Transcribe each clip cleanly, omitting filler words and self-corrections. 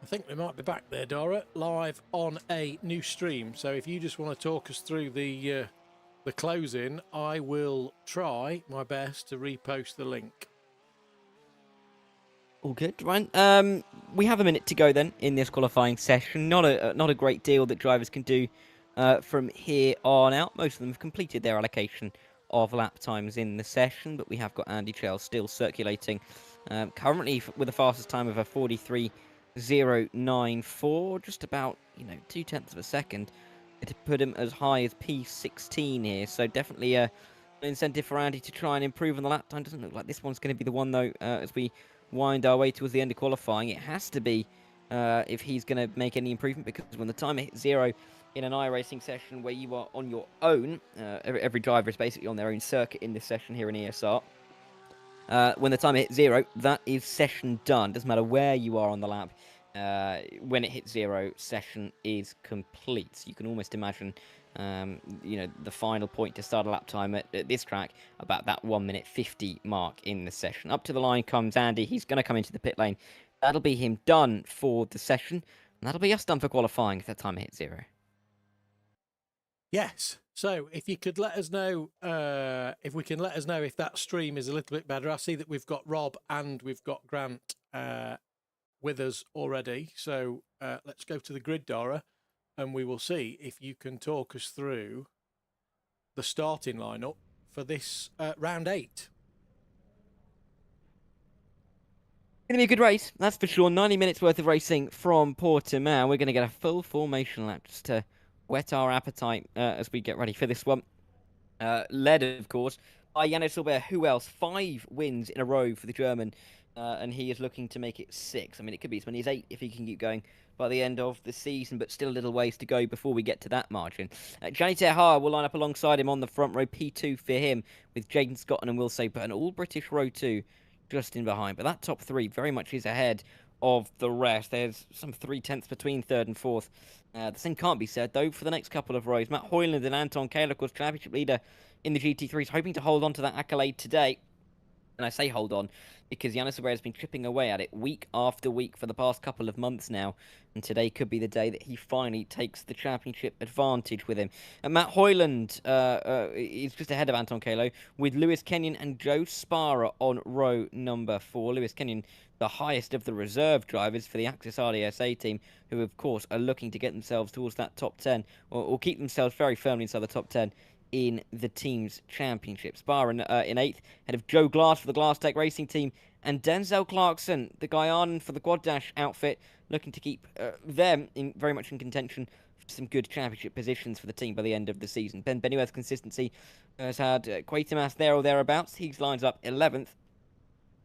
I think we might be back there, Dora, live on a new stream. So if you just want to talk us through the closing, I will try my best to repost the link. All good, right? We have a minute to go then in this qualifying session. Not a great deal that drivers can do from here on out. Most of them have completed their allocation of lap times in the session, but we have got Andy Chell still circulating currently with the fastest time of a 43.094, just about 0.2 of a second. To put him as high as P16 here, so definitely an incentive for Andy to try and improve on the lap time. Doesn't look like this one's going to be the one though, as we wind our way towards the end of qualifying. It has to be if he's going to make any improvement, because when the timer hits 0 in an iRacing session where you are on your own, every driver is basically on their own circuit in this session here in ESR. When the timer hits 0, that is session done. Doesn't matter where you are on the lap. When it hits 0, session is complete. So you can almost imagine, the final point to start a lap time at this track, about that 1 minute 50 mark in the session. Up to the line comes Andy. He's going to come into the pit lane. That'll be him done for the session, and that'll be us done for qualifying if that timer hits 0. Yes. So if you could let us know, if that stream is a little bit better. I see that we've got Rob and we've got Grant with us already. So let's go to the grid, Dora, and we will see if you can talk us through the starting lineup for this round 8. Going to be a good race, that's for sure. 90 minutes worth of racing from Portimao. We're going to get a full formation lap just to whet our appetite as we get ready for this one. Led, of course, by Yannis Silber. Who else? 5 wins in a row for the German, and he is looking to make it 6. I mean, it could be as many as 8 if he can keep going by the end of the season, but still a little ways to go before we get to that margin. Gianni Terhar will line up alongside him on the front row, P2 for him, with Jaden Scotland and Will Saper, an all-British row 2 just in behind. But that top 3 very much is ahead of the rest. There's some 0.3 between 3rd and 4th. The same can't be said, though, for the next couple of rows. Matt Hoyland and Anton Kaler, of course, championship leader in the GT3, is hoping to hold on to that accolade today. And I say hold on because Yannis Abreu has been chipping away at it week after week for the past couple of months now. And today could be the day that he finally takes the championship advantage with him. And Matt Hoyland is just ahead of Anton Kalo, with Lewis Kenyon and Joe Spara on row number 4. Lewis Kenyon, the highest of the reserve drivers for the Axis RDSA team, who of course are looking to get themselves towards that top 10, or keep themselves very firmly inside the top 10 in the team's championship. Spa in 8th, ahead of Joe Glass for the Glass Tech Racing team, and Denzel Clarkson, the Guyanan for the Quad Dash outfit, looking to keep them very much in contention for some good championship positions for the team by the end of the season. Ben Benueth's consistency has had Quatermass there or thereabouts. He lines up 11th,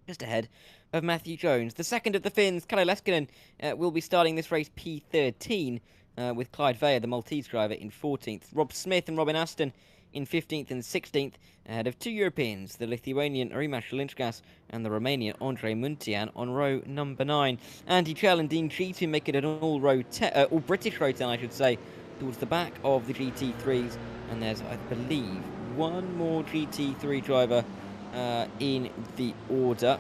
just ahead of Matthew Jones. The second of the Finns, Kalle Leskinen, will be starting this race P13, with Clyde Veyer, the Maltese driver, in 14th. Rob Smith and Robin Aston in 15th and 16th, ahead of 2 Europeans, the Lithuanian Rimas Šilinskas and the Romanian Andrei Muntean on row number 9. Andy Chell and Dean Cheatham make it an all-British row 10, I should say, towards the back of the GT3s. And there's, I believe, one more GT3 driver in the order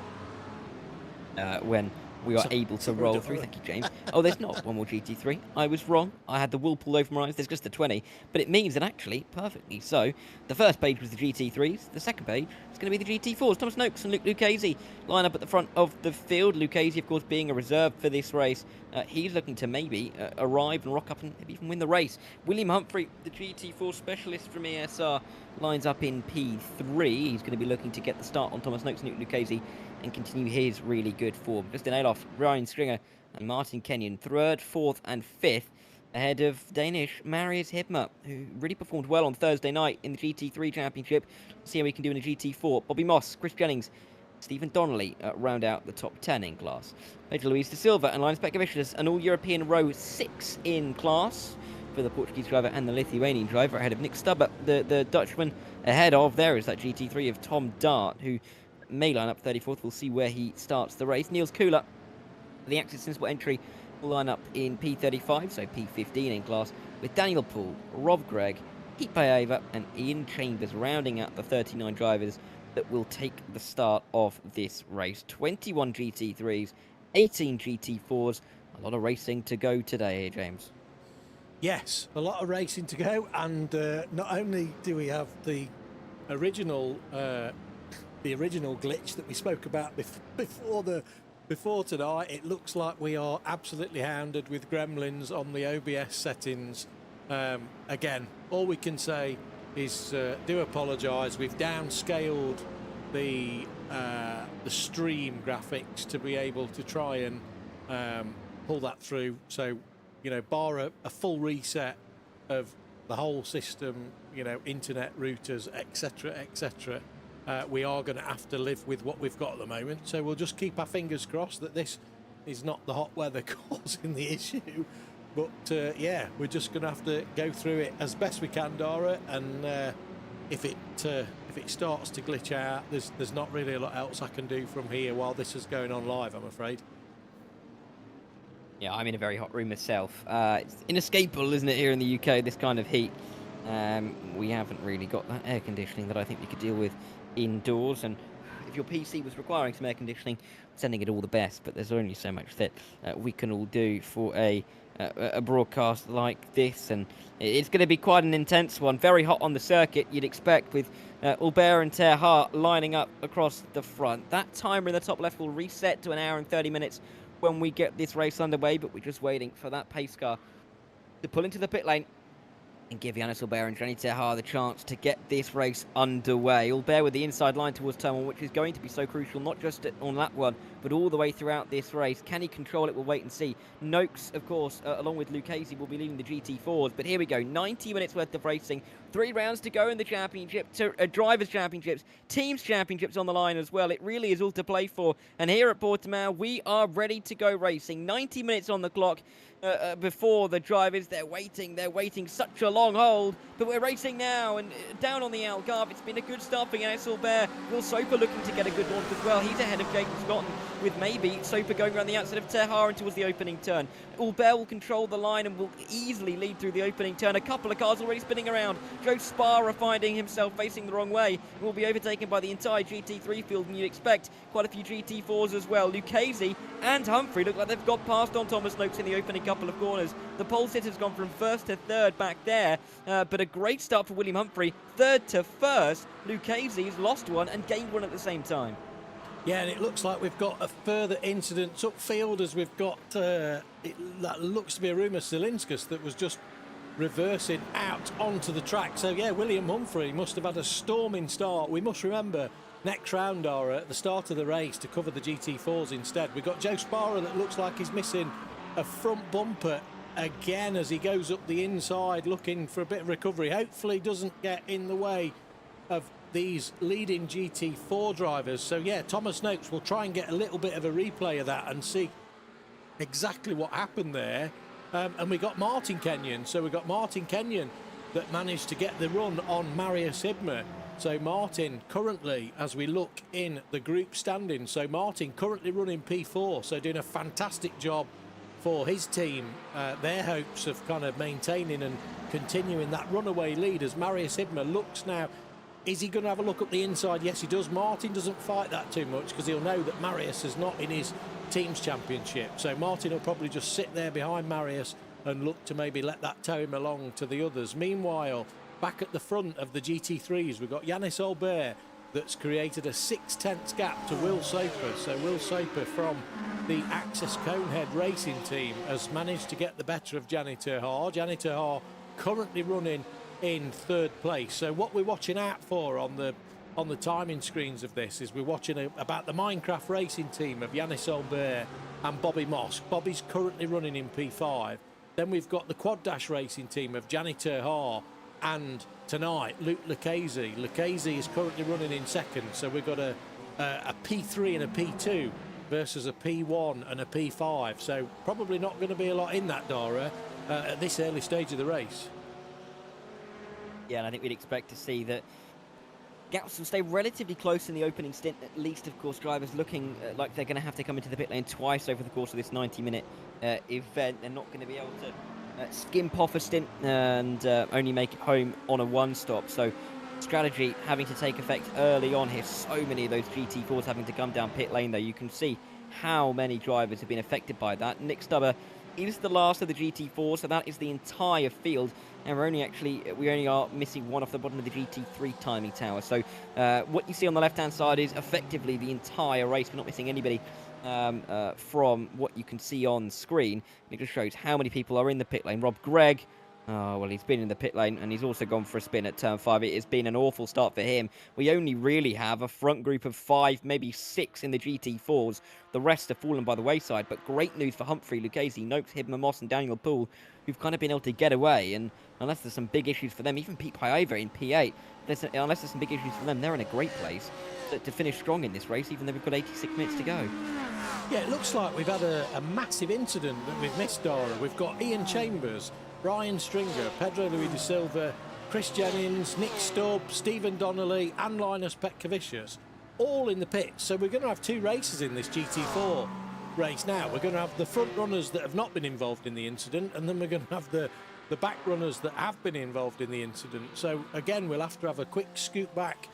when we are able to roll through. Thank you, James. Oh, there's not one more GT3. I was wrong. I had the wool pulled over my eyes. There's just the 20. But it means that actually, perfectly so, the first page was the GT3s. The second page is going to be the GT4s. Thomas Noakes and Luke Lucchese line up at the front of the field. Lucchese, of course, being a reserve for this race. He's looking to maybe arrive and rock up and maybe even win the race. William Humphrey, the GT4 specialist from ESR, lines up in P3. He's going to be looking to get the start on Thomas Noakes and Luke Lucchese and continue his really good form. Justin Alof, Ryan Stringer and Martin Kenyon, 3rd, 4th and 5th, ahead of Danish Marius Hibmer, who really performed well on Thursday night in the GT3 Championship. Let's see how we can do in the GT4. Bobby Moss, Chris Jennings, Stephen Donnelly round out the top 10 in class. Pedro Luis de Silva and Linus Pekovicius, an all-European row 6 in class for the Portuguese driver and the Lithuanian driver, ahead of Nick Stubber, the Dutchman. Ahead of, there is that GT3 of Tom Dart, who may line up 34th. We'll see where he starts the race. Niels Kula, the Axis Sensible entry, will line up in P35, so P15 in class, with Daniel Poole, Rob Gregg, Pete Paeva and Ian Chambers rounding out the 39 drivers that will take the start of this race. 21 GT3s, 18 GT4s, A lot of racing to go today, James. Yes, a lot of racing to go, and not only do we have the original glitch that we spoke about before tonight, it looks like we are absolutely hounded with gremlins on the OBS settings. Again, all we can say is do apologise. We've downscaled the stream graphics to be able to try and pull that through. So, you know, bar a full reset of the whole system, you know, internet routers, etc., etc., we are going to have to live with what we've got at the moment. So we'll just keep our fingers crossed that this is not the hot weather causing the issue. But yeah, we're just going to have to go through it as best we can, Dara. And if it starts to glitch out, there's not really a lot else I can do from here while this is going on live, I'm afraid. Yeah, I'm in a very hot room myself. It's inescapable, isn't it, here in the UK, this kind of heat. We haven't really got that air conditioning that I think we could deal with indoors. And if your PC was requiring some air conditioning, sending it all the best. But there's only so much that we can all do for a broadcast like this. And it's going to be quite an intense one. Very hot on the circuit, you'd expect, with Albert and Terhart lining up across the front. That timer in the top left will reset to 1 hour and 30 minutes when we get this race underway, but we're just waiting for that pace car to pull into the pit lane and give Yannis Albert and Gianni Terhart the chance to get this race underway. Albert with the inside line towards turn 1, which is going to be so crucial, not just on lap 1, but all the way throughout this race. Can he control it? We'll wait and see. Noakes, of course, along with Lucchese, will be leading the GT4s. But here we go, 90 minutes worth of racing. 3 rounds to go in the championship, Drivers' Championships, Teams' Championships on the line as well. It really is all to play for. And here at Portimao, we are ready to go racing. 90 minutes on the clock. Before the drivers, they're waiting such a long hold, but we're racing now, and down on the Algarve, it's been a good start for Yannis Albert. Will Soper looking to get a good launch as well. He's ahead of Jacob Scott, with maybe Soper going around the outside of Terhart towards the opening turn. Albert will control the line and will easily lead through the opening turn. A couple of cars already spinning around. Joe Sparra finding himself facing the wrong way, will be overtaken by the entire GT3 field, and you'd expect quite a few GT4s as well. Lucchese and Humphrey look like they've got past on Thomas Noakes in the opening couple of corners. The pole sitter's gone from first to third back there, but a great start for William Humphrey. Third to first. Lucchese's lost one and gained one at the same time. Yeah, and it looks like we've got a further incident upfield, as we've got that looks to be a rumour Silinskas that was just reversing out onto the track. So yeah, William Humphrey must have had a storming start. We must remember next round, Dara, at the start of the race, to cover the GT4s instead, we've got Joe Sparrow that looks like he's missing a front bumper again as he goes up the inside looking for a bit of recovery. Hopefully doesn't get in the way of these leading GT4 drivers. So yeah, Thomas Noakes will try and get a little bit of a replay of that and see exactly what happened there. And we got Martin Kenyon. So we got Martin Kenyon that managed to get the run on Marius Ibmer. So Martin currently, as we look in the group standing, so Martin currently running P4, so doing a fantastic job for his team. Their hopes of kind of maintaining and continuing that runaway lead as Marius Ibmer looks now. Is he going to have a look up the inside? Yes, he does. Martin doesn't fight that too much because he'll know that Marius is not in his team's championship. So Martin will probably just sit there behind Marius and look to maybe let that tow him along to the others. Meanwhile, back at the front of the GT3s, we've got Yannis Albert that's created a 6/10 gap to Will Soper. So Will Soper from the Access Conehead Racing team has managed to get the better of Gianni Terhart. Gianni Terhart currently running in third place. So what we're watching out for on the timing screens of this is we're watching about the Minecraft racing team of Yannis Albert and Bobby Mosk. Bobby's currently running in P5. Then we've got the Quad Dash racing team of Gianni Terhart and tonight Luke Lucchese. Lucchese is currently running in second. So we've got a P3 and a P2 versus a P1 and a P5. So probably not going to be a lot in that, Dara, at this early stage of the race. Yeah, and I think we'd expect to see that gaps will stay relatively close in the opening stint, at least, of course. Drivers looking like they're going to have to come into the pit lane twice over the course of this 90-minute event. They're not going to be able to skimp off a stint and only make it home on a one-stop. So strategy having to take effect early on here. So many of those GT4s having to come down pit lane, though. You can see how many drivers have been affected by that. Nick Stubber is the last of the GT4, so that is the entire field, and we only are missing one off the bottom of the GT3 timing tower. So what you see on the left-hand side is effectively the entire race. We're not missing anybody from what you can see on screen. It just shows how many people are in the pit lane. Rob Gregg, oh, well, he's been in the pit lane, and he's also gone for a spin at turn 5. It has been an awful start for him. We only really have a front group of 5, maybe 6 in the GT4s. The rest have fallen by the wayside, but great news for Humphrey, Lucchese, Noakes, Hibner, Moss, and Daniel Poole, who've kind of been able to get away, and unless there's some big issues for them, even Pete Paiva in P8, unless there's some big issues for them, they're in a great place to finish strong in this race, even though we've got 86 minutes to go. Yeah, it looks like we've had a massive incident that we've missed, Dara. We've got Ian Chambers, Brian Stringer, Pedro Luis de Silva, Chris Jennings, Nick Stubb, Stephen Donnelly and Linus Petkovicius all in the pits. So we're going to have 2 races in this GT4 race now. We're going to have the front runners that have not been involved in the incident, and then we're going to have the back runners that have been involved in the incident. So again, we'll have to have a quick scoot back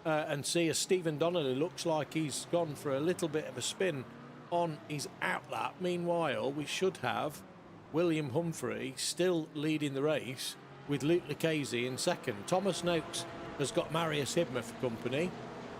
and see as Stephen Donnelly looks like he's gone for a little bit of a spin on his outlap. Meanwhile, we should have William Humphrey still leading the race with Luke Lucchese in second. Thomas Noakes has got Marius Hibner for company.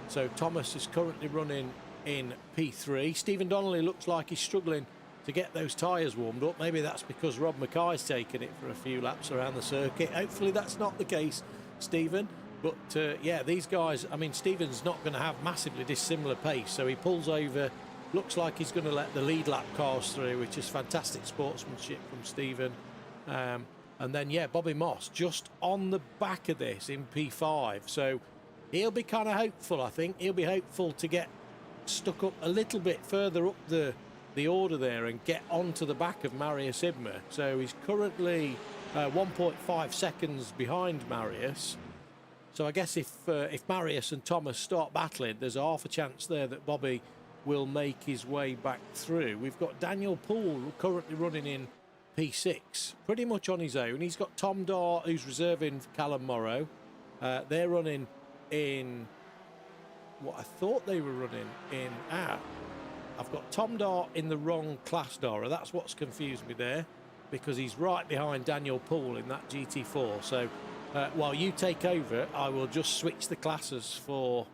So Thomas is currently running in P3. Stephen Donnelly looks like he's struggling to get those tyres warmed up. Maybe that's because Rob Mackay's taken it for a few laps around the circuit. Hopefully that's not the case, Stephen. But yeah, these guys, I mean, Stephen's not going to have massively dissimilar pace. So he pulls over. Looks like he's going to let the lead lap cars through, which is fantastic sportsmanship from Stephen. And then, yeah, Bobby Moss just on the back of this in P5. So he'll be kind of hopeful, I think. He'll be hopeful to get stuck up a little bit further up the order there and get onto the back of Marius Hibner. So he's currently 1.5 seconds behind Marius. So I guess if Marius and Thomas start battling, there's a half a chance there that Bobby will make his way back through. We've got Daniel Poole currently running in P6, pretty much on his own. He's got Tom Dart, who's reserving for Callum Morrow. They're running in what I thought they were running in. I've got Tom Dart in the wrong class, Dara. That's what's confused me there, because he's right behind Daniel Poole in that GT4. So while you take over, I will just switch the classes for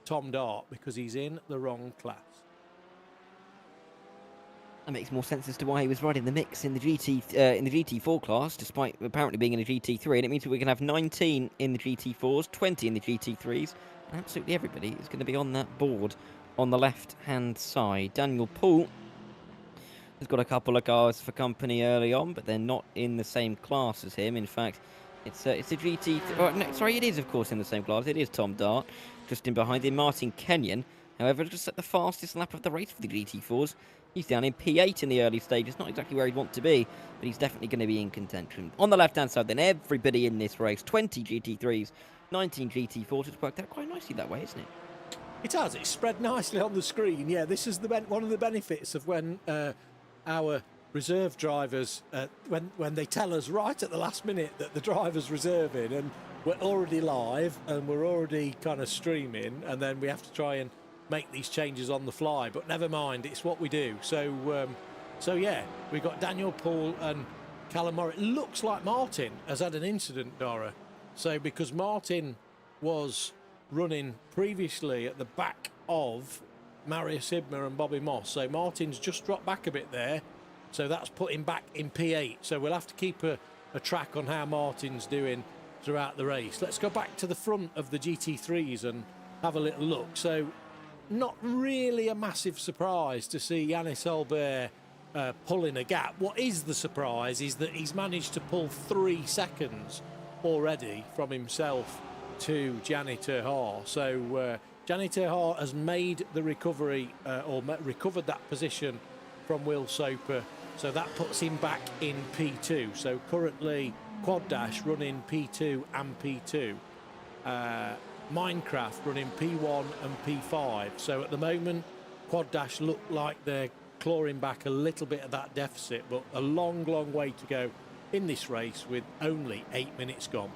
Tom Dart because he's in the wrong class. That makes more sense as to why he was right in the mix in the GT4 class, despite apparently being in a GT3. And it means that we can have 19 in the GT4s, 20 in the GT3s. Absolutely everybody is going to be on that board on the left-hand side. Daniel Poole has got a couple of cars for company early on, but they're not in the same class as him. In fact, it's a GT. Oh, no, sorry, it is of course in the same class. It is Tom Dart, just in behind him. Martin Kenyon, however, just at the fastest lap of the race for the GT4s. He's down in P8 in the early stages, not exactly where he'd want to be, but he's definitely going to be in contention. On the left-hand side, then, everybody in this race, 20 GT3s, 19 GT4s. It's worked out quite nicely that way, isn't it? It has. It's spread nicely on the screen. Yeah, this is one of the benefits of when our reserve drivers, when they tell us right at the last minute that the driver's reserving and we're already live and we're already kind of streaming, and then we have to try and make these changes on the fly, but never mind, it's what we do. So yeah, we got Daniel Poole and Callum Morris. It looks like Martin has had an incident, Dara. So because Martin was running previously at the back of Marius Hibner and Bobby Moss, so Martin's just dropped back a bit there, so that's put him back in P8. So we'll have to keep a track on how Martin's doing throughout the race. Let's go back to the front of the GT3s and have a little look. So not really a massive surprise to see Yannis Albert pulling a gap. What is the surprise is that he's managed to pull 3 seconds already from himself to Gianni Terhar. So Gianni Terhar has made the recovery recovered that position from Will Soper. So that puts him back in P2. So currently Quad Dash running P2 and P2. Minecraft running P1 and P5. So at the moment, Quad Dash look like they're clawing back a little bit of that deficit, but a long, long way to go in this race with only 8 minutes gone.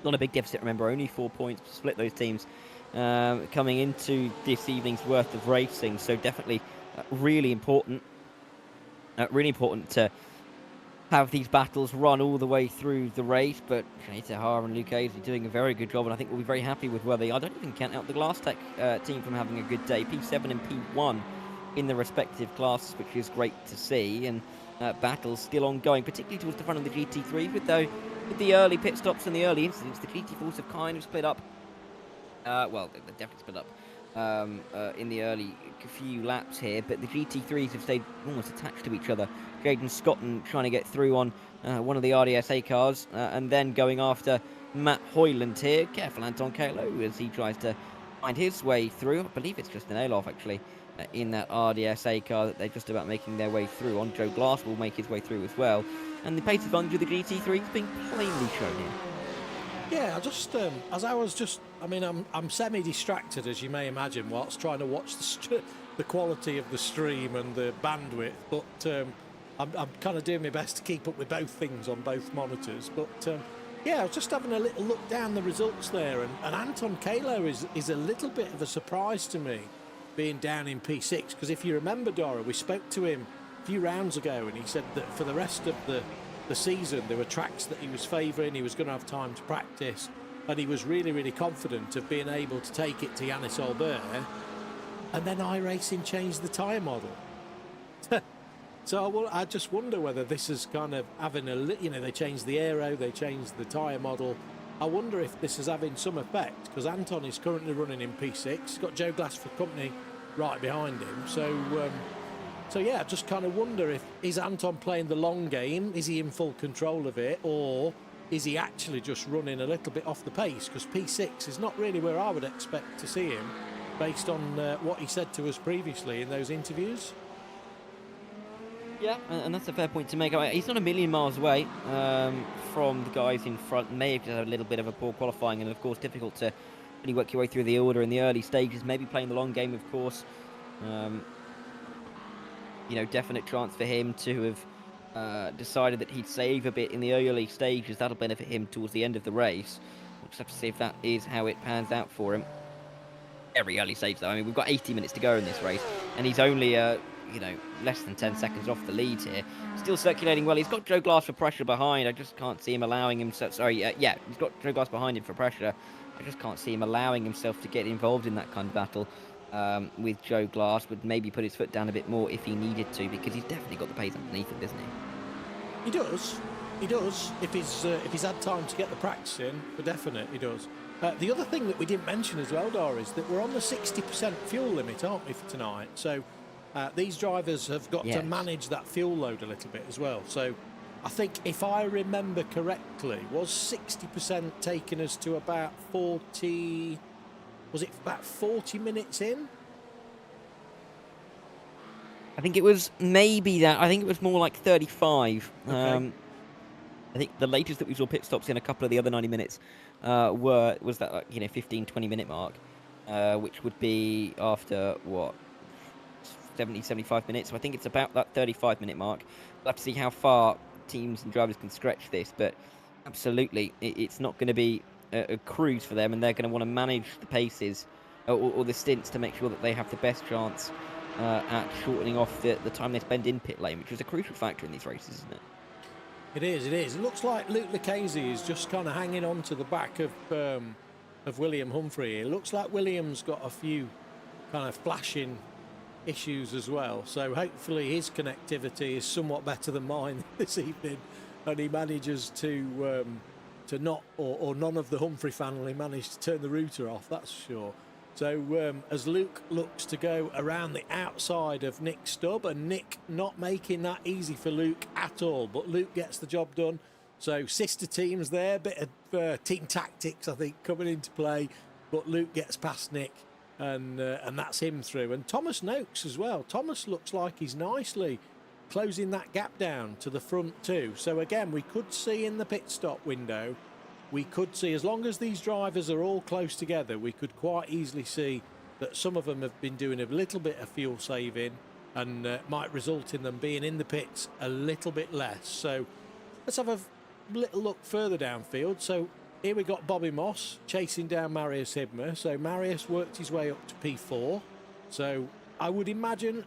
Not a big deficit, remember, only 4 points to split those teams coming into this evening's worth of racing. So definitely really important to have these battles run all the way through the race. But Tahar and Luke Aisley doing a very good job, and I think we'll be very happy with where they are. I don't even count out the Glasstech team from having a good day. P7 and P1 in the respective classes, which is great to see. And battles still ongoing, particularly towards the front of the GT3. With the early pit stops and the early incidents, the GT4s have kind of split up. Well, they're definitely split up in the early few laps here, but the GT3s have stayed almost attached to each other. Jaden Scotton trying to get through on one of the RDSA cars, and then going after Matt Hoyland here. Careful Anton Kalo as he tries to find his way through. I believe it's just an Alof actually in that RDSA car that they're just about making their way through on. Joe Glass will make his way through as well, and the pace advantage of the GT3 is being plainly shown here. Yeah, I'm semi-distracted, as you may imagine, whilst trying to watch the quality of the stream and the bandwidth, but I'm kind of doing my best to keep up with both things on both monitors. But yeah, I was just having a little look down the results there, and Anton Kalo is a little bit of a surprise to me, being down in P6, because if you remember, Dora, we spoke to him a few rounds ago, and he said that for the rest of the season there were tracks that he was favouring, he was going to have time to practice, and he was really, really confident of being able to take it to Yannis Albert, and then iRacing changed the tyre model. So I just wonder whether this is kind of having they changed the aero, they changed the tyre model. I wonder if this is having some effect, because Anton is currently running in P6. He's got Joe Glass for company right behind him. So yeah, I just kind of wonder is Anton playing the long game? Is he in full control of it? Or is he actually just running a little bit off the pace? Because P6 is not really where I would expect to see him, based on what he said to us previously in those interviews. Yeah, and that's a fair point to make. He's not a million miles away from the guys in front. May have just had a little bit of a poor qualifying, and of course difficult to really work your way through the order in the early stages. Maybe playing the long game, of course. Definite chance for him to have decided that he'd save a bit in the early stages. That'll benefit him towards the end of the race. We'll just have to see if that is how it pans out for him. Very early stage, though. I mean, we've got 80 minutes to go in this race, and he's only, less than 10 seconds off the lead here. Still circulating well. He's got Joe Glass for pressure behind. I just can't see him allowing himself... he's got Joe Glass behind him for pressure. I just can't see him allowing himself to get involved in that kind of battle. With Joe Glass, would maybe put his foot down a bit more if he needed to, because he's definitely got the pace underneath him, doesn't he? He does. If he's had time to get the practice in, for definite, he does. The other thing that we didn't mention as well, Dara, is that we're on the 60% fuel limit, aren't we, for tonight? So these drivers have got to manage that fuel load a little bit as well. So I think, if I remember correctly, was 60% taking us to about 40... Was it about 40 minutes in? I think it was maybe that. I think it was more like 35. Okay. I think the latest that we saw pit stops in a couple of the other 90 minutes was that 15-20 minute mark, which would be after 70-75 minutes. So I think it's about that 35 minute mark. We'll have to see how far teams and drivers can stretch this, but absolutely, it's not going to be a cruise for them, and they're going to want to manage the paces or the stints to make sure that they have the best chance at shortening off the time they spend in pit lane, which is a crucial factor in these races, isn't it? It is. It looks like Luke Lucchese is just kind of hanging on to the back of William Humphrey. It looks like William's got a few kind of flashing issues as well, so hopefully his connectivity is somewhat better than mine this evening, and he manages to not, or none of the Humphrey family managed to turn the router off, that's for sure. So as Luke looks to go around the outside of Nick Stubb, and Nick not making that easy for Luke at all, but Luke gets the job done. So sister teams there, bit of team tactics I think coming into play, but Luke gets past Nick, and that's him through. And Thomas Noakes as well. Thomas looks like he's nicely closing that gap down to the front too. So again, we could see in the pit stop window, we could see, as long as these drivers are all close together, we could quite easily see that some of them have been doing a little bit of fuel saving, and might result in them being in the pits a little bit less. So let's have a little look further downfield. So here we got Bobby Moss chasing down Marius Hibmer. So Marius worked his way up to P4. So I would imagine,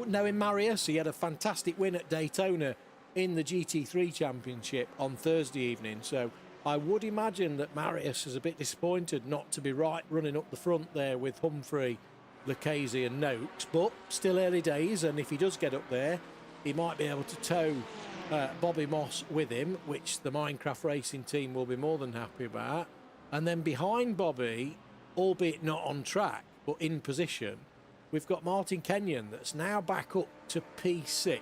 knowing Marius, he had a fantastic win at Daytona in the GT3 Championship on Thursday evening. So I would imagine that Marius is a bit disappointed not to be right running up the front there with Humphrey, Lucchese and Noakes, but still early days, and if he does get up there, he might be able to tow Bobby Moss with him, which the Minecraft Racing team will be more than happy about. And then behind Bobby, albeit not on track, but in position, we've got Martin Kenyon that's now back up to P6.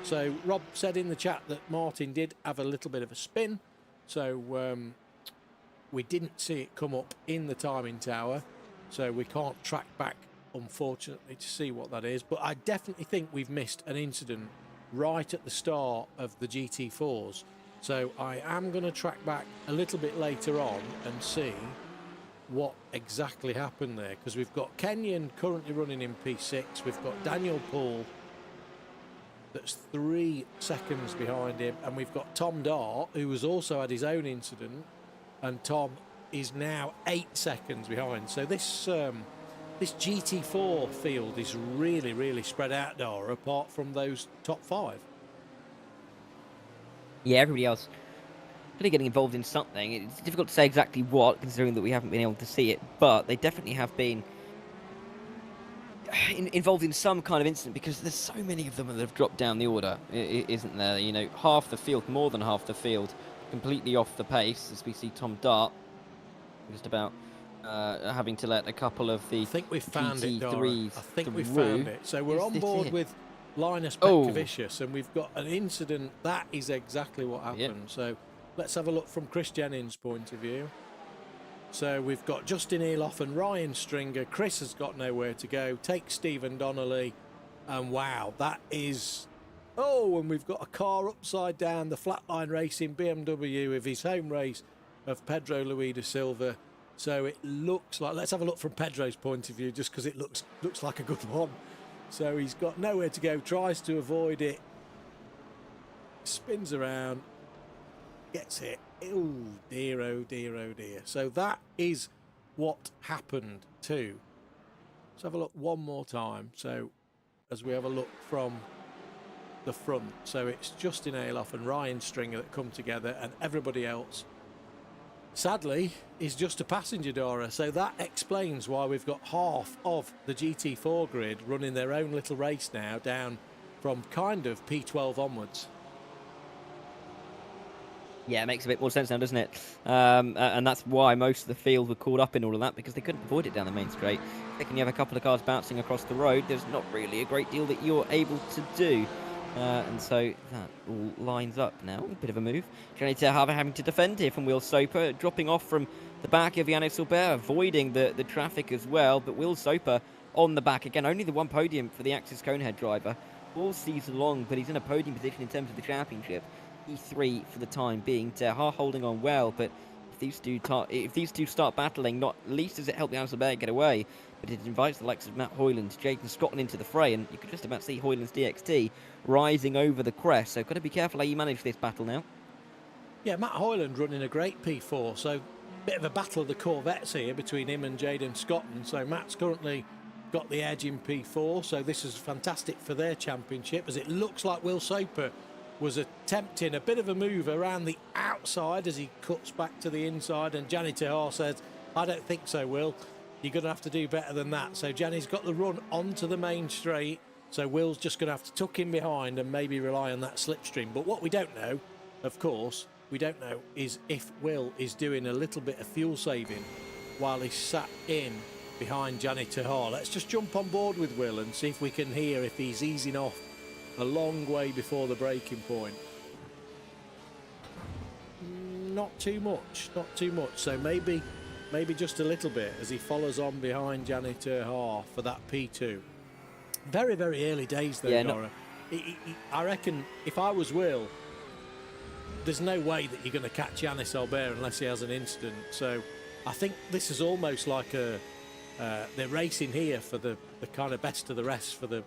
So Rob said in the chat that Martin did have a little bit of a spin, so we didn't see it come up in the timing tower, so we can't track back, unfortunately, to see what that is. But I definitely think we've missed an incident right at the start of the GT4s, so I am going to track back a little bit later on and see what exactly happened there, because we've got Kenyon currently running in P6, we've got Daniel Paul that's 3 seconds behind him, and we've got Tom Dart, who has also had his own incident, and Tom is now 8 seconds behind. So this this GT4 field is really, really spread out, Dara, apart from those top 5. Yeah, everybody else really getting involved in something. It's difficult to say exactly what, considering that we haven't been able to see it, but they definitely have been involved in some kind of incident, because there's so many of them that have dropped down the order, isn't there? You know, half the field, more than half the field, completely off the pace, as we see Tom Dart just about having to let a couple of the I think we found it, Dara. I think we through. found it. So we're on board with Linus Oh. Petrovicius, and we've got an incident. That is exactly what happened. Yep. So let's have a look from Chris Jennings' point of view. So we've got Justin Eloff and Ryan Stringer. Chris has got nowhere to go. Take Stephen Donnelly. And wow, that is... Oh, and we've got a car upside down. The Flatline Racing BMW of his home race of Pedro Luis da Silva. So it looks like... Let's have a look from Pedro's point of view, just because it looks like a good one. So he's got nowhere to go. Tries to avoid it. Spins around. Gets hit. Oh dear, oh dear, oh dear. So that is what happened too. Let's have a look one more time. So as we have a look from the front. So it's Justin Aloff and Ryan Stringer that come together, and everybody else, sadly, is just a passenger, Dora. So that explains why we've got half of the GT4 grid running their own little race now, down from kind of P12 onwards. Yeah, it makes a bit more sense now, doesn't it? And that's why most of the field were caught up in all of that, because they couldn't avoid it down the main straight. When you have a couple of cars bouncing across the road, there's not really a great deal that you're able to do. And so that all lines up now. A bit of a move. Gianni Terhava having to defend here from Will Soper, dropping off from the back of Yannis Albert, avoiding the traffic as well. But Will Soper on the back again. Only the one podium for the Axis Conehead driver all season long, but he's in a podium position in terms of the championship. E3 for the time being. Terha holding on well, but if these two start battling, not least does it help Yannis Albert get away, but it invites the likes of Matt Hoyland, Jaden Scotland into the fray, and you could just about see Hoyland's DXT rising over the crest, so got to be careful how you manage this battle now. Yeah, Matt Hoyland running a great P4, so bit of a battle of the Corvettes here between him and Jaden Scotland. So Matt's currently got the edge in P4, so this is fantastic for their championship, as it looks like Will Soper was attempting a bit of a move around the outside as he cuts back to the inside, and Gianni Tehar says, I don't think so, Will. You're going to have to do better than that. So Gianni's got the run onto the main straight, so Will's just going to have to tuck in behind and maybe rely on that slipstream. But what we don't know, of course, is if Will is doing a little bit of fuel saving while he's sat in behind Gianni Tehar. Let's just jump on board with Will and see if we can hear if he's easing off a long way before the breaking point. Not too much. So maybe just a little bit as he follows on behind Gianni Terhar for that P2. Very, very early days though, yeah, Nora. I reckon if I was Will, there's no way that you're going to catch Yannis Albert unless he has an incident. So I think this is almost like they're racing here for the kind of best of the rest, for the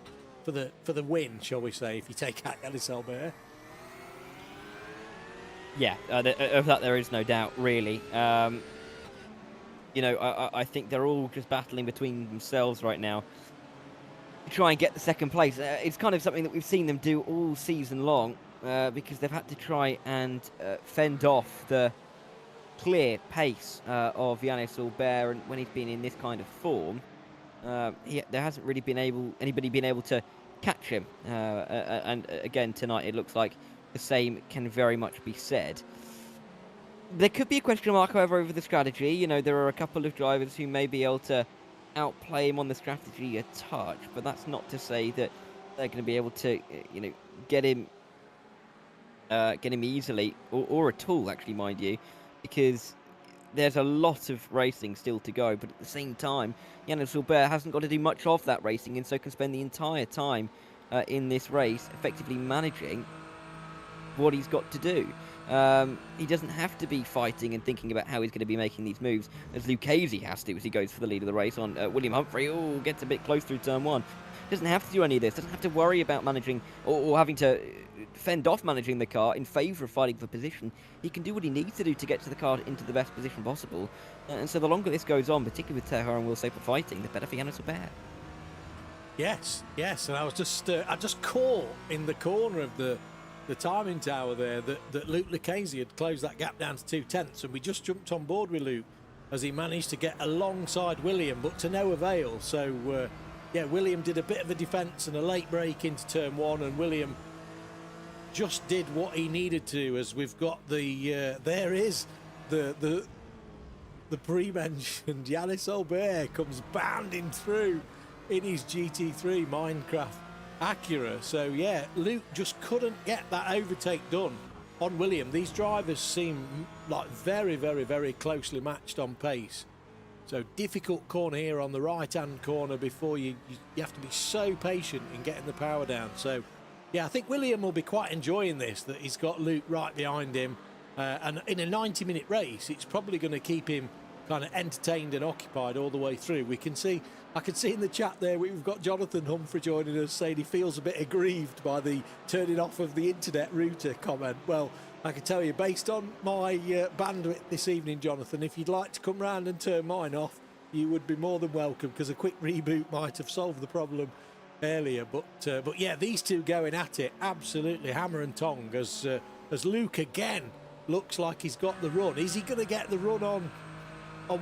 win, shall we say, if you take out Yannis Albert. Yeah, of that there is no doubt, really. You know, I think they're all just battling between themselves right now to try and get the second place. It's kind of something that we've seen them do all season long, because they've had to try and fend off the clear pace of Yannis Albert, and when he's been in this kind of form, there hasn't really been anybody been able to catch him. And again, tonight it looks like the same can very much be said. There could be a question mark, however, over the strategy. You know, there are a couple of drivers who may be able to outplay him on the strategy a touch, but that's not to say that they're going to be able to, you know, get him easily or at all, actually, mind you, because there's a lot of racing still to go. But at the same time, Yannis Albert hasn't got to do much of that racing, and so can spend the entire time in this race effectively managing what he's got to do. He doesn't have to be fighting and thinking about how he's going to be making these moves, as Lucchese has to as he goes for the lead of the race on William Humphrey. Oh, gets a bit close through turn one. Doesn't have to do any of this. Doesn't have to worry about managing or having to fend off managing the car in favour of fighting for position. He can do what he needs to do to get to the car into the best position possible. And so the longer this goes on, particularly with Terhar and Will Soper fighting, the better for Yannis Albert. Yes, and I was just caught in the corner of the timing tower there that Luke Lucchese had closed that gap down to 2/10, and we just jumped on board with Luke as he managed to get alongside William, but to no avail. So yeah, William did a bit of a defence and a late break into turn one, and William just did what he needed to, as we've got the there is the pre-mentioned Yannis Albert comes bounding through in his GT3 Minecraft Acura. So yeah, Luke just couldn't get that overtake done on William. These drivers seem like very, very, very closely matched on pace. So difficult corner here on the right hand corner before you have to be so patient in getting the power down. So yeah, I think William will be quite enjoying this, that he's got Luke right behind him, and in a 90-minute race it's probably going to keep him kind of entertained and occupied all the way through. I can see in the chat there we've got Jonathan Humphrey joining us, saying he feels a bit aggrieved by the turning off of the internet router comment. Well, I can tell you, based on my bandwidth this evening, Jonathan, if you'd like to come round and turn mine off, you would be more than welcome, because a quick reboot might have solved the problem earlier. But yeah, these two going at it absolutely hammer and tong, as Luke again looks like he's got the run. Is he going to get the run on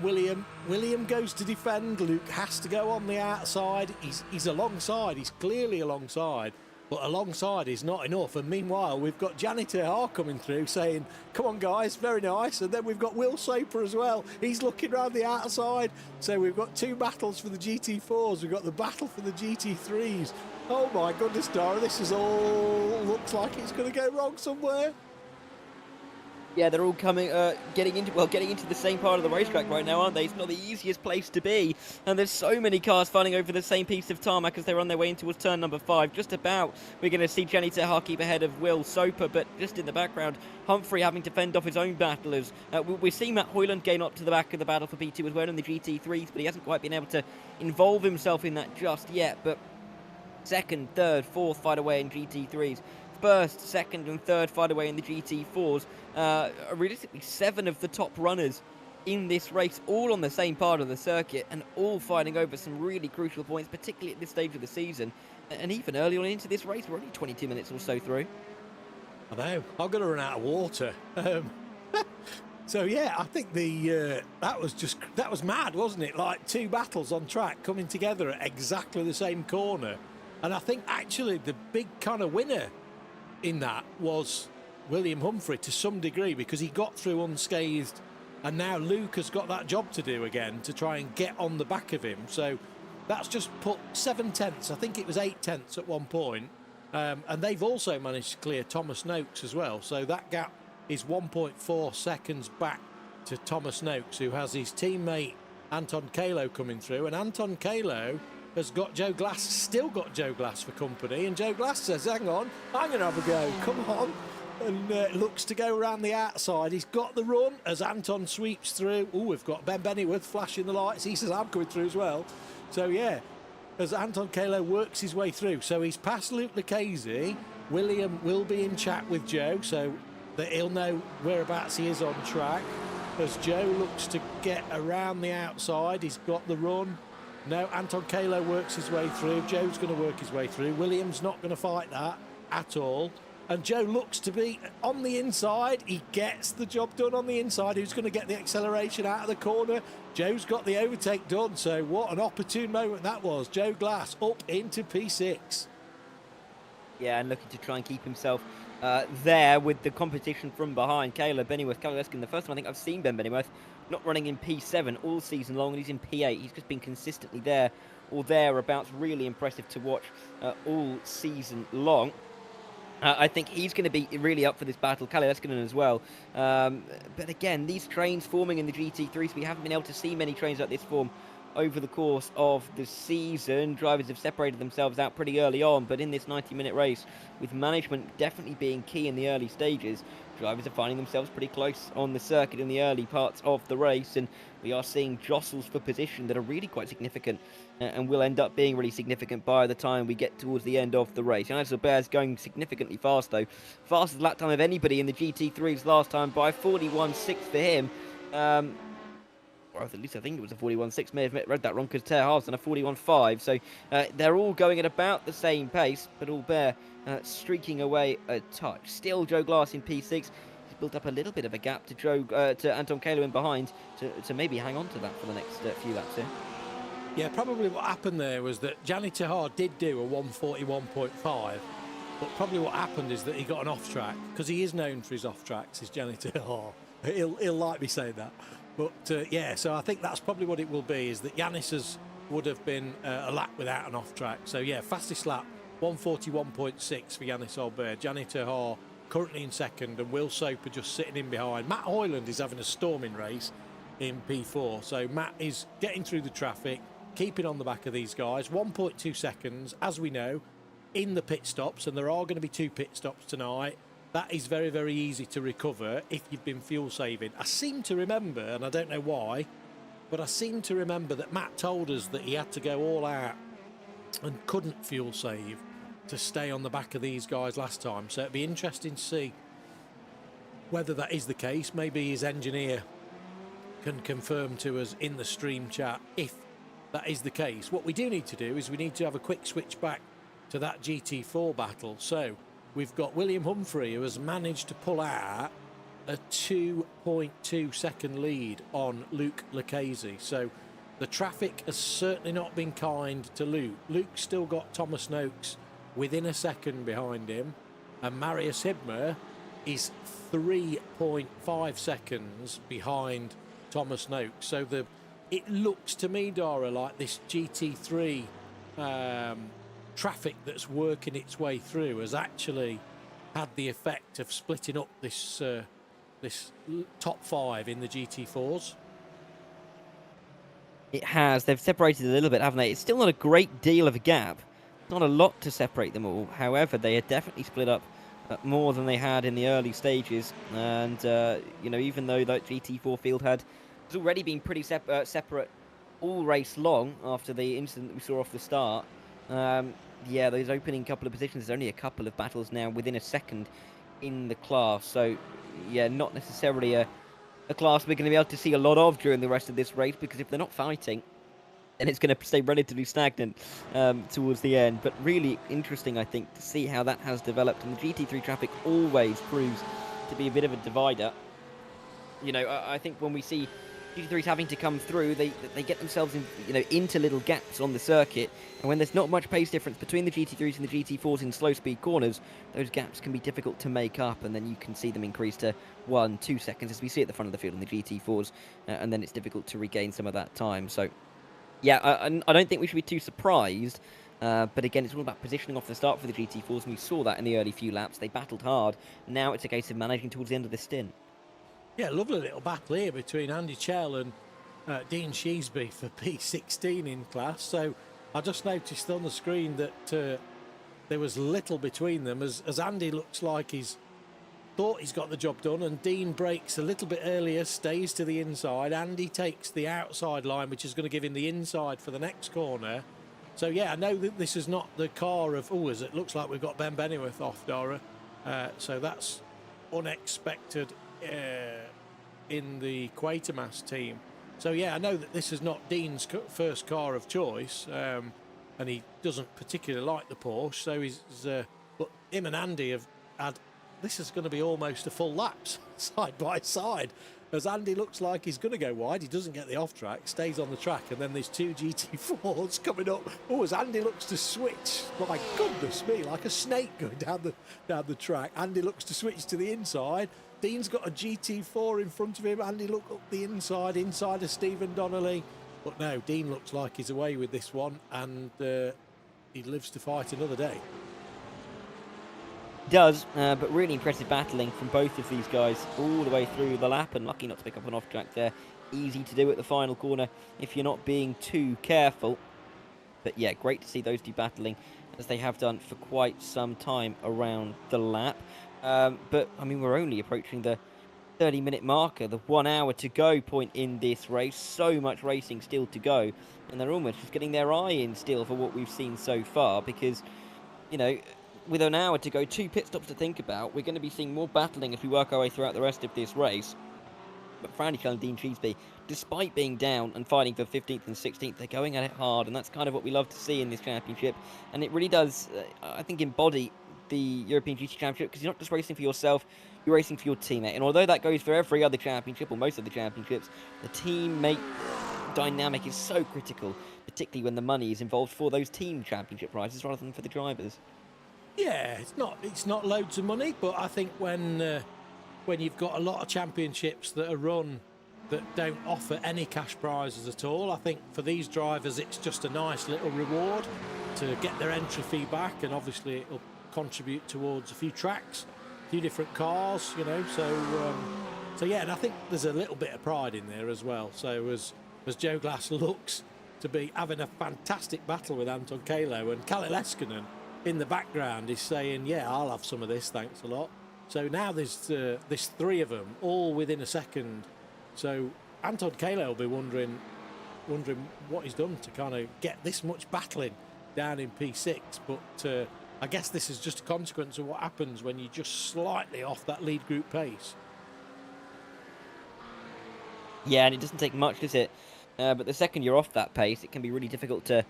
William? William goes to defend. Luke has to go on the outside. He's alongside. He's clearly alongside, but alongside is not enough. And meanwhile, we've got Gianni Terhar coming through saying, come on guys, very nice. And then we've got Will Soper as well. He's looking around the outside. So we've got two battles for the GT4s. We've got the battle for the GT3s. Oh my goodness, Dara, this is all looks like it's going to go wrong somewhere. Yeah, they're all getting into the same part of the racetrack right now, aren't they? It's not the easiest place to be, and there's so many cars fighting over the same piece of tarmac as they're on their way in towards turn number 5. Just about, we're going to see Gianni Terhar keep ahead of Will Soper, but just in the background, Humphrey having to fend off his own battlers. We've seen Matt Hoyland gain up to the back of the battle for P2 as well in the GT3s, but he hasn't quite been able to involve himself in that just yet. But second, third, fourth fight away in GT3s. First, second and third fight away in the GT4s. Realistically, 7 of the top runners in this race, all on the same part of the circuit, and all fighting over some really crucial points, particularly at this stage of the season. And even early on into this race, we're only 22 minutes or so through. I know, I'm going to run out of water. So yeah, I think that was mad, wasn't it? Like 2 battles on track coming together at exactly the same corner. And I think actually the big kind of winner in that was William Humphrey to some degree, because he got through unscathed, and now Luke has got that job to do again to try and get on the back of him. So that's just put 7 tenths, I think it was 8 tenths at one point, and they've also managed to clear Thomas Noakes as well. So that gap is 1.4 seconds back to Thomas Noakes, who has his teammate Anton Kalo coming through, and Anton Kalo has got Joe Glass, still got Joe Glass for company, and Joe Glass says, hang on, I'm going to have a go, come on, and looks to go around the outside. He's got the run as Anton sweeps through. Oh, we've got Ben Bennyworth flashing the lights. He says, I'm coming through as well. So yeah, as Anton Kalo works his way through. So he's past Luke Lucchese. William will be in chat with Joe, so that he'll know whereabouts he is on track. As Joe looks to get around the outside, he's got the run. No, Anton Kalo works his way through. Joe's going to work his way through. Williams not going to fight that at all. And Joe looks to be on the inside. He gets the job done on the inside. Who's going to get the acceleration out of the corner? Joe's got the overtake done. So what an opportune moment that was. Joe Glass up into P6. Yeah, and looking to try and keep himself there with the competition from behind. Caleb Bennyworth, the first time I think I've seen Ben Bennyworth not running in P7 all season long, and he's in P8. He's just been consistently there or thereabouts. Really impressive to watch all season long. I think he's going to be really up for this battle. Kalle Eskinen as well. But again, these trains forming in the GT3, so we haven't been able to see many trains like this form over the course of the season. Drivers have separated themselves out pretty early on, but in this 90-minute race, with management definitely being key in the early stages, drivers are finding themselves pretty close on the circuit in the early parts of the race, and we are seeing jostles for position that are really quite significant and will end up being really significant by the time we get towards the end of the race. Jonas Albert's going significantly fast, though. Fastest lap time of anybody in the GT3s last time by 41.6 for him. Or at least I think it was a 41.6. May have read that wrong because Ter Haas done a 41.5. So they're all going at about the same pace, but Albert streaking away a touch. Still Joe Glass in P6. He's built up a little bit of a gap to Anton Kalo in behind to maybe hang on to that for the next few laps here. Yeah, probably what happened there was that Gianni Tahar did do a 141.5, but probably what happened is that he got an off-track, because he is known for his off-tracks, is Gianni Tahar. He'll like me saying that. But yeah, so I think that's probably what it will be, is that Yanis's would have been a lap without an off-track. So yeah, fastest lap, 141.6 for Yanis Albert. Gianni Tahar currently in second, and Will Soper just sitting in behind. Matt Hoyland is having a storming race in P4. So Matt is getting through the traffic, keeping on the back of these guys. 1.2 seconds, as we know, in the pit stops, and there are going to be 2 pit stops tonight. That is very, very easy to recover if you've been fuel saving. I seem to remember, and I don't know why, but I seem to remember that Matt told us that he had to go all out and couldn't fuel save to stay on the back of these guys last time. So it'd be interesting to see whether that is the case. Maybe his engineer can confirm to us in the stream chat if that is the case. What we do need to do is we need to have a quick switch back to that GT4 battle. So we've got William Humphrey, who has managed to pull out a 2.2 second lead on Luke Lucchese. So the traffic has certainly not been kind to Luke. Luke's still got Thomas Noakes within a second behind him, and Marius Hibmer is 3.5 seconds behind Thomas Noakes. So it looks to me, Dara, like this GT3 traffic that's working its way through has actually had the effect of splitting up this this top 5 in the GT4s. It has. They've separated a little bit, haven't they? It's still not a great deal of a gap. Not a lot to separate them all. However, they are definitely split up more than they had in the early stages. And, you know, even though that GT4 field has already been pretty separate all race long after the incident that we saw off the start, yeah, those opening couple of positions, there's only a couple of battles now within a second in the class. So, yeah, not necessarily a class we're going to be able to see a lot of during the rest of this race, because if they're not fighting, then it's going to stay relatively stagnant towards the end. But really interesting, I think, to see how that has developed. And the GT3 traffic always proves to be a bit of a divider. You know, I think when we see GT3s having to come through, they get themselves in, you know, into little gaps on the circuit, and when there's not much pace difference between the GT3s and the GT4s in slow speed corners, those gaps can be difficult to make up, and then you can see them increase to 1-2 seconds, as we see at the front of the field in the GT4s, and then it's difficult to regain some of that time. So yeah, I don't think we should be too surprised, but again, it's all about positioning off the start for the GT4s, and we saw that in the early few laps. They battled hard. Now it's a case of managing towards the end of the stint. Yeah, lovely little battle here between Andy Chell and Dean Sheesby for P16 in class. So I just noticed on the screen that there was little between them as Andy looks like he's thought he's got the job done, and Dean breaks a little bit earlier, stays to the inside. Andy takes the outside line, which is going to give him the inside for the next corner. So yeah, I know that this is not the car of, as it looks like we've got Ben Bennyworth off, Dara. So that's unexpected in the Quatermass team. So yeah, I know that this is not Dean's first car of choice, and he doesn't particularly like the Porsche. So he's, but him and Andy have had. This is going to be almost a full lap side by side, as Andy looks like he's going to go wide. He doesn't get the off track, stays on the track, and then there's two GT4s coming up. Oh, as Andy looks to switch, my goodness me, like a snake going down the track. Andy looks to switch to the inside. Dean's got a GT4 in front of him. Andy look up the inside of Stephen Donnelly. But no, Dean looks like he's away with this one, and he lives to fight another day. Does, but really impressive battling from both of these guys all the way through the lap, and lucky not to pick up an off track there. Easy to do at the final corner if you're not being too careful. But yeah, great to see those two battling as they have done for quite some time around the lap. But I mean, we're only approaching the 30-minute marker, the 1 hour to go point in this race. So much racing still to go, and they're almost just getting their eye in still for what we've seen so far, because, you know, with an hour to go, 2 pit stops to think about, we're going to be seeing more battling as we work our way throughout the rest of this race. But Franny and Dean Cheeseby, despite being down and fighting for 15th and 16th, they're going at it hard, and that's kind of what we love to see in this championship. And it really does, I think, embody the European GT Championship, because you're not just racing for yourself, you're racing for your teammate. And although that goes for every other championship, or most of the championships, the teammate dynamic is so critical, particularly when the money is involved for those team championship prizes rather than for the drivers. Yeah, it's not loads of money, but I think when you've got a lot of championships that are run that don't offer any cash prizes at all, I think for these drivers it's just a nice little reward to get their entry fee back, and obviously it'll contribute towards a few tracks, a few different cars, you know. So yeah, and I think there's a little bit of pride in there as well. So as Joe Glass looks to be having a fantastic battle with Anton Kalo, and Kalle Leskinen in the background is saying, yeah, I'll have some of this, thanks a lot. So now there's 3 of them all within a second. So Anton Kalo will be wondering what he's done to kind of get this much battling down in P6. But I guess this is just a consequence of what happens when you're just slightly off that lead group pace. Yeah, and it doesn't take much, does it? But the second you're off that pace, it can be really difficult to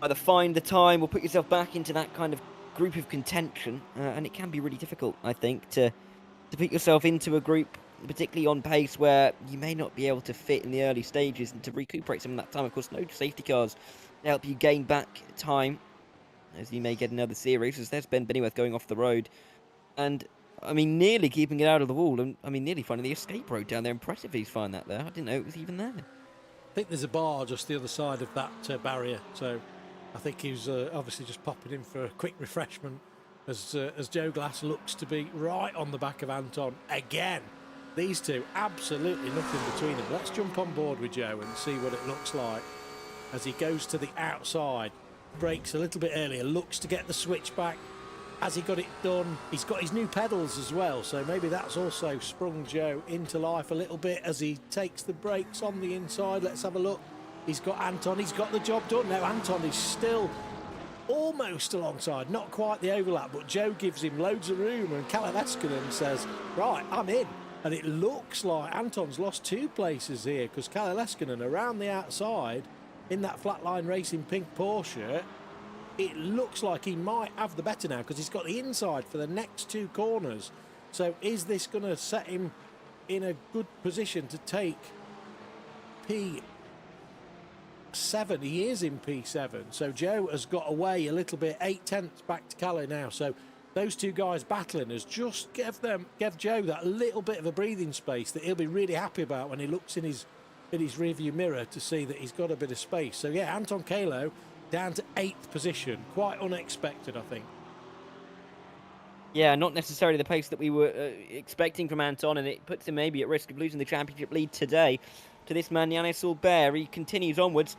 either find the time or put yourself back into that kind of group of contention, and it can be really difficult, I think, to put yourself into a group, particularly on pace, where you may not be able to fit in the early stages, and to recuperate some of that time. Of course, no safety cars to help you gain back time, as you may get in other series, as there's Ben Bennyworth going off the road, and I mean, nearly keeping it out of the wall, and I mean, nearly finding the escape road down there. Impressive he's found that there. I didn't know it was even there. I think there's a bar just the other side of that barrier, so I think he was obviously just popping in for a quick refreshment as Joe Glass looks to be right on the back of Anton again. These two, absolutely nothing between them. Let's jump on board with Joe and see what it looks like as he goes to the outside, brakes a little bit earlier, looks to get the switch back. Has he got it done? He's got his new pedals as well, so maybe that's also sprung Joe into life a little bit as he takes the brakes on the inside. Let's have a look. He's got Anton, he's got the job done. Now Anton is still almost alongside, not quite the overlap, but Joe gives him loads of room, and Kalle Leskinen says, right, I'm in. And it looks like Anton's lost 2 places here, because Kalle Leskinen around the outside in that Flatline Racing pink Porsche, it looks like he might have the better now, because he's got the inside for the next 2 corners. So is this going to set him in a good position to take P7? He is in P7. So Joe has got away a little bit, 8/10 back to Kalle now. So those 2 guys battling has just gave Joe that little bit of a breathing space that he'll be really happy about when he looks in his rearview mirror to see that he's got a bit of space. So yeah, Anton Kalo down to 8th position. Quite unexpected, I think. Yeah, not necessarily the pace that we were expecting from Anton, and it puts him maybe at risk of losing the championship lead today to this man, Yannis Albert. He continues onwards.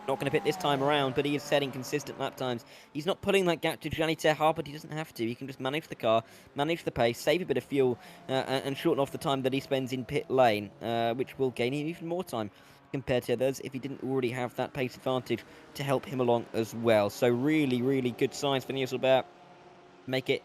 Not going to pit this time around, but he is setting consistent lap times. He's not pulling that gap to Gianni Terha, but he doesn't have to. He can just manage the car, manage the pace, save a bit of fuel, and shorten off the time that he spends in pit lane, which will gain him even more time compared to others if he didn't already have that pace advantage to help him along as well. So really, really good signs for Niels Albert. Make it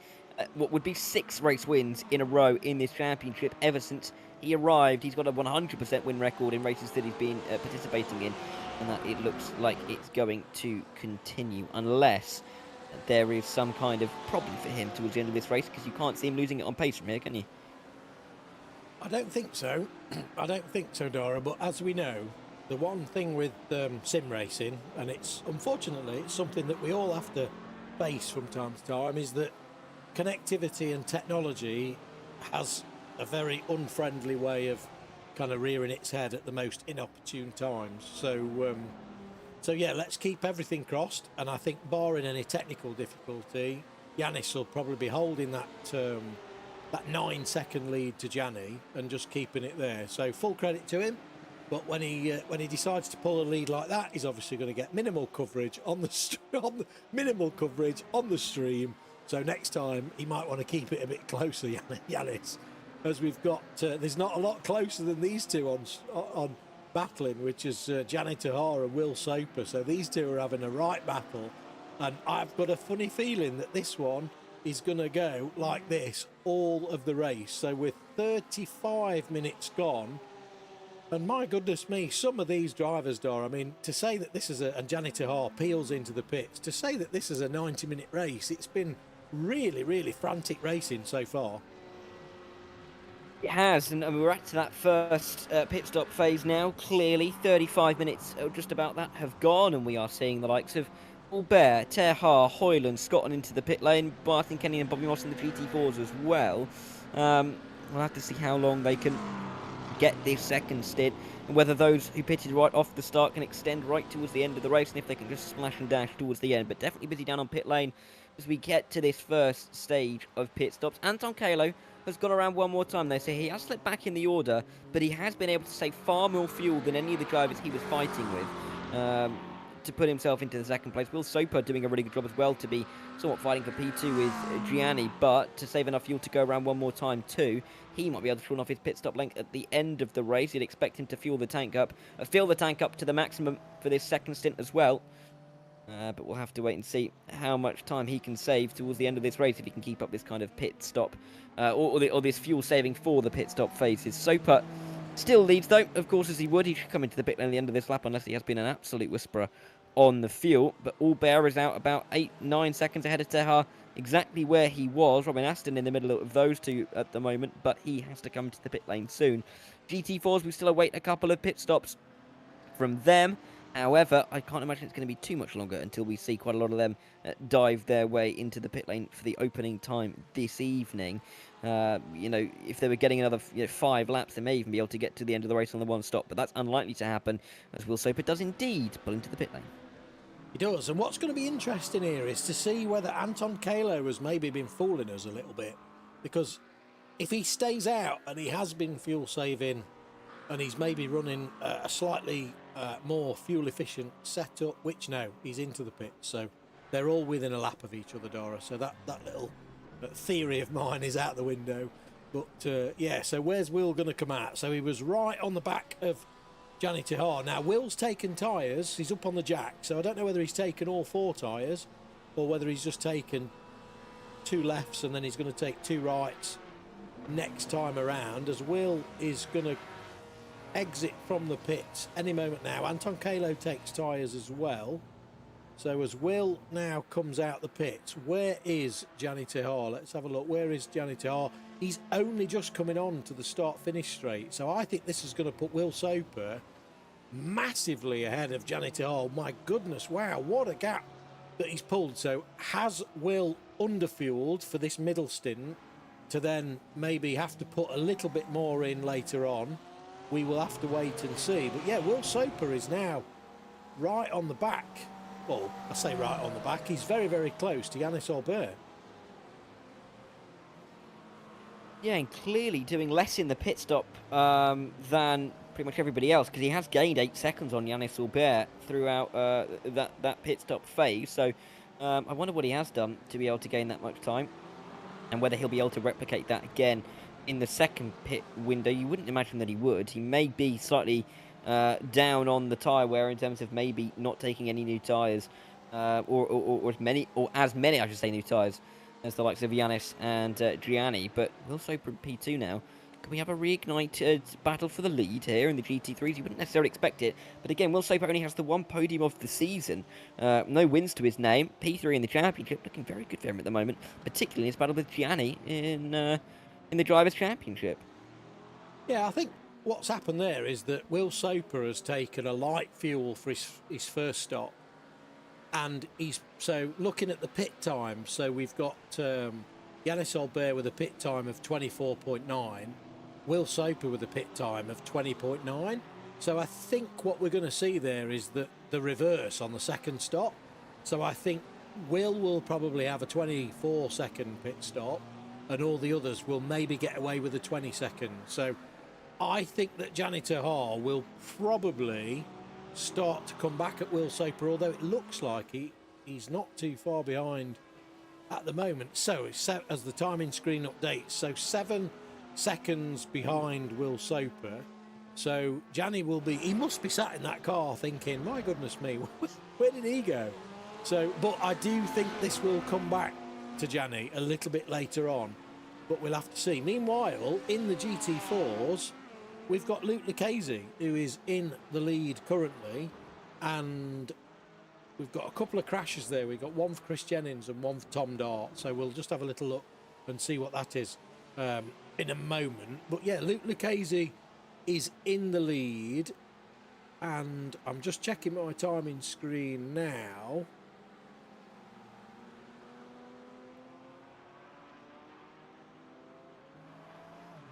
what would be 6 race wins in a row in this championship ever since he arrived. He's got a 100% win record in races that he's been participating in, and that it looks like it's going to continue unless there is some kind of problem for him towards the end of this race, because you can't see him losing it on pace from here, can you? I don't think so. I don't think so, Dora. But as we know, the one thing with sim racing, and it's unfortunately it's something that we all have to face from time to time, is that connectivity and technology has a very unfriendly way of kind of rearing its head at the most inopportune times. So yeah, let's keep everything crossed, and I think barring any technical difficulty, Yanis will probably be holding that 9-second lead to Gianni and just keeping it there. So full credit to him. But when he decides to pull a lead like that, he's obviously going to get minimal coverage on the minimal coverage on the stream. So next time he might want to keep it a bit closer, Yanis, as we've got there's not a lot closer than these two on battling, which is Gianni Tahar and Will Soper. So these two are having a right battle, and I've got a funny feeling that this one is going to go like this all of the race. So with 35 minutes gone, and my goodness me, some of these drivers, Dor, I mean, to say that this is and Gianni Tahar peels into the pits, to say that this is a 90-minute race, it's been really, really frantic racing so far. It has, and we're at that first pit stop phase now. Clearly, 35 minutes, just about that, have gone, and we are seeing the likes of Albert, Terhar, Hoyland, Scotland into the pit lane, Martin Kenny and Bobby Moss in the GT4s as well. We'll have to see how long they can get this second stint, and whether those who pitted right off the start can extend right towards the end of the race, and if they can just splash and dash towards the end. But definitely busy down on pit lane as we get to this first stage of pit stops. Anton Kalo has gone around one more time there, so he has slipped back in the order, but he has been able to save far more fuel than any of the drivers he was fighting with to put himself into the second place. Will Soper doing a really good job as well to be somewhat fighting for P2 with Gianni, but to save enough fuel to go around one more time too. He might be able to run off his pit stop length at the end of the race. You'd expect him to fill the tank up to the maximum for this second stint as well. But we'll have to wait and see how much time he can save towards the end of this race, if he can keep up this kind of pit stop or this fuel saving for the pit stop phases. Soper still leads though, of course, as he would. He should come into the pit lane at the end of this lap unless he has been an absolute whisperer on the fuel. But Albert is out about 8-9 seconds ahead of Tehar, exactly where he was. Robin Aston in the middle of those two at the moment, but he has to come to the pit lane soon. GT4s, we still await a couple of pit stops from them. However, I can't imagine it's going to be too much longer until we see quite a lot of them dive their way into the pit lane for the opening time this evening. You know, if they were getting another 5 laps, they may even be able to get to the end of the race on the one stop, but that's unlikely to happen, as Will Soper does indeed pull into the pit lane. He does, and what's going to be interesting here is to see whether Anton Kalo has maybe been fooling us a little bit, because if he stays out and he has been fuel saving and he's maybe running a slightly more fuel efficient setup, which now he's into the pit, so they're all within a lap of each other, Dora, so that little theory of mine is out the window. But yeah, so where's Will going to come out? So he was right on the back of Gianni Tahar. Now Will's taken tyres, he's up on the jack, so I don't know whether he's taken all 4 tyres or whether he's just taken 2 lefts and then he's going to take 2 rights next time around, as Will is going to exit from the pits any moment now. Anton Kalo takes tyres as well. So as Will now comes out the pits, where is Gianni Tahar? Let's have a look. Where is Gianni Tahar? He's only just coming on to the start-finish straight. So I think this is going to put Will Soper massively ahead of Gianni Tahar. My goodness, wow, what a gap that he's pulled. So has Will underfueled for this middle stint to then maybe have to put a little bit more in later on? We will have to wait and see. But yeah, Will Soper is now right on the back. Well, I say right on the back. He's very, very close to Yanis Albert. Yeah, and clearly doing less in the pit stop than pretty much everybody else, because he has gained 8 seconds on Yanis Albert throughout that pit stop phase. So I wonder what he has done to be able to gain that much time, and whether he'll be able to replicate that again in the second pit window. You wouldn't imagine that he would. He may be slightly down on the tyre wear in terms of maybe not taking any new tyres, or as many, I should say, new tyres as the likes of Yanis and Gianni, but Will Soper in P2 now. Can we have a reignited battle for the lead here in the GT3s? You wouldn't necessarily expect it, but again, Will Soper only has the one podium of the season. No wins to his name. P3 in the championship, looking very good for him at the moment, particularly in his battle with Gianni in the Drivers' Championship. Yeah, I think what's happened there is that Will Soper has taken a light fuel for his first stop. And so looking at the pit time, so we've got Yanis Albert with a pit time of 24.9, Will Soper with a pit time of 20.9. So I think what we're going to see there is the reverse on the second stop. So I think will probably have a 24-second pit stop, and all the others will maybe get away with a 20-second. So I think that Gianni Tahar will probably start to come back at Will Soper, although it looks like he's not too far behind at the moment. So as the timing screen updates, so 7 seconds behind Will Soper. So Gianni he must be sat in that car thinking, my goodness me, where did he go? So, but I do think this will come back to Gianni a little bit later on, but we'll have to see. Meanwhile, in the GT4s, we've got Luke Lucchese, who is in the lead currently, and we've got a couple of crashes there. We've got one for Chris Jennings and one for Tom Dart, so we'll just have a little look and see what that is in a moment. But yeah, Luke Lucchese is in the lead, and I'm just checking my timing screen now.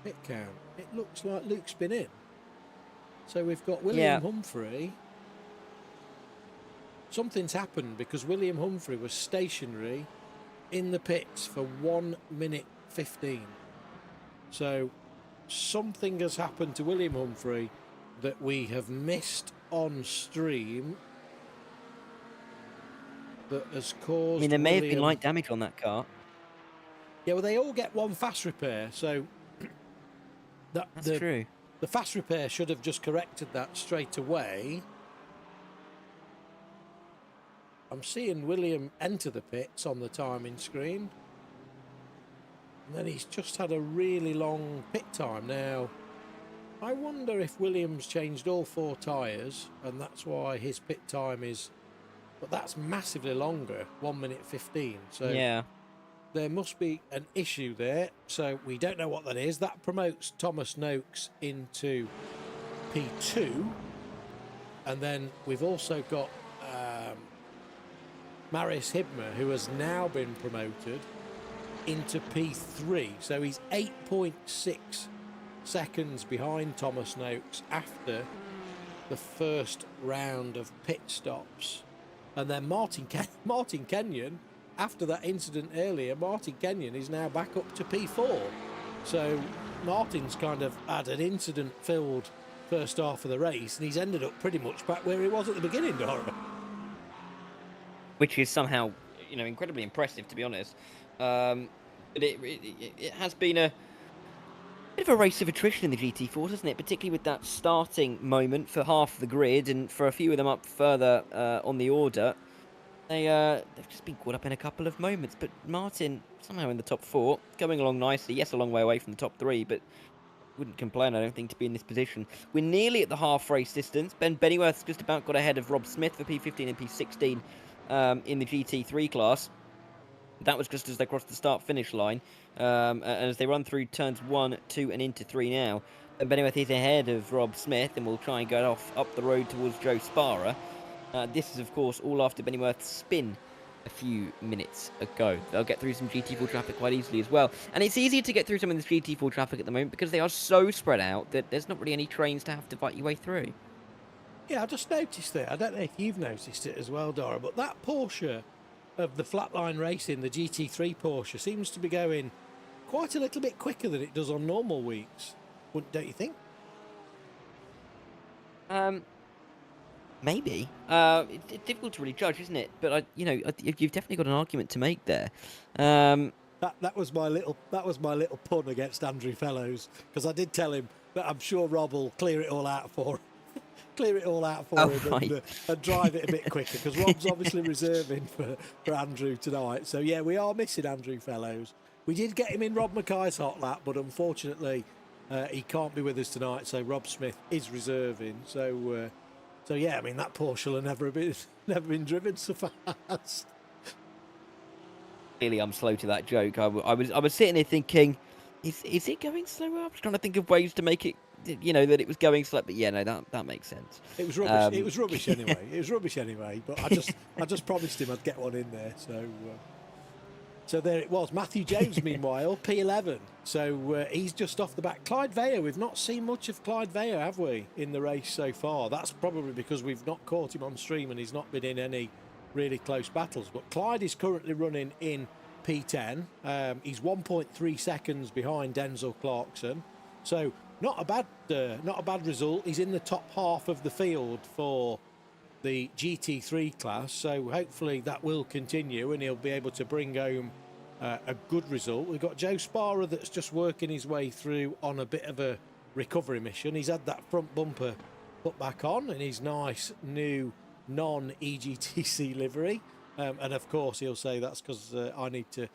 Pit count. It looks like Luke's been in. So we've got William Humphrey. Something's happened because William Humphrey was stationary in the pits for 1 minute 15. So something has happened to William Humphrey that we have missed on stream that has caused. I mean, there may have been light damage on that car. Yeah, well, they all get one fast repair, so that's true. The fast repair should have just corrected that straight away. I'm seeing William enter the pits on the timing screen. And then he's just had a really long pit time. Now, I wonder if Williams changed all 4 tyres and that's why his pit time is... But that's massively longer, 1 minute 15. So yeah, there must be an issue there. So we don't know what that is. That promotes Thomas Noakes into P2. And then we've also got Marius Hibner, who has now been promoted into P3. So he's 8.6 seconds behind Thomas Noakes after the first round of pit stops. And then Martin Kenyon, after that incident earlier, Martin Kenyon is now back up to P4. So Martin's kind of had an incident-filled first half of the race, and he's ended up pretty much back where he was at the beginning, Dora. Which is somehow, incredibly impressive, to be honest. But it has been a bit of a race of attrition in the GT4, hasn't it? Particularly with that starting moment for half the grid, and for a few of them up further on the order. They've just been caught up in a couple of moments. But Martin, somehow in the top 4, going along nicely. Yes, a long way away from the top 3, but wouldn't complain, I don't think, to be in this position. We're nearly at the half race distance. Ben Bennyworth's just about got ahead of Rob Smith for P15 and P16 in the GT3 class. That was just as they crossed the start-finish line. And as they run through turns 1, 2, and into 3 now, Ben Bennyworth is ahead of Rob Smith and will try and go off up the road towards Joe Sparrow. This is, of course, all after Bennyworth's spin a few minutes ago. They'll get through some GT4 traffic quite easily as well. And it's easier to get through some of this GT4 traffic at the moment because they are so spread out that there's not really any trains to have to fight your way through. Yeah, I just noticed it. I don't know if you've noticed it as well, Dora, but that Porsche of the flatline racing, the GT3 Porsche, seems to be going quite a little bit quicker than it does on normal weeks. Don't you think? Maybe. It's difficult to really judge, isn't it? But you've definitely got an argument to make there. That was my little pun against Andrew Fellows, because I did tell him that I'm sure Rob will clear it all out for clear it all out for Oh, him right. and drive it a bit quicker, because Rob's obviously reserving for Andrew tonight. So, yeah, we are missing Andrew Fellows. We did get him in Rob Mackay's hot lap, but unfortunately he can't be with us tonight, so Rob Smith is reserving. So, yeah, I mean, that Porsche will have never been driven so fast. Clearly, I'm slow to that joke. I was sitting here thinking, is it going slower? I was trying to think of ways to make it, that it was going slow. But yeah, no, that makes sense. It was rubbish. It was rubbish anyway. It was rubbish anyway. But I just promised him I'd get one in there. So there it was. Matthew Jones, meanwhile, P11. So he's just off the back. Clyde Veyer. We've not seen much of Clyde Veyer, have we, in the race so far? That's probably because we've not caught him on stream and he's not been in any really close battles. But Clyde is currently running in P10. He's 1.3 seconds behind Denzel Clarkson. So not a bad result. He's in the top half of the field for the GT3 class. So hopefully that will continue and he'll be able to bring home a good result. We've got Joe Sparrow that's just working his way through on a bit of a recovery mission. He's had that front bumper put back on in his nice new non-EGTC livery, and of course he'll say that's because I need to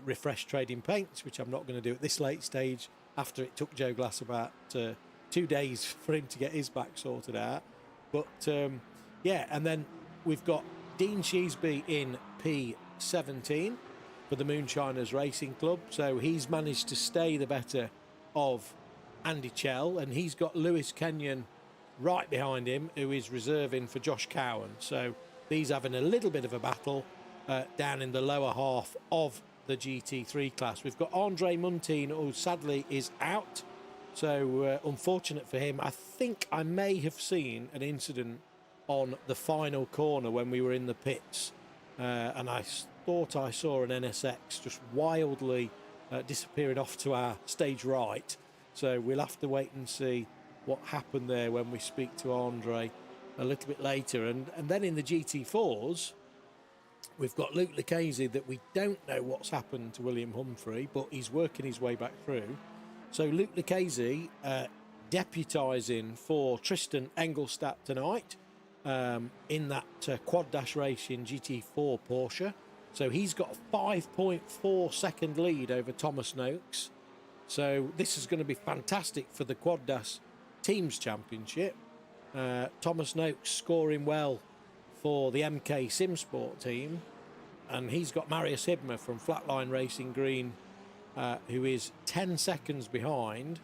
refresh trading paints, which I'm not going to do at this late stage after it took Joe Glass about 2 days for him to get his back sorted out. But yeah, and then we've got Dean Sheesby in P17 for the Moonshiners Racing Club, so he's managed to stay the better of Andy Chell, and he's got Lewis Kenyon right behind him, who is reserving for Josh Cowan. So these having a little bit of a battle down in the lower half of the GT3 class. We've got Andre Muntean, who sadly is out. So unfortunate for him. I think I may have seen an incident on the final corner when we were in the pits. And I thought I saw an NSX just wildly disappearing off to our stage right. So we'll have to wait and see what happened there when we speak to Andre a little bit later. And then in the GT4s, we've got Luke Lucchese that we don't know what's happened to William Humphrey, but he's working his way back through. So Luke Lucchese deputising for Tristan Engelstadt tonight in that quad dash race in GT4 Porsche. So he's got a 5.4 second lead over Thomas Noakes. So this is going to be fantastic for the quad dash Teams Championship. Thomas Noakes scoring well for the MK Simsport team, and he's got Marius Hibmer from Flatline Racing Green, who is 10 seconds behind,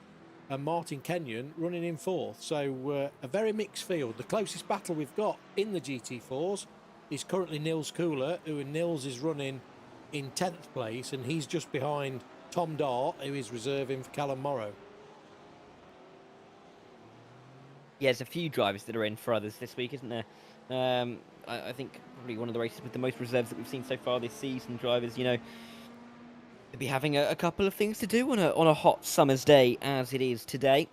and Martin Kenyon running in fourth. So a very mixed field. The closest battle we've got in the GT4s is currently Nils Kooler, who Nils is running in 10th place, and he's just behind Tom Dart, who is reserving for Callum Morrow. Yeah, there's a few drivers that are in for others this week, isn't there? I think probably one of the races with the most reserves that we've seen so far this season. Drivers, they'll be having a couple of things to do on a hot summer's day as it is today.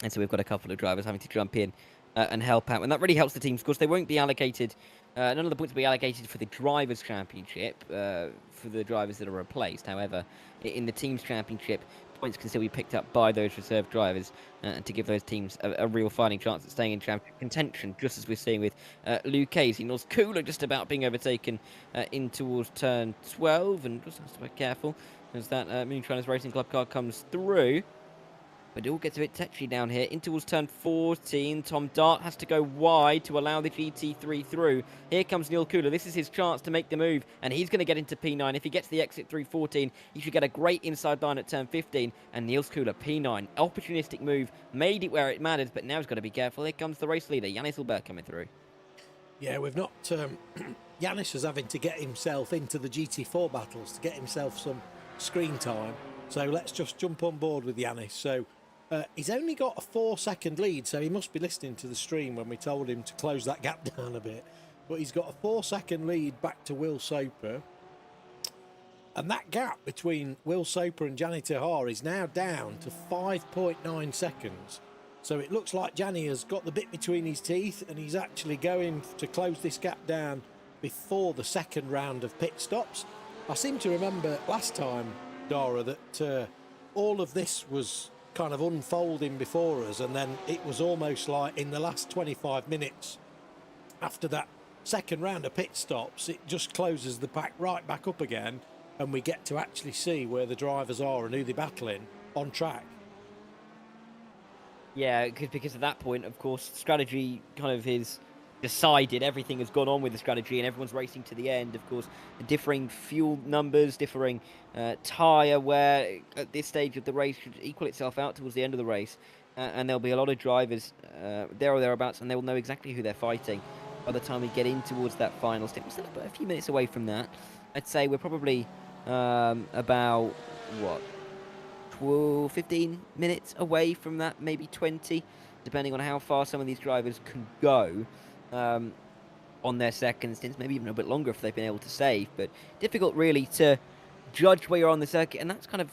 And so we've got a couple of drivers having to jump in and help out. And that really helps the teams. Of course, they won't be allocated, none of the points will be allocated for the Drivers' Championship, for the drivers that are replaced. However, in the Teams' Championship, points can still be picked up by those reserve drivers to give those teams a real fighting chance at staying in championship contention, just as we're seeing with Lucchese. Nils Kooler just about being overtaken in towards turn 12, and just has to be careful as that Moonshiners Racing Club car comes through. But it all gets a bit touchy down here. In towards turn 14, Tom Dart has to go wide to allow the GT3 through. Here comes Neil Kooler. This is his chance to make the move, and he's going to get into P9. If he gets the exit through 14, he should get a great inside line at turn 15. And Niels Kooler, P9, opportunistic move, made it where it matters, but now he's got to be careful. Here comes the race leader, Yannis Hilbert, coming through. Yeah, we've not... Yannis is having to get himself into the GT4 battles to get himself some screen time. So let's just jump on board with Yannis. So he's only got a 4-second lead, so he must be listening to the stream when we told him to close that gap down a bit. But he's got a 4-second lead back to Will Soper. And that gap between Will Soper and Gianni Tahar is now down to 5.9 seconds. So it looks like Gianni has got the bit between his teeth, and he's actually going to close this gap down before the second round of pit stops. I seem to remember last time, Dara, that all of this was kind of unfolding before us, and then it was almost like in the last 25 minutes after that second round of pit stops, it just closes the pack right back up again, and we get to actually see where the drivers are and who they're battling on track. Yeah, because at that point, of course, strategy kind of is decided. Everything has gone on with the strategy, and everyone's racing to the end. Of course, differing fuel numbers, differing tyre wear at this stage of the race should equal itself out towards the end of the race. And there'll be a lot of drivers there or thereabouts, and they will know exactly who they're fighting by the time we get in towards that final stint. We're still a few minutes away from that. I'd say we're probably about, what, 12, 15 minutes away from that, maybe 20, depending on how far some of these drivers can go on their second stints, maybe even a bit longer if they've been able to save. But difficult, really, to judge where you're on the circuit, and that's kind of,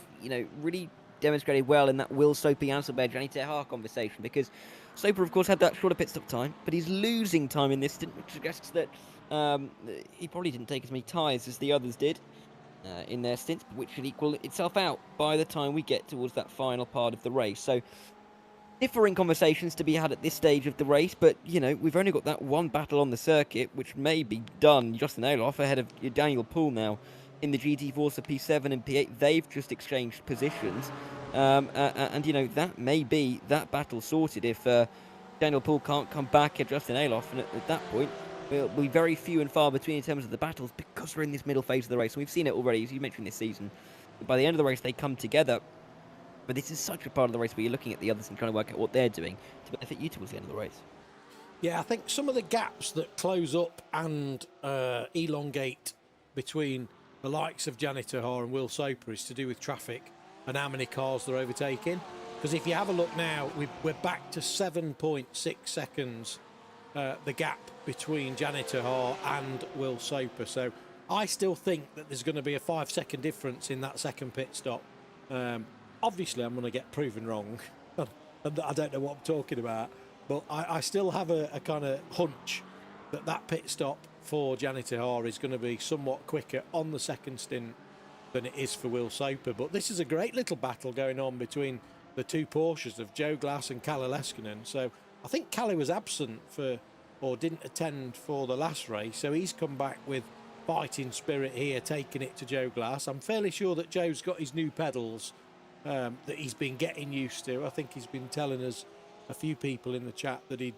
really demonstrated well in that Will Soapy Anselberg, Gianni Terhar conversation, because Soper, of course, had that shorter pit stop time, but he's losing time in this stint, which suggests that he probably didn't take as many tyres as the others did in their stints, which should equal itself out by the time we get towards that final part of the race. So differing conversations to be had at this stage of the race, but we've only got that one battle on the circuit, which may be done. Justin Alof ahead of Daniel Poole now in the GT4, so P7 and P8. They've just exchanged positions, and that may be that battle sorted if Daniel Poole can't come back at Justin Alof, and at that point it'll be very few and far between in terms of the battles, because we're in this middle phase of the race, and we've seen it already, as you mentioned this season. By the end of the race, they come together. But this is such a part of the race where you're looking at the others and trying to work out what they're doing to benefit you towards the end of the race. Yeah, I think some of the gaps that close up and elongate between the likes of Gianni Terhar and Will Soper is to do with traffic and how many cars they're overtaking. Because if you have a look now, we're back to 7.6 seconds, the gap between Gianni Terhar and Will Soper. So I still think that there's going to be a 5-second difference in that second pit stop. Obviously, I'm going to get proven wrong, and I don't know what I'm talking about, but I still have a kind of hunch that pit stop for Gianni Terhar is going to be somewhat quicker on the second stint than it is for Will Soper. But this is a great little battle going on between the two Porsches of Joe Glass and Kalle Leskinen. So I think Kalle was absent or didn't attend for the last race, so he's come back with fighting spirit here, taking it to Joe Glass. I'm fairly sure that Joe's got his new pedals that he's been getting used to. I think he's been telling us, a few people in the chat, that he'd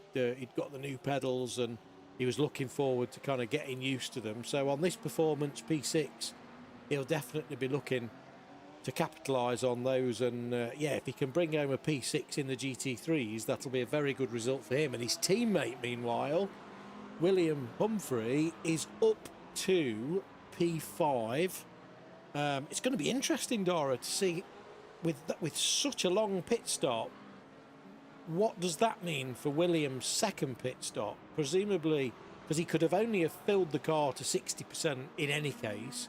got the new pedals and he was looking forward to kind of getting used to them. So on this performance P6, he'll definitely be looking to capitalise on those, and if he can bring home a P6 in the GT3s, that'll be a very good result for him. And his teammate, meanwhile, William Humphrey, is up to P5. It's going to be interesting, Dara, to see with such a long pit stop, what does that mean for William's second pit stop? Presumably, because he could have only have filled the car to 60% in any case.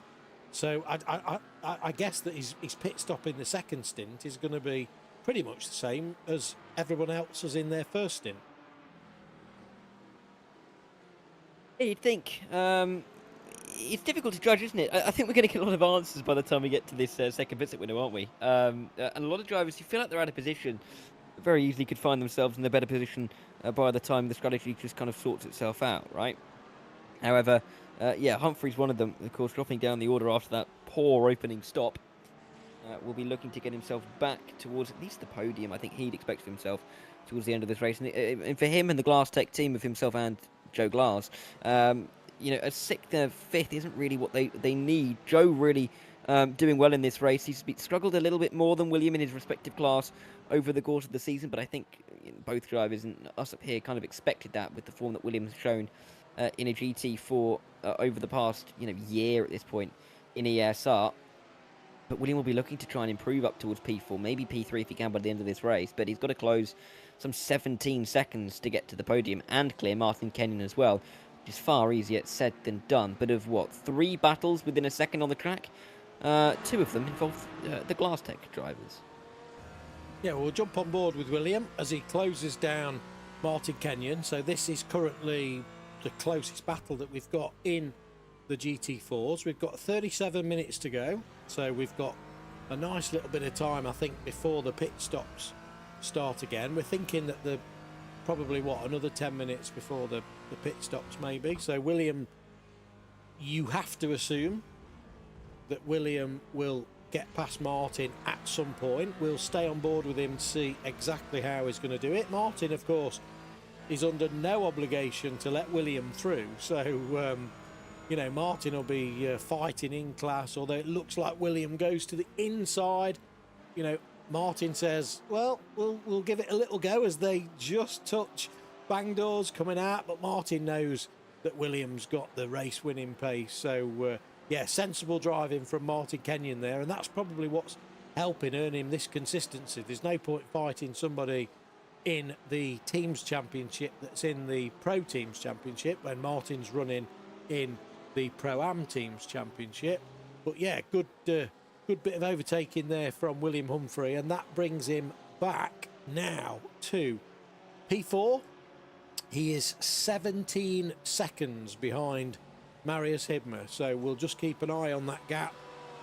So I guess that his pit stop in the second stint is going to be pretty much the same as everyone else's in their first stint. You'd think. It's difficult to judge, isn't it? I think we're going to get a lot of answers by the time we get to this second pit stop window, aren't we? And a lot of drivers who feel like they're out of position very easily could find themselves in a better position by the time the strategy just kind of sorts itself out, right? However, Humphrey's one of them, of course, dropping down the order after that poor opening stop. Will be looking to get himself back towards at least the podium. I think he'd expect himself towards the end of this race. And for him and the Glass Tech team of himself and Joe Glass, a sixth and a fifth isn't really what they need. Joe really doing well in this race. He's struggled a little bit more than William in his respective class over the course of the season, but I think both drivers and us up here kind of expected that with the form that Williams has shown in a GT4 over the past year at this point in ESR. But William will be looking to try and improve up towards P4, maybe P3 if he can by the end of this race, but he's got to close some 17 seconds to get to the podium and clear Martin Kenyon as well, which is far easier said than done. But of 3 battles within a second on the track, 2 of them involve the Glass Tech drivers. Yeah, we'll jump on board with William as he closes down Martin Kenyon. So this is currently the closest battle that we've got in the GT4s. We've got 37 minutes to go. So we've got a nice little bit of time, I think, before the pit stops start again. We're thinking that the probably another 10 minutes before the pit stops maybe. So William, you have to assume that William will get past Martin at some point. We'll stay on board with him to see exactly how he's going to do it. Martin, of course, is under no obligation to let William through, so you know, Martin will be fighting in class, although it looks like William goes to the inside. You know, Martin says, well, we'll give it a little go, as they just touch bang doors coming out, but Martin knows that William's got the race winning pace. So yeah, sensible driving from Martin Kenyon there, and that's probably what's helping earn him this consistency. There's no point fighting somebody in the Teams Championship that's in the Pro Teams Championship when Martin's running in the Pro-Am Teams Championship. But yeah, good bit of overtaking there from William Humphrey, and that brings him back now to P4. He is 17 seconds behind Marius Hibmer, so we'll just keep an eye on that gap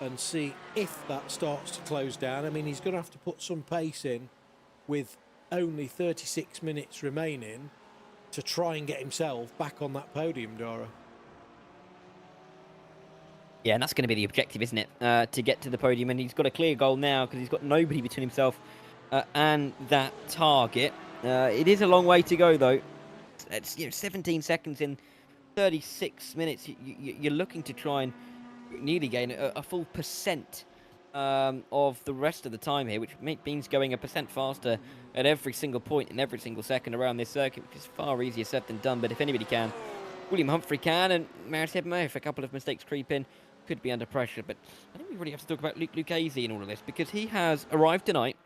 and see if that starts to close down. I mean, he's going to have to put some pace in with only 36 minutes remaining to try and get himself back on that podium, Dara. Yeah, and that's going to be the objective, isn't it? To get to the podium, and he's got a clear goal now because he's got nobody between himself and that target. It is a long way to go, though. It's 17 seconds in 36 minutes. You're looking to try and nearly gain a full percent of the rest of the time here, which means going a percent faster at every single point in every single second around this circuit, which is far easier said than done. But if anybody can, William Humphrey can, and Marius Hibmer, if a couple of mistakes creep in, could be under pressure. But I think we really have to talk about Luke Lucchese in all of this, because he has arrived tonight,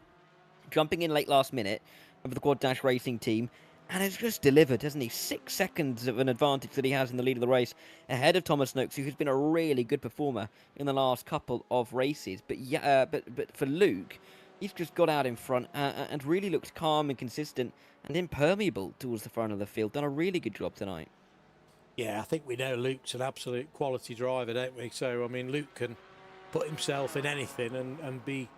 jumping in late last minute of the Quad Dash Racing team, and has just delivered, hasn't he? 6 seconds of an advantage that he has in the lead of the race, ahead of Thomas Noakes, who's been a really good performer in the last couple of races. But yeah, but for Luke, he's just got out in front and really looks calm and consistent and impermeable towards the front of the field. Done a really good job tonight. Yeah, I think we know Luke's an absolute quality driver, don't we? So, I mean, Luke can put himself in anything and be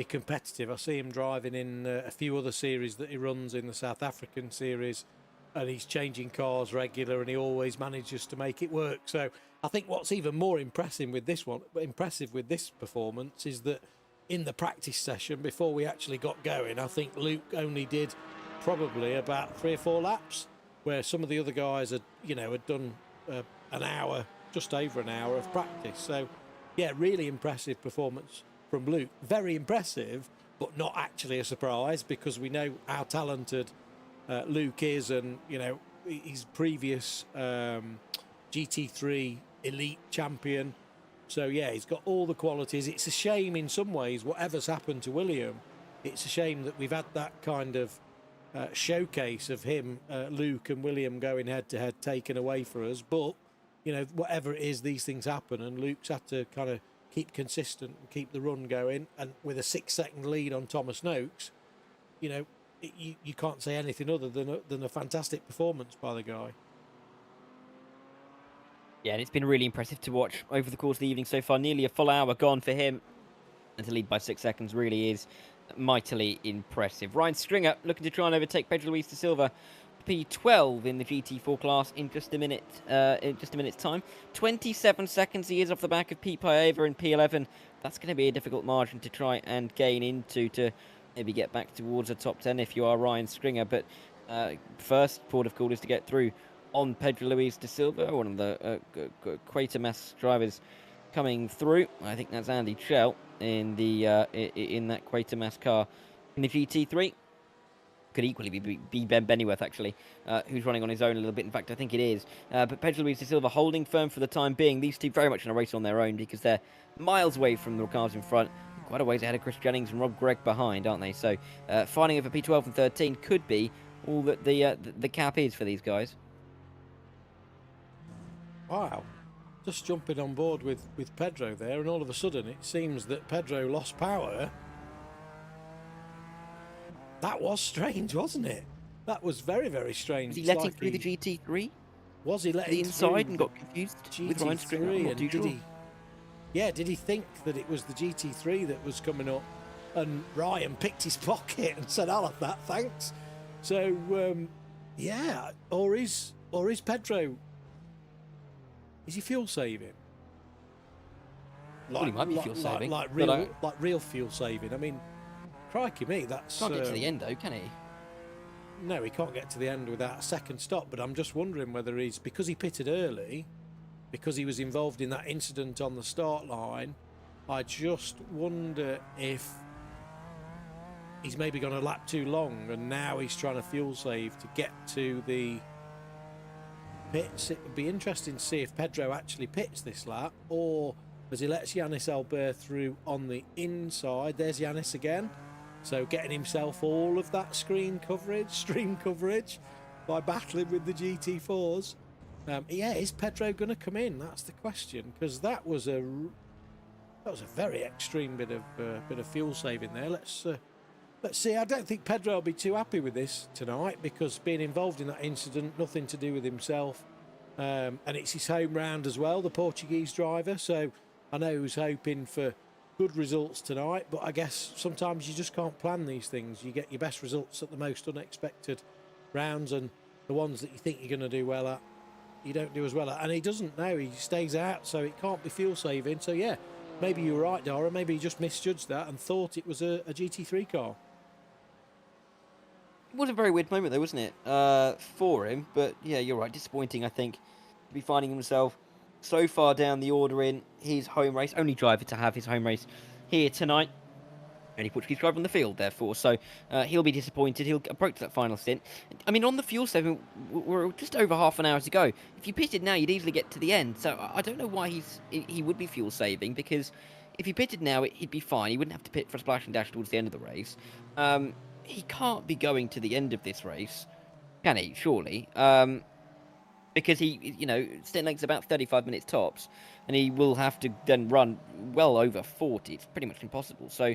competitive. I see him driving in a few other series that he runs in the South African series, and he's changing cars regular, and he always manages to make it work. So I think what's even more impressive with this performance is that in the practice session before we actually got going, I think Luke only did probably about 3 or 4 laps, where some of the other guys had done an hour, just over an hour of practice. So yeah, really impressive performance from Luke. Very impressive, but not actually a surprise, because we know how talented Luke is, and you know, he's previous GT3 elite champion. So yeah, he's got all the qualities. It's a shame in some ways, whatever's happened to William, it's a shame that we've had that kind of showcase of him, Luke and William going head to head, taken away for us. But you know, whatever it is, these things happen, and Luke's had to kind of keep consistent and keep the run going, and with a 6-second lead on Thomas Noakes, you know, you can't say anything other than a fantastic performance by the guy. Yeah, and it's been really impressive to watch over the course of the evening so far. Nearly a full hour gone for him, and to lead by 6 seconds really is mightily impressive. Ryan Stringer looking to try and overtake Pedro Luis da Silva, P12 in the GT4 class in just a minute. In just a minute's time. 27 seconds he is off the back of Pete Paiva in P11. That's going to be a difficult margin to try and gain into to maybe get back towards the top 10 if you are Ryan Stringer. But first port of call is to get through on Pedro Luis da Silva, one of the Quatermass drivers coming through. I think that's Andy Chell in the in that Quatermass car in the GT3. Could equally be Ben Bennyworth, actually, who's running on his own a little bit. In fact, I think it is. But Pedro Luis da Silva holding firm for the time being. These two very much in a race on their own, because they're miles away from the cars in front, quite a ways ahead of Chris Jennings and Rob Gregg behind, aren't they? So fighting over P12 and 13 could be all that the cap is for these guys. Wow. Just jumping on board with Pedro there, and all of a sudden it seems that Pedro lost power. That was strange, wasn't it? That was very, very strange. Was he letting through the GT3? Was he letting the inside through and got confused GT3 with Ryan Stringer? And did he yeah, did he think that it was the GT3 that was coming up? And Ryan picked his pocket and said, "I'll have that, thanks." So yeah, or is Pedro? Is he fuel saving? Well, he might be fuel saving, like real fuel saving. I mean, crikey me, that's Can't get to the end though, can he? No, he can't get to the end without a second stop. But I'm just wondering whether he's, because he pitted early, because he was involved in that incident on the start line. I just wonder if he's maybe gone a lap too long, and now he's trying to fuel save to get to the pits. It would be interesting to see if Pedro actually pits this lap, or as he lets Yanis Albert through on the inside. There's Yanis again, so getting himself all of that stream coverage by battling with the GT4s. Yeah, is Pedro going to come in? That's the question, because that was a very extreme bit of fuel saving there. Let's see. I don't think Pedro will be too happy with this tonight, because being involved in that incident, nothing to do with himself, and it's his home round as well, the Portuguese driver. So I know he's hoping for good results tonight, but I guess sometimes you just can't plan these things. You get your best results at the most unexpected rounds, and the ones that you think you're going to do well at, you don't do as well at. And he doesn't know, he stays out, so it can't be fuel saving. So yeah, maybe you were right, Dara. Maybe he just misjudged that and thought it was a GT3 car. It was a very weird moment though, wasn't it, for him? But yeah, you're right. Disappointing, I think, to be finding himself so far down the order in his home race. Only driver to have his home race here tonight. Only Portuguese driver on the field, therefore. So he'll be disappointed. He'll approach that final stint. I mean, on the fuel saving, we're just over half an hour to go. If you pitted now, you'd easily get to the end. So I don't know why he would be fuel saving, because if he pitted now, he'd be fine. He wouldn't have to pit for a splash and dash towards the end of the race. He can't be going to the end of this race, can he? Surely. Because he, stint length's about 35 minutes tops, and he will have to then run well over 40. It's pretty much impossible. So,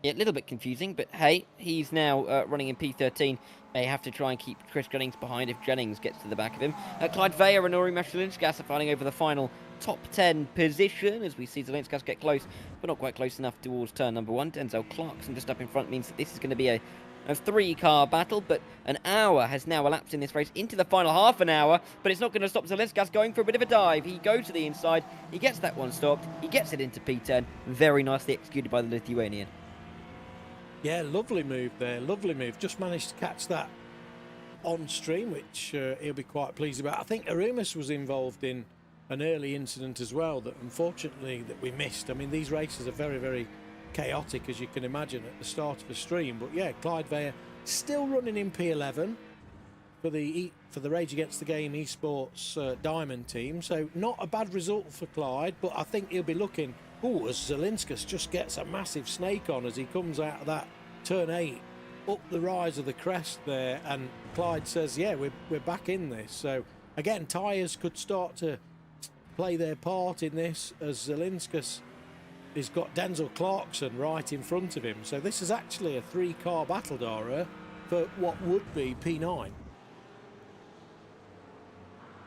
yeah, a little bit confusing, but hey, he's now running in P13. May have to try and keep Chris Jennings behind if Jennings gets to the back of him. Clyde Veyer and Ori Maslinskas are fighting over the final top 10 position as we see Zelinskas get close, but not quite close enough towards turn number 1. Denzel Clarkson just up in front means that this is going to be a 3-car battle, but an hour has now elapsed in this race into the final half an hour, but it's not going to stop Zelinskas going for a bit of a dive. He goes to the inside, he gets that one stopped, he gets it into P10, very nicely executed by the Lithuanian. Yeah, lovely move there, lovely move. Just managed to catch that on stream, which he'll be quite pleased about. I think Arumas was involved in an early incident as well that unfortunately that we missed. I mean, these races are very, very chaotic, as you can imagine, at the start of a stream. But yeah, Clyde Veyer still running in P11 for the Rage Against the Game esports diamond team. So not a bad result for Clyde, but I think he'll be looking, as Zelinskas just gets a massive snake on as he comes out of that turn 8 up the rise of the crest there, and Clyde says, yeah, we're back in this. So again, tyres could start to play their part in this, as Zelinskas has got Denzel Clarkson right in front of him. So this is actually a 3-car battle, Dara, for what would be P9.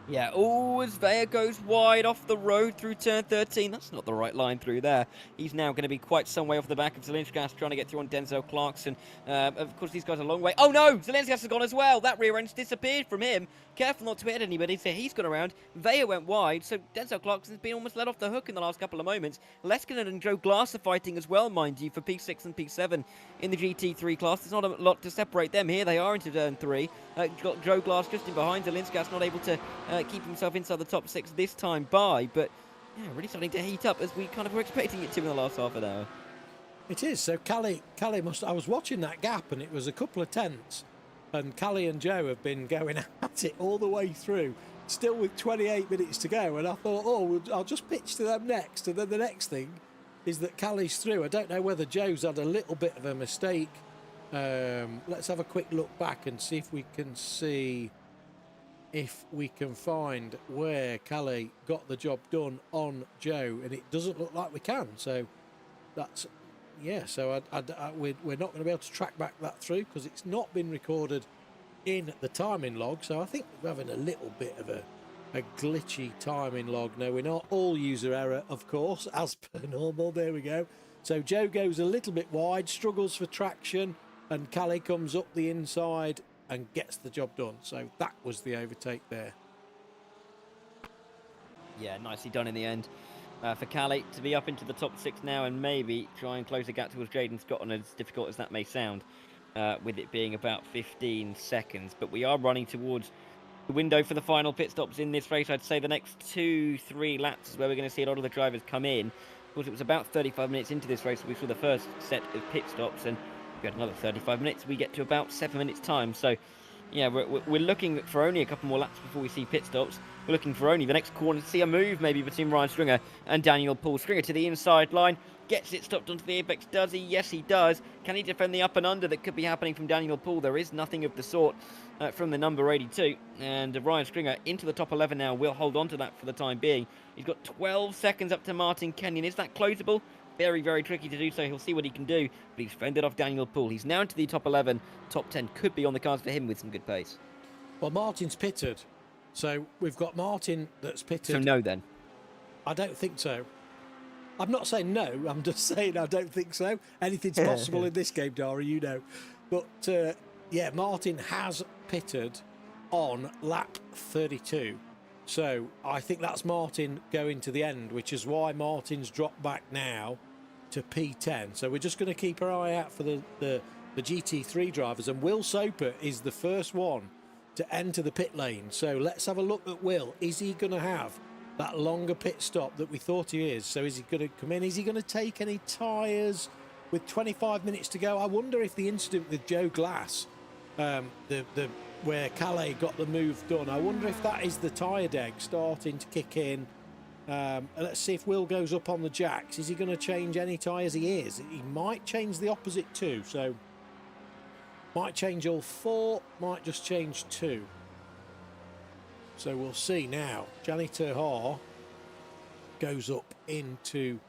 Yeah, as Veyer goes wide off the road through turn 13. That's not the right line through there. He's now going to be quite some way off the back of Zelinskas, trying to get through on Denzel Clarkson. Of course, these guys are a long way. Oh no, Zelinskas has gone as well. That rear end's disappeared from him. Careful not to hit anybody, so he's gone around. Veyer went wide, so Denzel Clarkson's been almost let off the hook in the last couple of moments. Leskinen and Joe Glass are fighting as well, mind you, for P6 and P7 in the GT3 class. There's not a lot to separate them here. They are into turn 3. Got Joe Glass just in behind. Zelinskas not able to keep himself inside the top 6 this time by, but yeah, really starting to heat up as we kind of were expecting it to in the last half an hour. It is. So Callie must. I was watching that gap, and it was a couple of tenths, and Callie and Joe have been going at it all the way through, still with 28 minutes to go. And I thought, I'll just pitch to them next, and then the next thing is that Callie's through. I don't know whether Joe's had a little bit of a mistake. Let's have a quick look back and see if we can find where Calais got the job done on Joe, and it doesn't look like we can. So that's, yeah, so we're not going to be able to track back that through because it's not been recorded in the timing log. So I think we're having a little bit of a glitchy timing log. No, we're not. All user error, of course, as per normal. There we go. So Joe goes a little bit wide, struggles for traction, and Calais comes up the inside and gets the job done. So that was the overtake there. Yeah, nicely done in the end. For Calais to be up into the top 6 now and maybe try and close the gap towards Jaden Scott, and as difficult as that may sound, with it being about 15 seconds. But we are running towards the window for the final pit stops in this race. I'd say the next 2-3 laps is where we're going to see a lot of the drivers come in. Of course, it was about 35 minutes into this race we saw the first set of pit stops, and we had another 35 minutes. We get to about 7 minutes time. So, yeah, we're looking for only a couple more laps before we see pit stops. We're looking for only the next corner to see a move maybe between Ryan Stringer and Daniel Paul. Stringer to the inside line. Gets it stopped onto the apex. Does he? Yes, he does. Can he defend the up and under that could be happening from Daniel Paul? There is nothing of the sort from the number 82. And Ryan Stringer into the top 11 now. Will hold on to that for the time being. He's got 12 seconds up to Martin Kenyon. Is that closable? Very, very tricky to do so. He'll see what he can do. But he's fended off Daniel Paul. He's now into the top 11. Top 10 could be on the cards for him with some good pace. Well, Martin's pitted. So we've got Martin that's pitted. So no then? I don't think so. I'm not saying no, I'm just saying I don't think so. Anything's possible in this game, Dara, you know. But, yeah, Martin has pitted on lap 32. So I think that's Martin going to the end, which is why Martin's dropped back now to P10. So we're just going to keep our eye out for the GT3 drivers. And Will Soper is the first one to enter the pit lane. So let's have a look at Will. Is he going to have that longer pit stop that we thought he is? So is he going to come in? Is he going to take any tyres with 25 minutes to go? I wonder if the incident with Joe Glass, where Calais got the move done, I wonder if that is the tyre deg starting to kick in. Let's see if Will goes up on the jacks. Is he going to change any tyres? He is. He might change the opposite two. So might change all 4, might just change 2. So we'll see now. Gianni Terhar goes up into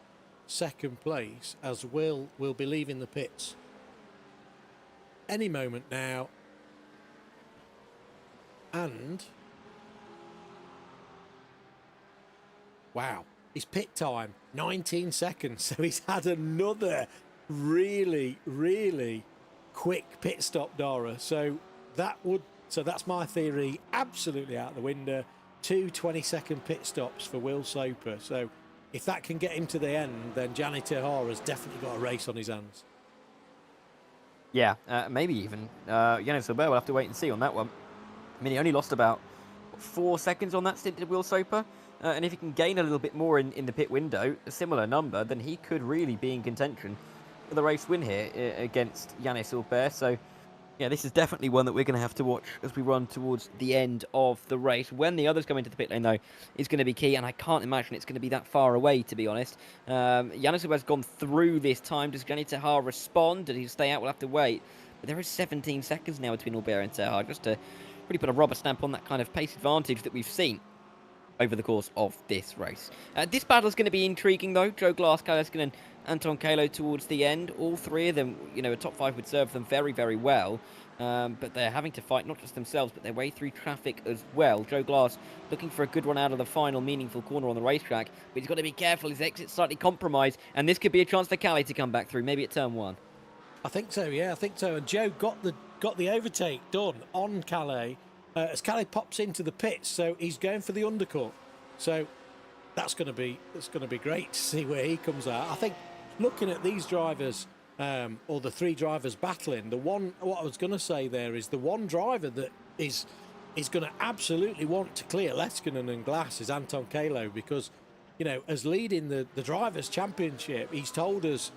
second place as Will be leaving the pits any moment now. And wow, his pit time 19 seconds. So he's had another really, really quick pit stop, Dara. So that's my theory absolutely out the window. 2 20-second pit stops for Will Soper. So if that can get him to the end, then Gianni Terhar has definitely got a race on his hands. Yeah, maybe even. Yannick Silber, we'll have to wait and see on that one. I mean, he only lost about 4 seconds on that stint, did Will Soper? And if he can gain a little bit more in the pit window, a similar number, then he could really be in contention for the race win here against Yannick Silber. So, yeah, this is definitely one that we're going to have to watch as we run towards the end of the race. When the others come into the pit lane, though, is going to be key, and I can't imagine it's going to be that far away, to be honest. Yannick Silber has gone through this time. Does Gianni Terhar respond? Did he stay out? We'll have to wait. But there is 17 seconds now between Albert and Terhar, just to really put a rubber stamp on that kind of pace advantage that we've seen over the course of this race. This battle is going to be intriguing, though. Joe Glass, Kyle Eskin, and Anton Kalo towards the end. All three of them, you know, a top 5 would serve them very, very well. But they're having to fight not just themselves, but their way through traffic as well. Joe Glass looking for a good run out of the final meaningful corner on the racetrack, but he's got to be careful. His exit's slightly compromised, and this could be a chance for Calais to come back through, maybe at turn 1. I think so, yeah, I think so. And Joe got the overtake done on Calais as Calais pops into the pits, so he's going for the undercut. So that's going to be great to see where he comes out. I think looking at these drivers, or the 3 drivers battling, what I was going to say there is the one driver that is going to absolutely want to clear Leskinen and Glass is Anton Kalo, because, you know, as leading the Drivers' Championship, he's told us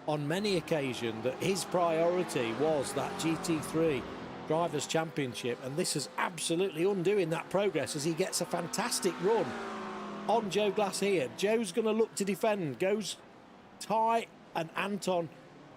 on many occasions that his priority was that GT3 Drivers' Championship, and this is absolutely undoing that progress as he gets a fantastic run on Joe Glass here. Joe's going to look to defend, goes tight, and Anton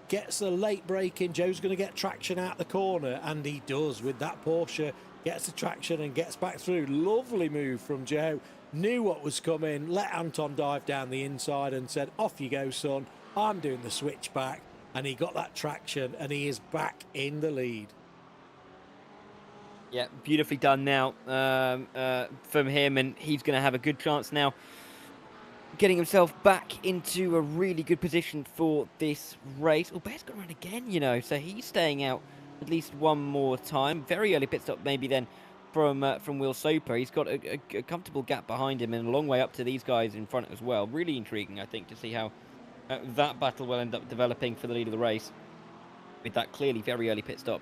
gets a late break in. Joe's going to get traction out the corner, and he does with that Porsche, gets the traction and gets back through. Lovely move from Joe, knew what was coming, let Anton dive down the inside and said, off you go, son, I'm doing the switchback, and he got that traction and he is back in the lead. Yeah, beautifully done now from him, and he's going to have a good chance now getting himself back into a really good position for this race. Oh, Bear's got around again, you know, so he's staying out at least one more time. Very early pit stop maybe then from Will Soper. He's got a comfortable gap behind him and a long way up to these guys in front as well. Really intriguing, I think, to see how that battle will end up developing for the lead of the race with that clearly very early pit stop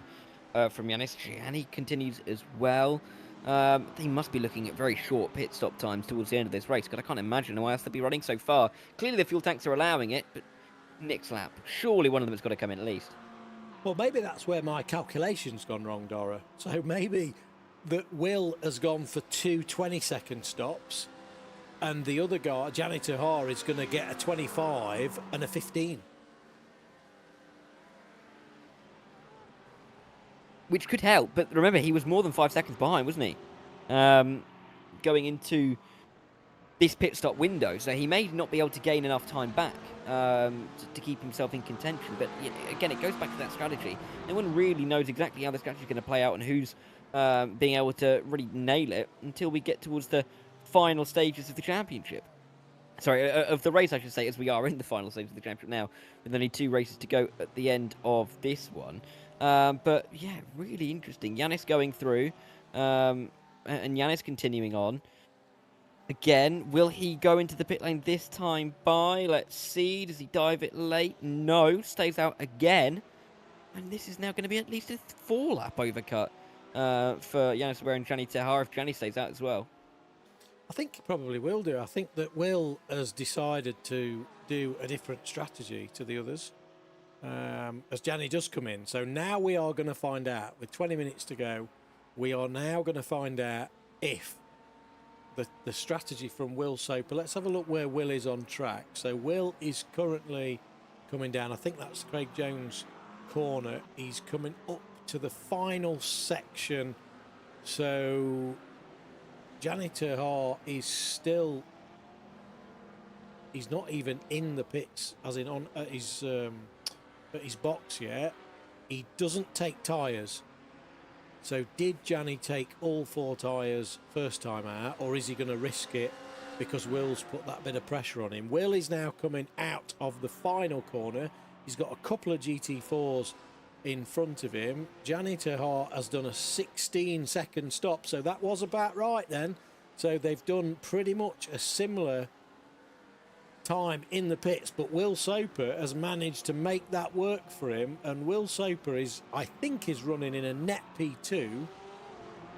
from Yanis. Gianni continues as well. They must be looking at very short pit stop times towards the end of this race, because I can't imagine why else they'd be running so far. Clearly the fuel tanks are allowing it, but next lap, surely one of them has got to come in at least. Well, maybe that's where my calculation's gone wrong, Dora. So maybe that Will has gone for 2 20-second stops, and the other guy, Gianni Tahar, is going to get a 25 and a 15. Which could help, but remember, he was more than 5 seconds behind, wasn't he? Going into this pit stop window, so he may not be able to gain enough time back to keep himself in contention. But again, it goes back to that strategy. No one really knows exactly how the strategy is going to play out and who's being able to really nail it until we get towards the final stages of the championship. Sorry, of the race, I should say, as we are in the final stages of the championship now, with only 2 races to go at the end of this one. But yeah, really interesting. Yanis going through, and Yanis continuing on. Again, will he go into the pit lane this time by? Let's see. Does he dive it late? No. Stays out again. And this is now going to be at least a 4-lap overcut for Yanis Ware and Gianni Tahar if Gianni stays out as well. I think he probably will do. I think that Will has decided to do a different strategy to the others as Gianni does come in. So now we are going to find out, with 20 minutes to go, we are now going to find out if the strategy from Will Soper. Let's have a look where Will is on track. So Will is currently coming down. I think that's Craig Jones' corner. He's coming up to the final section. So Gianni Tahar is still, he's not even in the pits, as in on at his box yet. He doesn't take tyres. So did Gianni take all 4 tyres first time out, or is he going to risk it because Will's put that bit of pressure on him? Will is now coming out of the final corner. He's got a couple of GT4s in front of him. Gianni Tahar has done a 16-second stop, so that was about right then. So they've done pretty much a similar time in the pits, but Will Soper has managed to make that work for him, and Will Soper is, I think, is running in a net P2,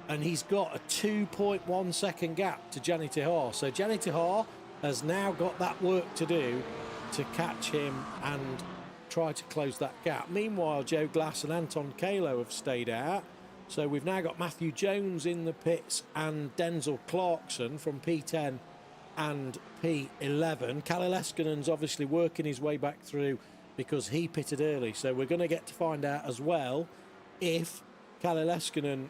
and he's got a 2.1 second gap to Gianni Tahar. So Gianni Tahar has now got that work to do to catch him and try to close that gap. Meanwhile, Joe Glass and Anton Kalo have stayed out. So we've now got Matthew Jones in the pits and Denzel Clarkson from P10 and P11. Kalle Leskinen's obviously working his way back through because he pitted early. So we're going to get to find out as well if Kalle Leskinen,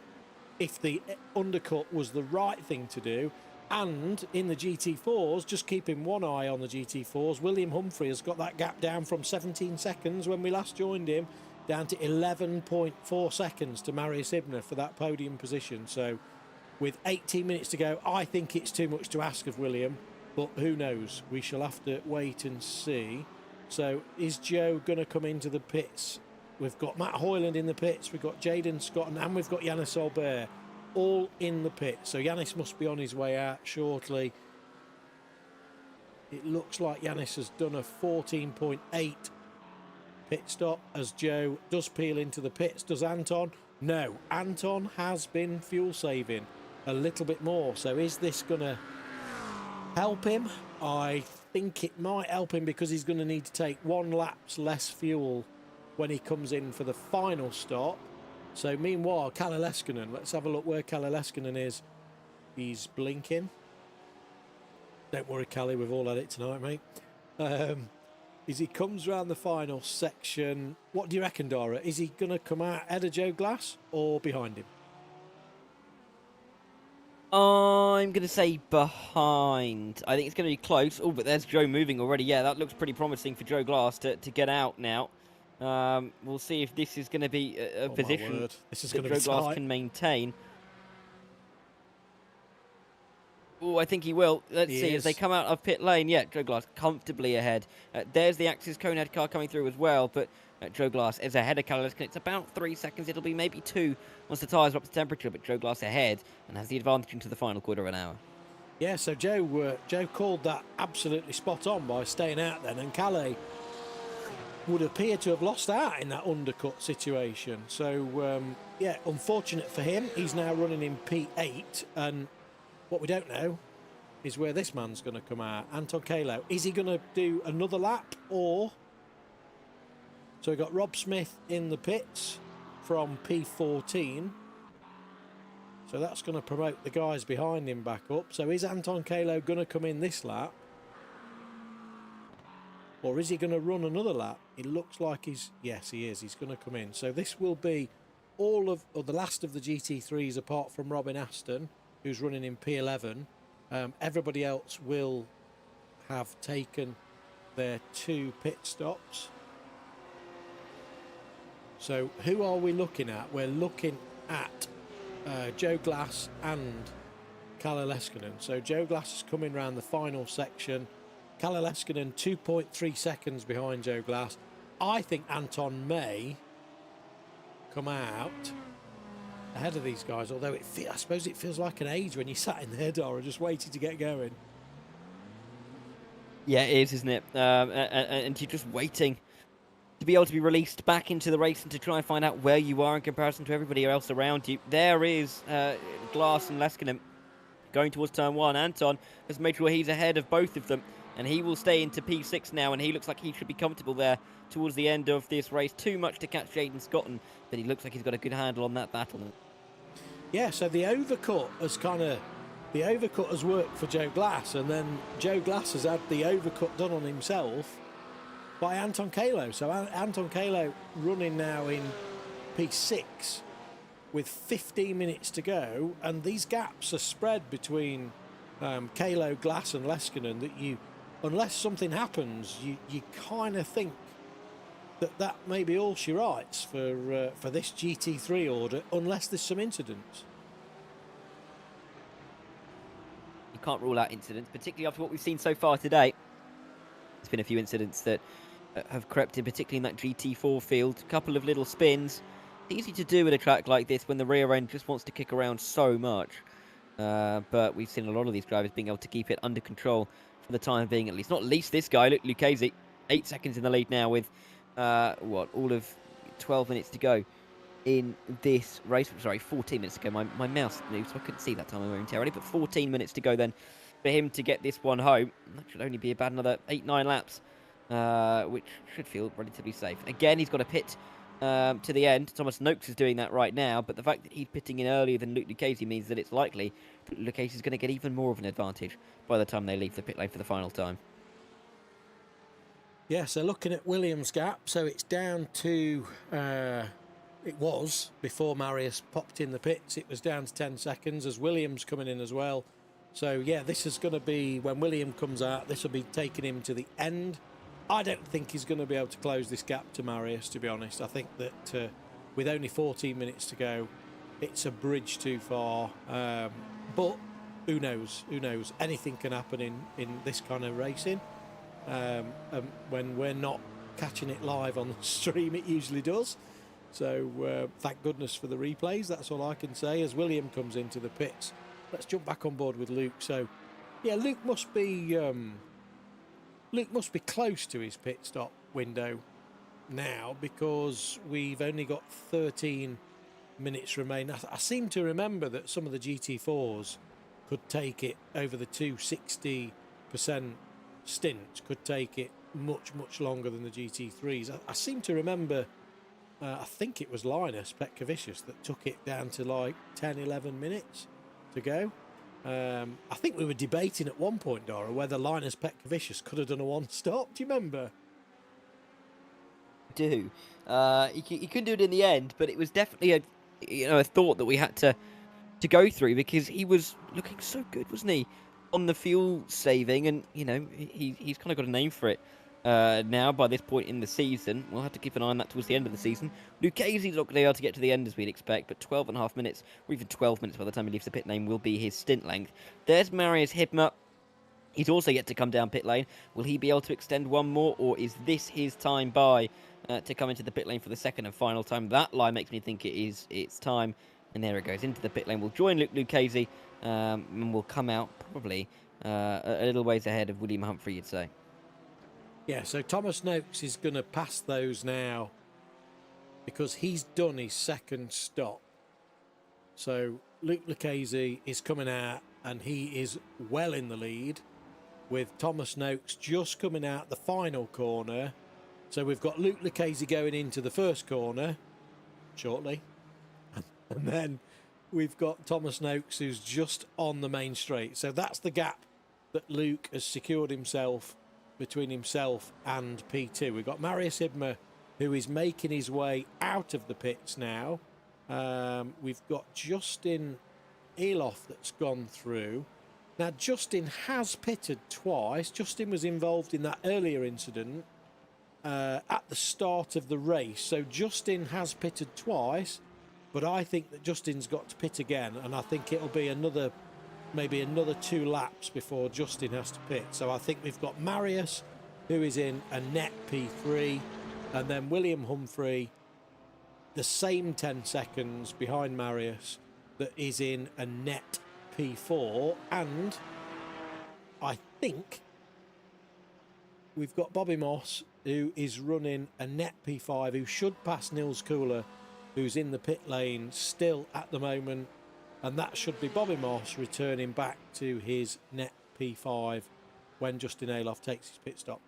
if the undercut was the right thing to do. And in the GT4s, just keeping one eye on the GT4s, William Humphrey has got that gap down from 17 seconds when we last joined him down to 11.4 seconds to Marius Ibner for that podium position. So with 18 minutes to go, I think it's too much to ask of William, but who knows? We shall have to wait and see. So is Joe going to come into the pits? We've got Matt Hoyland in the pits, we've got Jaden Scott, and we've got Yanis Albert all in the pit. So Yanis must be on his way out shortly. It looks like Yanis has done a 14.8 pit stop as Joe does peel into the pits. Does Anton? No, Anton has been fuel saving a little bit more. So is this going to help him? I think it might help him because he's going to need to take 1 lap's less fuel when he comes in for the final stop. So meanwhile, Kalle Leskinen, let's have a look where Kalle Leskinen is. He's blinking. Don't worry, Kalle, we've all had it tonight, mate. As he comes round the final section, what do you reckon, Dora? Is he going to come out ahead of Joe Glass or behind him? I'm going to say behind. I think it's going to be close. Oh, but there's Joe moving already. Yeah, that looks pretty promising for Joe Glass to get out now. We'll see if this is going to be a position This is that going to Joe be Glass tight. can maintain. Oh, I think he will. Let's He see, as they is. come out of pit lane. Yeah, Joe Glass comfortably ahead. There's the Axis Conehead car coming through as well, but Joe Glass is ahead of Callum. It's about 3 seconds. It'll be maybe 2 once the tyres are up to temperature, but Joe Glass ahead and has the advantage into the final quarter of an hour. Yeah, so Joe called that absolutely spot on by staying out then, and Calais would appear to have lost out in that undercut situation. So, yeah, unfortunate for him. He's now running in P8, and what we don't know is where this man's going to come out. Anton Kalo. Is he going to do another lap, or... So we've got Rob Smith in the pits from P14. So that's going to promote the guys behind him back up. So is Anton Kalo going to come in this lap? Or is he going to run another lap? It looks like he's... Yes, he is. He's going to come in. So this will be all of... or the last of the GT3s apart from Robin Aston, who's running in P11. Everybody else will have taken their 2 pit stops. So who are we looking at? We're looking at Joe Glass and Kalle Leskinen. So Joe Glass is coming round the final section. Kalle Leskinen 2.3 seconds behind Joe Glass. I think Anton may come out ahead of these guys, although I suppose it feels like an age when you sat in there, Dara, just waiting to get going. Yeah, it is, isn't it? And you're just waiting to be able to be released back into the race and to try and find out where you are in comparison to everybody else around you. There is Glass and Leskinen going towards turn 1. Anton has made sure he's ahead of both of them, and he will stay into P6 now, and he looks like he should be comfortable there towards the end of this race. Too much to catch Jaden Scotton, but he looks like he's got a good handle on that battle. Yeah, so the overcut has worked for Joe Glass, and then Joe Glass has had the overcut done on himself by Anton Kalo. So Anton Kalo running now in P6 with 15 minutes to go, and these gaps are spread between Kalo, Glass and Leskinen that you, unless something happens, you kind of think that may be all she writes for this GT3 order, unless there's some incidents. You can't rule out incidents, particularly after what we've seen so far today. There's been a few incidents that have crept in, particularly in that GT4 field. A couple of little spins. Easy to do at a track like this when the rear end just wants to kick around so much. But we've seen a lot of these drivers being able to keep it under control for the time being, at least. Not least this guy, look, Lucchese, 8 seconds in the lead now with, all of 12 minutes to go in this race. Sorry, 14 minutes to go. My mouse moved, so I couldn't see that time momentarily. But 14 minutes to go then for him to get this one home. That should only be about another 8-9 laps, which should feel relatively safe. Again, he's got a pit to the end. Thomas Noakes is doing that right now, but the fact that he's pitting in earlier than Luke Lucchese means that it's likely that Lucchese is going to get even more of an advantage by the time they leave the pit lane for the final time. Yeah, so looking at Williams' gap, so it's down to, it was, before Marius popped in the pits, it was down to 10 seconds as Williams coming in as well. So, yeah, this is going to be, when William comes out, this will be taking him to the end. I don't think he's going to be able to close this gap to Marius, to be honest. I think that with only 14 minutes to go, it's a bridge too far. But who knows? Who knows? Anything can happen in this kind of racing. When we're not catching it live on the stream, it usually does. So thank goodness for the replays. That's all I can say. As William comes into the pits, let's jump back on board with Luke. So, yeah, Luke must be close to his pit stop window now, because we've only got 13 minutes remaining. I seem to remember that some of the GT4s could take it over the 260% stint, could take it much longer than the GT3s. I seem to remember, I think it was Linus Petkavicius that took it down to like 10-11 minutes to go. I think we were debating at one point, Dora, whether Linus Petkavicius could have done a one-stop. Do you remember? I do. He couldn't do it in the end, but it was definitely a thought that we had to go through, because he was looking so good, wasn't he, on the fuel saving, and he's kind of got a name for it now by this point in the season. We'll have to keep an eye on that towards the end of the season. Lucchese's not going to be able to get to the end as we'd expect, but 12.5 minutes, or even 12 minutes by the time he leaves the pit lane, will be his stint length. There's Marius Hibner. He's also yet to come down pit lane. Will he be able to extend one more, or is this his time to come into the pit lane for the second and final time? That line makes me think it's time. And there it goes into the pit lane. We'll join Lucchese, and we'll come out probably a little ways ahead of William Humphrey, you'd say. Yeah, so Thomas Noakes is going to pass those now because he's done his second stop. So Luke Lucchese is coming out and he is well in the lead, with Thomas Noakes just coming out the final corner. So we've got Luke Lucchese going into the first corner shortly. And then we've got Thomas Noakes who's just on the main straight. So that's the gap that Luke has secured himself between himself and P2. We've got Marius Hibner who is making his way out of the pits now. We've got Justin Eloff that's gone through. Now, Justin has pitted twice. Justin was involved in that earlier incident at the start of the race. So Justin has pitted twice, but I think that Justin's got to pit again, and I think it'll be maybe another 2 laps before Justin has to pit. So I think we've got Marius, who is in a net P3, and then William Humphrey, the same 10 seconds behind Marius, that is in a net P4. And I think we've got Bobby Moss, who is running a net P5, who should pass Nils Kula, who's in the pit lane still at the moment, and that should be Bobby Moss returning back to his net P5 when Justin Eloff takes his pit stop.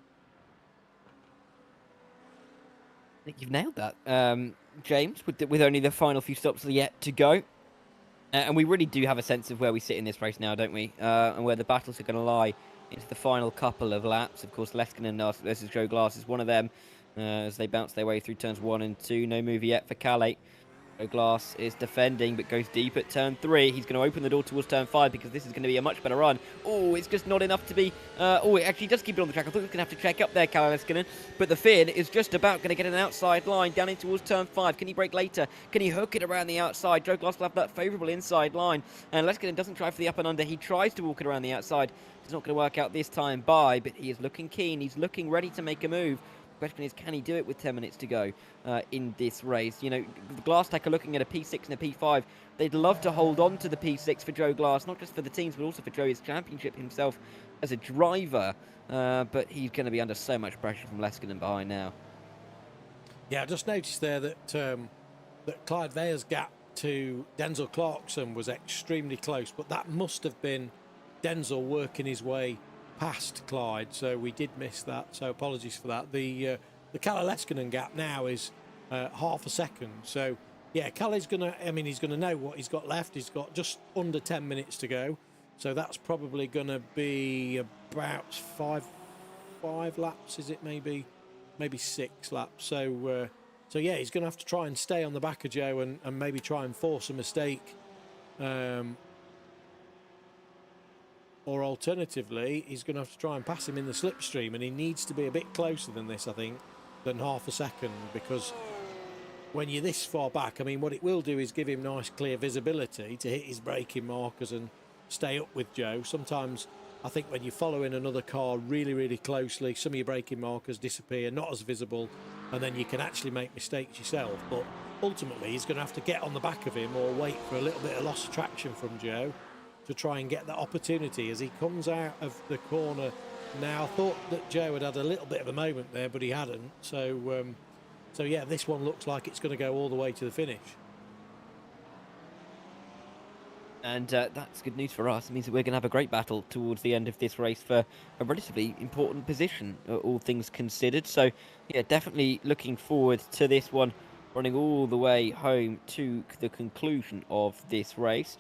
I think you've nailed that, James, with only the final few stops yet to go. And we really do have a sense of where we sit in this race now, don't we? And where the battles are going to lie into the final couple of laps. Of course, Leskinen versus Joe Glass is one of them, as they bounce their way through turns 1 and 2. No move yet for Calais. Joe Glass is defending, but goes deep at turn 3. He's going to open the door towards turn 5 because this is going to be a much better run. Oh, it's just not enough to be... it actually does keep it on the track. I thought he was going to have to check up there, Calais Leskinen. But the Finn is just about going to get an outside line down in towards turn 5. Can he brake later? Can he hook it around the outside? Joe Glass will have that favourable inside line. And Leskinen doesn't try for the up and under. He tries to walk it around the outside. It's not going to work out this time by, but he is looking keen. He's looking ready to make a move. Question is, can he do it with 10 minutes to go in this race? You know, the Glass Tech are looking at a P6 and a P5. They'd love to hold on to the P6 for Joe Glass, not just for the teams, but also for Joey's championship himself as a driver. But he's going to be under so much pressure from Leskinen behind now. Yeah, I just noticed there that that Clyde Veye's gap to Denzel Clarkson was extremely close, but that must have been Denzel working his way past Clyde, so we did miss that, so apologies for that. The Kalle Leskinen gap now is half a second, so yeah, Kalle's gonna, he's gonna know what he's got left. He's got just under 10 minutes to go, so that's probably gonna be about five laps, is it? Maybe 6 laps. So yeah, he's gonna have to try and stay on the back of Joe and maybe try and force a mistake. Or alternatively, he's going to have to try and pass him in the slipstream, and he needs to be a bit closer than this, I think, than half a second, because when you're this far back, what it will do is give him nice clear visibility to hit his braking markers and stay up with Joe. Sometimes I think when you're following another car really, really closely, some of your braking markers disappear, not as visible, and then you can actually make mistakes yourself. But ultimately, he's going to have to get on the back of him or wait for a little bit of loss of traction from Joe to try and get that opportunity as he comes out of the corner. Now, I thought that Joe had a little bit of a moment there, but he hadn't. So yeah, this one looks like it's going to go all the way to the finish. And that's good news for us. It means that we're going to have a great battle towards the end of this race for a relatively important position, all things considered. So, yeah, definitely looking forward to this one, running all the way home to the conclusion of this race.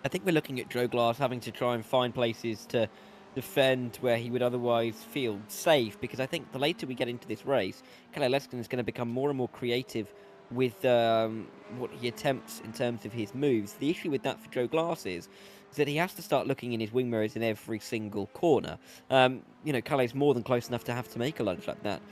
I think we're looking at Joe Glass having to try and find places to defend where he would otherwise feel safe, because I think the later we get into this race, Kalle Leskinen is going to become more and more creative with what he attempts in terms of his moves. The issue with that for Joe Glass is that he has to start looking in his wing mirrors in every single corner. You know, Calais more than close enough to have to make a lunge like that.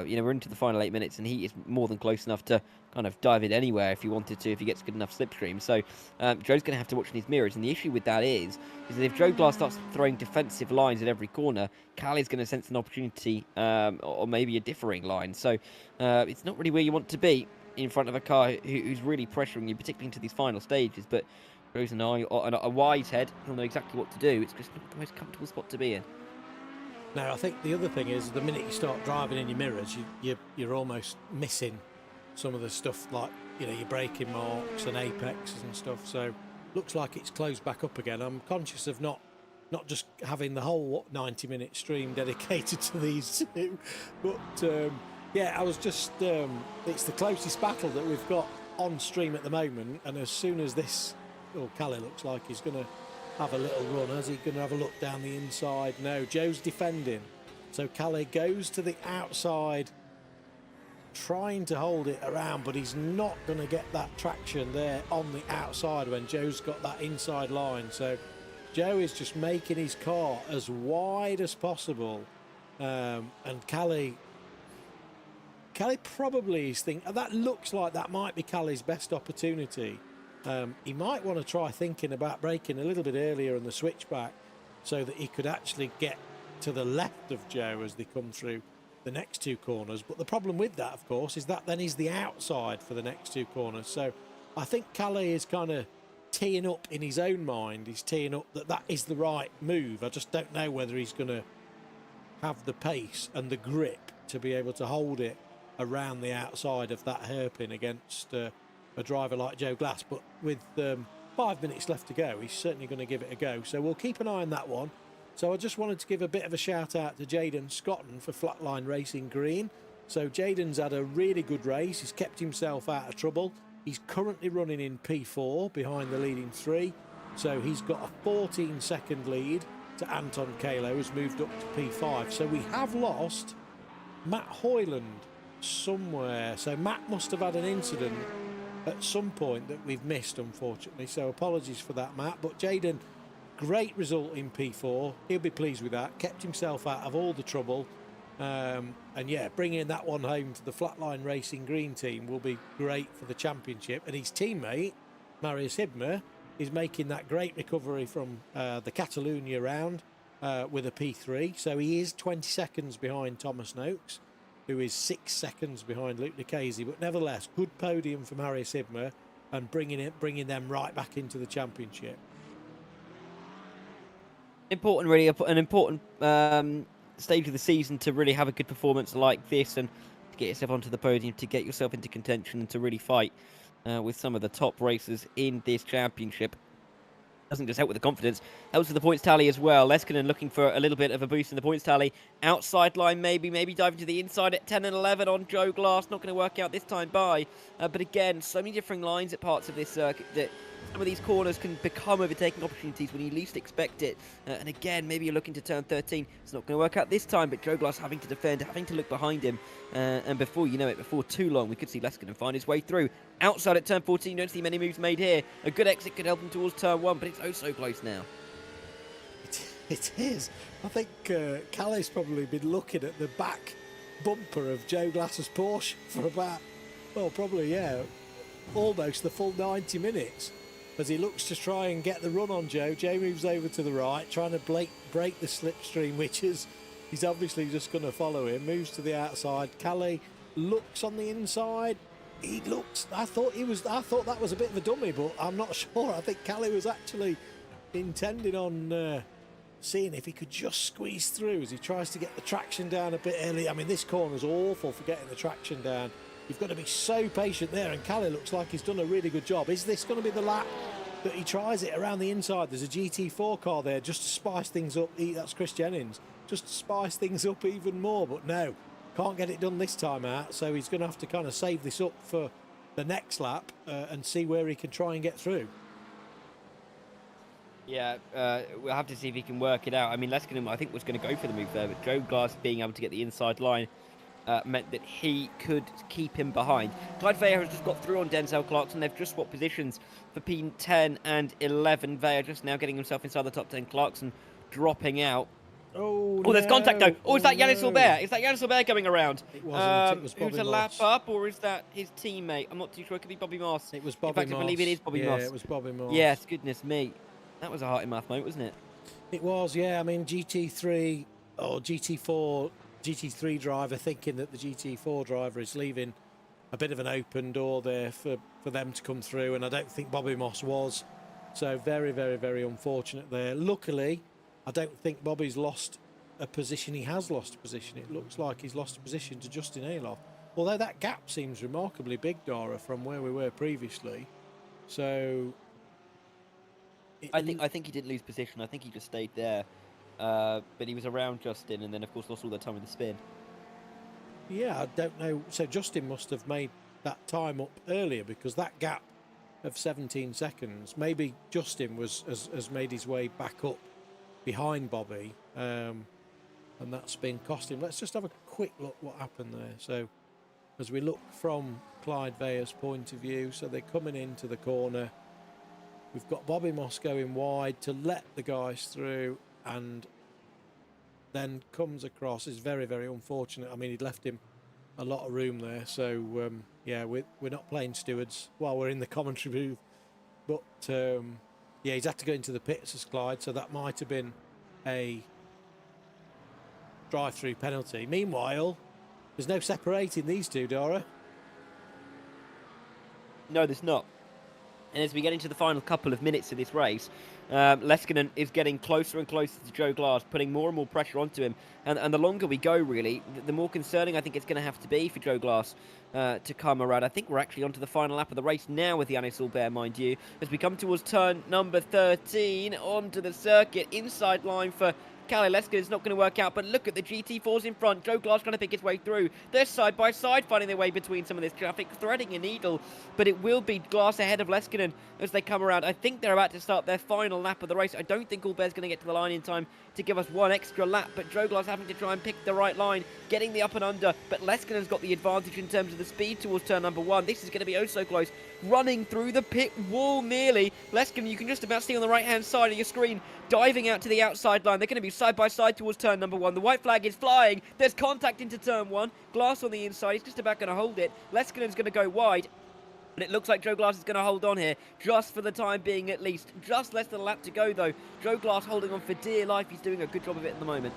You know, we're into the final 8 minutes, and he is more than close enough to kind of dive in anywhere if he wanted to, if he gets good enough slipstream. So Joe's going to have to watch in his mirrors, and the issue with that is that if Joe Glass starts throwing defensive lines at every corner, Callie's going to sense an opportunity, or maybe a differing line. So it's not really where you want to be in front of a car who's really pressuring you, particularly into these final stages. But Joe's an eye, a wise head, he'll know exactly what to do. It's just not the most comfortable spot to be in. Now, I think the other thing is the minute you start driving in your mirrors, you're almost missing some of the stuff, like, you know, your braking marks and apexes and stuff. So looks like it's closed back up again. I'm conscious of not just having the whole 90-minute stream dedicated to these two, but yeah, I was just it's the closest battle that we've got on stream at the moment, and as soon as this, Callie looks like he's going to have a little run. Is he going to have a look down the inside? No, Joe's defending. So Calais goes to the outside, trying to hold it around, but he's not going to get that traction there on the outside when Joe's got that inside line. So Joe is just making his car as wide as possible. And Calais probably is thinking, that looks like that might be Callie's best opportunity. He might want to try thinking about braking a little bit earlier in the switchback so that he could actually get to the left of Joe as they come through the next two corners. But the problem with that, of course, is that then he's the outside for the next two corners. So I think Calais is kind of teeing up in his own mind. He's teeing up that is the right move. I just don't know whether he's going to have the pace and the grip to be able to hold it around the outside of that hairpin against a driver like Joe Glass. But with 5 minutes left to go, he's certainly going to give it a go. So we'll keep an eye on that one. So I just wanted to give a bit of a shout out to Jaden Scotton for Flatline Racing Green. So Jaden's had a really good race. He's kept himself out of trouble. He's currently running in P4 behind the leading three. So he's got a 14-second lead to Anton Kalo, who's moved up to P5. So we have lost Matt Hoyland somewhere. So Matt must have had an incident at some point that we've missed, unfortunately. So apologies for that, Matt. But Jaden, great result in P4. He'll be pleased with that. Kept himself out of all the trouble. And yeah, bringing that one home to the Flatline Racing Green team will be great for the championship. And his teammate, Marius Hibmer, is making that great recovery from the Catalonia round with a P3. So he is 20 seconds behind Thomas Noakes, who is 6 seconds behind Luke Lucchese. But nevertheless, good podium for Marius Hibmer and bringing them right back into the championship. Important, really, an important stage of the season to really have a good performance like this and to get yourself onto the podium, to get yourself into contention and to really fight with some of the top racers in this championship. Doesn't just help with the confidence, helps with the points tally as well. Leskinen looking for a little bit of a boost in the points tally. Outside line, maybe diving to the inside at 10 and 11 on Joe Glass. Not going to work out this time by. But again, so many different lines at parts of this circuit that some of these corners can become overtaking opportunities when you least expect it. And again, maybe you're looking to turn 13. It's not going to work out this time, but Joe Glass having to defend, having to look behind him. And before you know it, before too long, we could see Leskinen find his way through. Outside at turn 14, don't see many moves made here. A good exit could help him towards turn 1, but it's oh so close now. It is. I think Calais probably been looking at the back bumper of Joe Glass's Porsche for about, well, probably, yeah, almost the full 90 minutes. As he looks to try and get the run on Joe. Joe moves over to the right, trying to break the slipstream, which is, he's obviously just going to follow him. Moves to the outside. Calais looks on the inside. He looks, I thought that was a bit of a dummy, but I'm not sure. I think Calais was actually intending on seeing if he could just squeeze through as he tries to get the traction down a bit early. I mean, this corner's awful for getting the traction down. You've got to be so patient there, and Calais looks like he's done a really good job. Is this going to be the lap that he tries it around the inside? There's a GT4 car there just to spice things up. That's Chris Jennings. Just to spice things up even more, but no, can't get it done this time out, so he's going to have to kind of save this up for the next lap and see where he can try and get through. Yeah, we'll have to see if he can work it out. I mean, Leskinen, I think, was going to go for the move there, but Joe Glass being able to get the inside line meant that he could keep him behind. Clyde Veyer has just got through on Denzel Clarkson. They've just swapped positions for P10 and 11. Veyer just now getting himself inside the top 10. Clarkson dropping out. Oh, Oh, there's contact though. Oh, is that Yannis no. Albert? Is that Yannis Albert coming around? It wasn't. It was Who's Bobby a lap Moss. up, or is that his teammate? I'm not too sure. It could be Bobby Moss. It was Bobby In fact, Moss. I believe it is Bobby Moss. Yeah, it was Bobby Moss. Yes, goodness me. That was a heart in mouth moment, wasn't it? It was, yeah. I mean, GT3 or GT4, GT3 driver thinking that the GT4 driver is leaving a bit of an open door there for them to come through, and I don't think Bobby Moss was. So very, very, very unfortunate there. Luckily, I don't think Bobby's lost a position. He has lost a position. It looks like he's lost a position to Justin Aloff. Although that gap seems remarkably big, Dara, from where we were previously. So I think he didn't lose position. I think he just stayed there. But he was around Justin, and then of course lost all the time with the spin. Yeah, I don't know. So Justin must have made that time up earlier, because that gap of 17 seconds, maybe Justin has made his way back up behind Bobby, and that's been cost him. Let's just have a quick look what happened there. So as we look from Clyde Veyer's point of view, so they're coming into the corner. We've got Bobby Moss going wide to let the guys through, and then comes across. Is very, very unfortunate. I mean, he'd left him a lot of room there. So yeah, we're not playing stewards while we're in the commentary booth, but yeah, he's had to go into the pits as Clyde, so that might have been a drive-through penalty. Meanwhile, there's no separating these two, Dara. No, there's not. And as we get into the final couple of minutes of this race, Leskinen is getting closer and closer to Joe Glass, putting more and more pressure onto him. And the longer we go, really, the more concerning I think it's going to have to be for Joe Glass to come around. I think we're actually onto the final lap of the race now with Yannis Albert, mind you, as we come towards turn number 13 onto the circuit. Inside line for Kalle Leskinen. It's not going to work out, but look at the GT4s in front. Joe Glass trying to pick his way through. They're side by side, finding their way between some of this traffic, threading a needle, but it will be Glass ahead of Leskinen as they come around. I think they're about to start their final lap of the race. I don't think Albert's going to get to the line in time to give us one extra lap, but Joe Glass having to try and pick the right line, getting the up and under, but Leskinen's got the advantage in terms of the speed towards turn number 1. This is going to be oh so close, running through the pit wall nearly. Leskinen, you can just about see on the right hand side of your screen, diving out to the outside line. They're going to be side by side towards turn number 1. The white flag is flying. There's contact into turn 1. Glass on the inside. He's just about going to hold it. Leskinen's going to go wide. And it looks like Joe Glass is going to hold on here, just for the time being at least. Just less than a lap to go, though. Joe Glass holding on for dear life. He's doing a good job of it at the moment.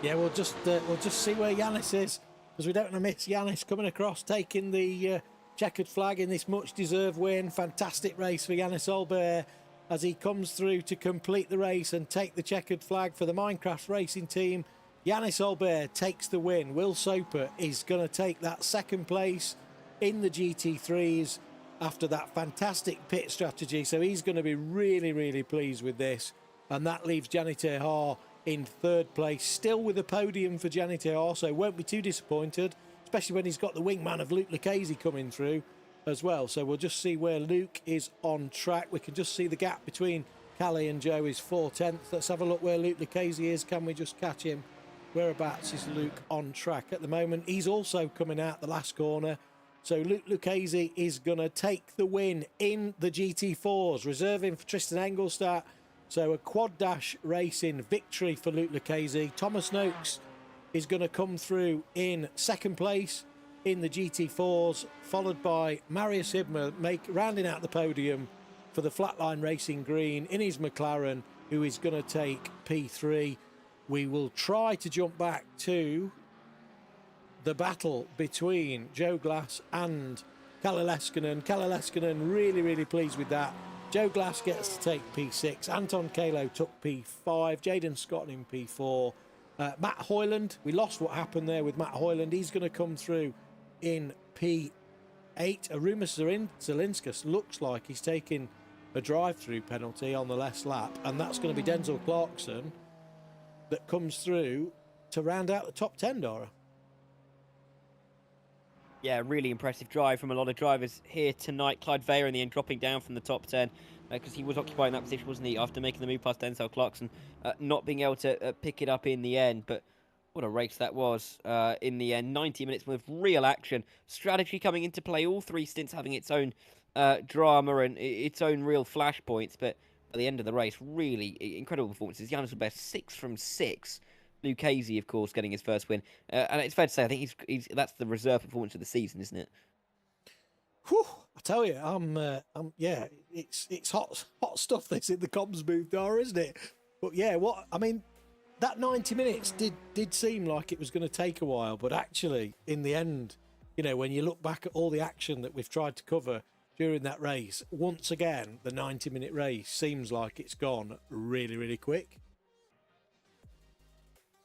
Yeah, we'll just see where Yannis is, because we don't want to miss Yannis coming across, taking the checkered flag in this much-deserved win. Fantastic race for Yannis Albert as he comes through to complete the race and take the checkered flag for the Minecraft racing team. Yannis Albert takes the win. Will Soper is going to take that second place in the GT3s after that fantastic pit strategy. So he's going to be really, really pleased with this. And that leaves Gianni Tejar in third place, still with a podium for Gianni Tejar, so won't be too disappointed, especially when he's got the wingman of Luke Lucchese coming through as well. So we'll just see where Luke is on track. We can just see the gap between Callie and Joe is 4/10. Let's have a look where Luke Lucchese is. Can we just catch him? Whereabouts is Luke on track at the moment? He's also coming out the last corner. So Luke Lucchese is going to take the win in the GT4s, reserving for Tristan Engelstad. So a quad dash racing victory for Luke Lucchese. Thomas Noakes is going to come through in second place in the GT4s, followed by Marius Hibmer rounding out the podium for the Flatline Racing Green in his McLaren, who is going to take P3. We will try to jump back to the battle between Joe Glass and Kalle Leskinen. Kalle Leskinen really, really pleased with that. Joe Glass gets to take P6. Anton Kalo took P5. Jaden Scott in P4. Matt Hoyland, we lost what happened there with Matt Hoyland. He's going to come through in P8. Arumas Zelinskas looks like he's taking a drive-through penalty on the last lap, and that's going to be Denzel Clarkson that comes through to round out the top 10, Dara. Yeah, really impressive drive from a lot of drivers here tonight. Clyde Veyer in the end dropping down from the top 10 because he was occupying that position, wasn't he, after making the move past Denzel Clarkson, not being able to pick it up in the end. But What a race that was in the end. 90 minutes with real action. Strategy coming into play. All three stints having its own drama and its own real flashpoints. But at the end of the race, really incredible performances. Yannis Albert 6 from 6. Lucchese, of course, getting his first win. And it's fair to say, I think that's the reserve performance of the season, isn't it? Whew, I tell you, yeah, it's hot stuff. This in the comms booth, Dara, isn't it? But yeah, that 90 minutes did seem like it was going to take a while, but actually, in the end, when you look back at all the action that we've tried to cover during that race, once again, the 90-minute race seems like it's gone really, really quick.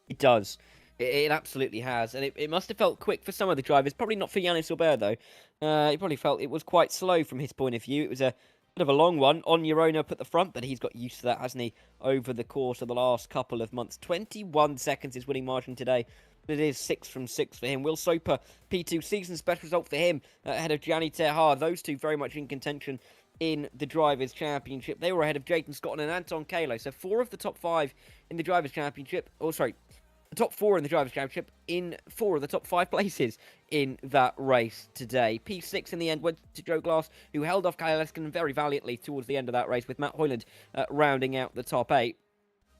It does. It absolutely has. And it must have felt quick for some of the drivers. Probably not for Yannis Albert, though. He probably felt it was quite slow from his point of view. It was a bit of a long one. On your own up at the front, but he's got used to that, hasn't he, over the course of the last couple of months. 21 seconds his winning margin today. It is 6 from 6 for him. Will Soper, P2, season special result for him, ahead of Gianni Terhar. Those two very much in contention in the Drivers' Championship. They were ahead of Jayden Scott and Anton Kalo. So 4 of the top 5 in the Drivers' Championship. The top 4 in the Drivers' Championship in 4 of the top 5 places in that race today. P6 in the end went to Joe Glass, who held off Kyle Eskin very valiantly towards the end of that race, with Matt Hoyland rounding out the top 8.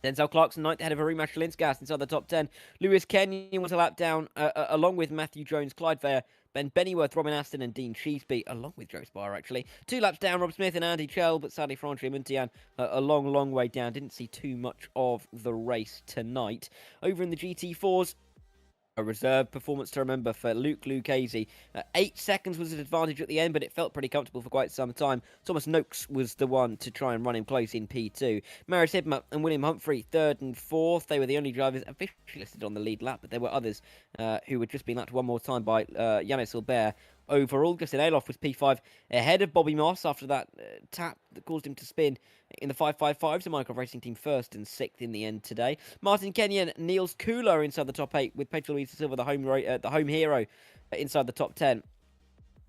Denzel Clarkson, 9th, ahead of Arima Shalinskas inside the top 10. Lewis Kenyon was a lap down, along with Matthew Jones, Clyde Veyer, Ben Bennyworth, Robin Aston, and Dean Sheesby, along with Joe Spire, actually. 2 laps down, Rob Smith and Andy Chell, but sadly, Franchi Muntian, a long, long way down. Didn't see too much of the race tonight. Over in the GT4s, a reserve performance to remember for Luke Lucchese. 8 seconds was an advantage at the end, but it felt pretty comfortable for quite some time. Thomas Noakes was the one to try and run him close in P2. Marius Hibma and William Humphrey, 3rd and 4th. They were the only drivers officially listed on the lead lap, but there were others who had just been lapped one more time by Yannis Albert. Overall, Justin Aloff was P5 ahead of Bobby Moss after that tap that caused him to spin in the 555. So Minecraft Racing Team 1st and 6th in the end today. Martin Kenyon, Niels Kula inside the top 8 with Pedro Luis Silva, the home hero, inside the top 10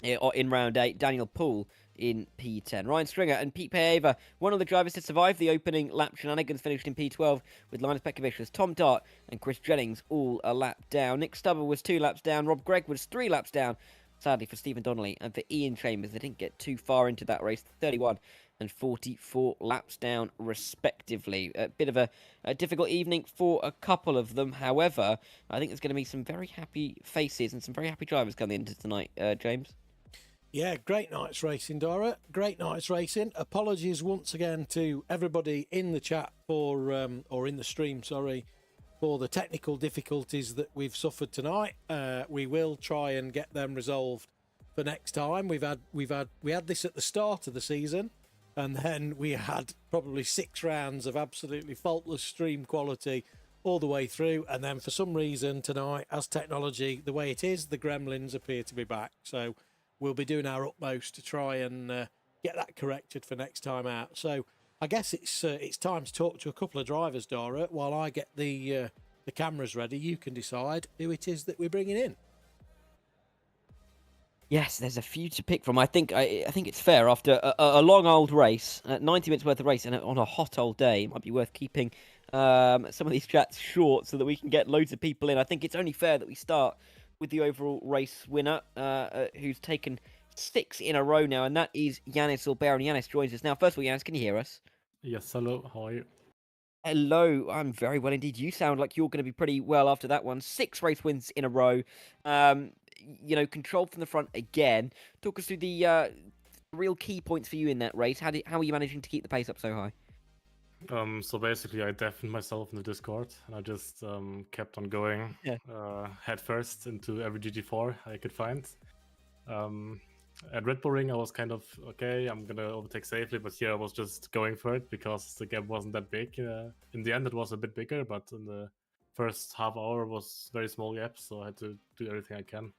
in round 8. Daniel Poole in P10. Ryan Stringer and Pete Paeva, one of the drivers to survive the opening lap shenanigans, finished in P12 with Linus Pekovic, Tom Dart and Chris Jennings all a lap down. Nick Stubber was 2 laps down. Rob Gregg was 3 laps down. Sadly for Stephen Donnelly and for Ian Chambers, they didn't get too far into that race. 31 and 44 laps down, respectively. A bit of a difficult evening for a couple of them. However, I think there's going to be some very happy faces and some very happy drivers coming into tonight, James. Yeah, great night's racing, Dara. Great night's racing. Apologies once again to everybody in the chat or in the stream, sorry, for the technical difficulties that we've suffered tonight. We will try and get them resolved for next time. We had this at the start of the season, and then we had probably 6 rounds of absolutely faultless stream quality all the way through, and then for some reason tonight, as technology the way it is, the gremlins appear to be back. So we'll be doing our utmost to try and get that corrected for next time out. So I guess it's time to talk to a couple of drivers, Dara. While I get the cameras ready, you can decide who it is that we're bringing in. Yes, there's a few to pick from. I think it's fair after a long old race, 90 minutes worth of race, and on a hot old day, it might be worth keeping some of these chats short so that we can get loads of people in. I think it's only fair that we start with the overall race winner, who's taken 6 in a row now, and that is Yannis Albert. And Yannis joins us now. First of all, Yannis, can you hear us? Yes, hello, how are you? Hello, I'm very well indeed. You sound like you're going to be pretty well after that one. 6 race wins in a row. Controlled from the front again. Talk us through the real key points for you in that race. How are you managing to keep the pace up so high? So basically, I deafened myself in the Discord, and I just kept on going head first into every GT4 I could find. At Red Bull Ring, I was kind of, okay, I'm going to overtake safely, but here I was just going for it because the gap wasn't that big. In the end, it was a bit bigger, but in the first half hour was very small gap, so I had to do everything I can.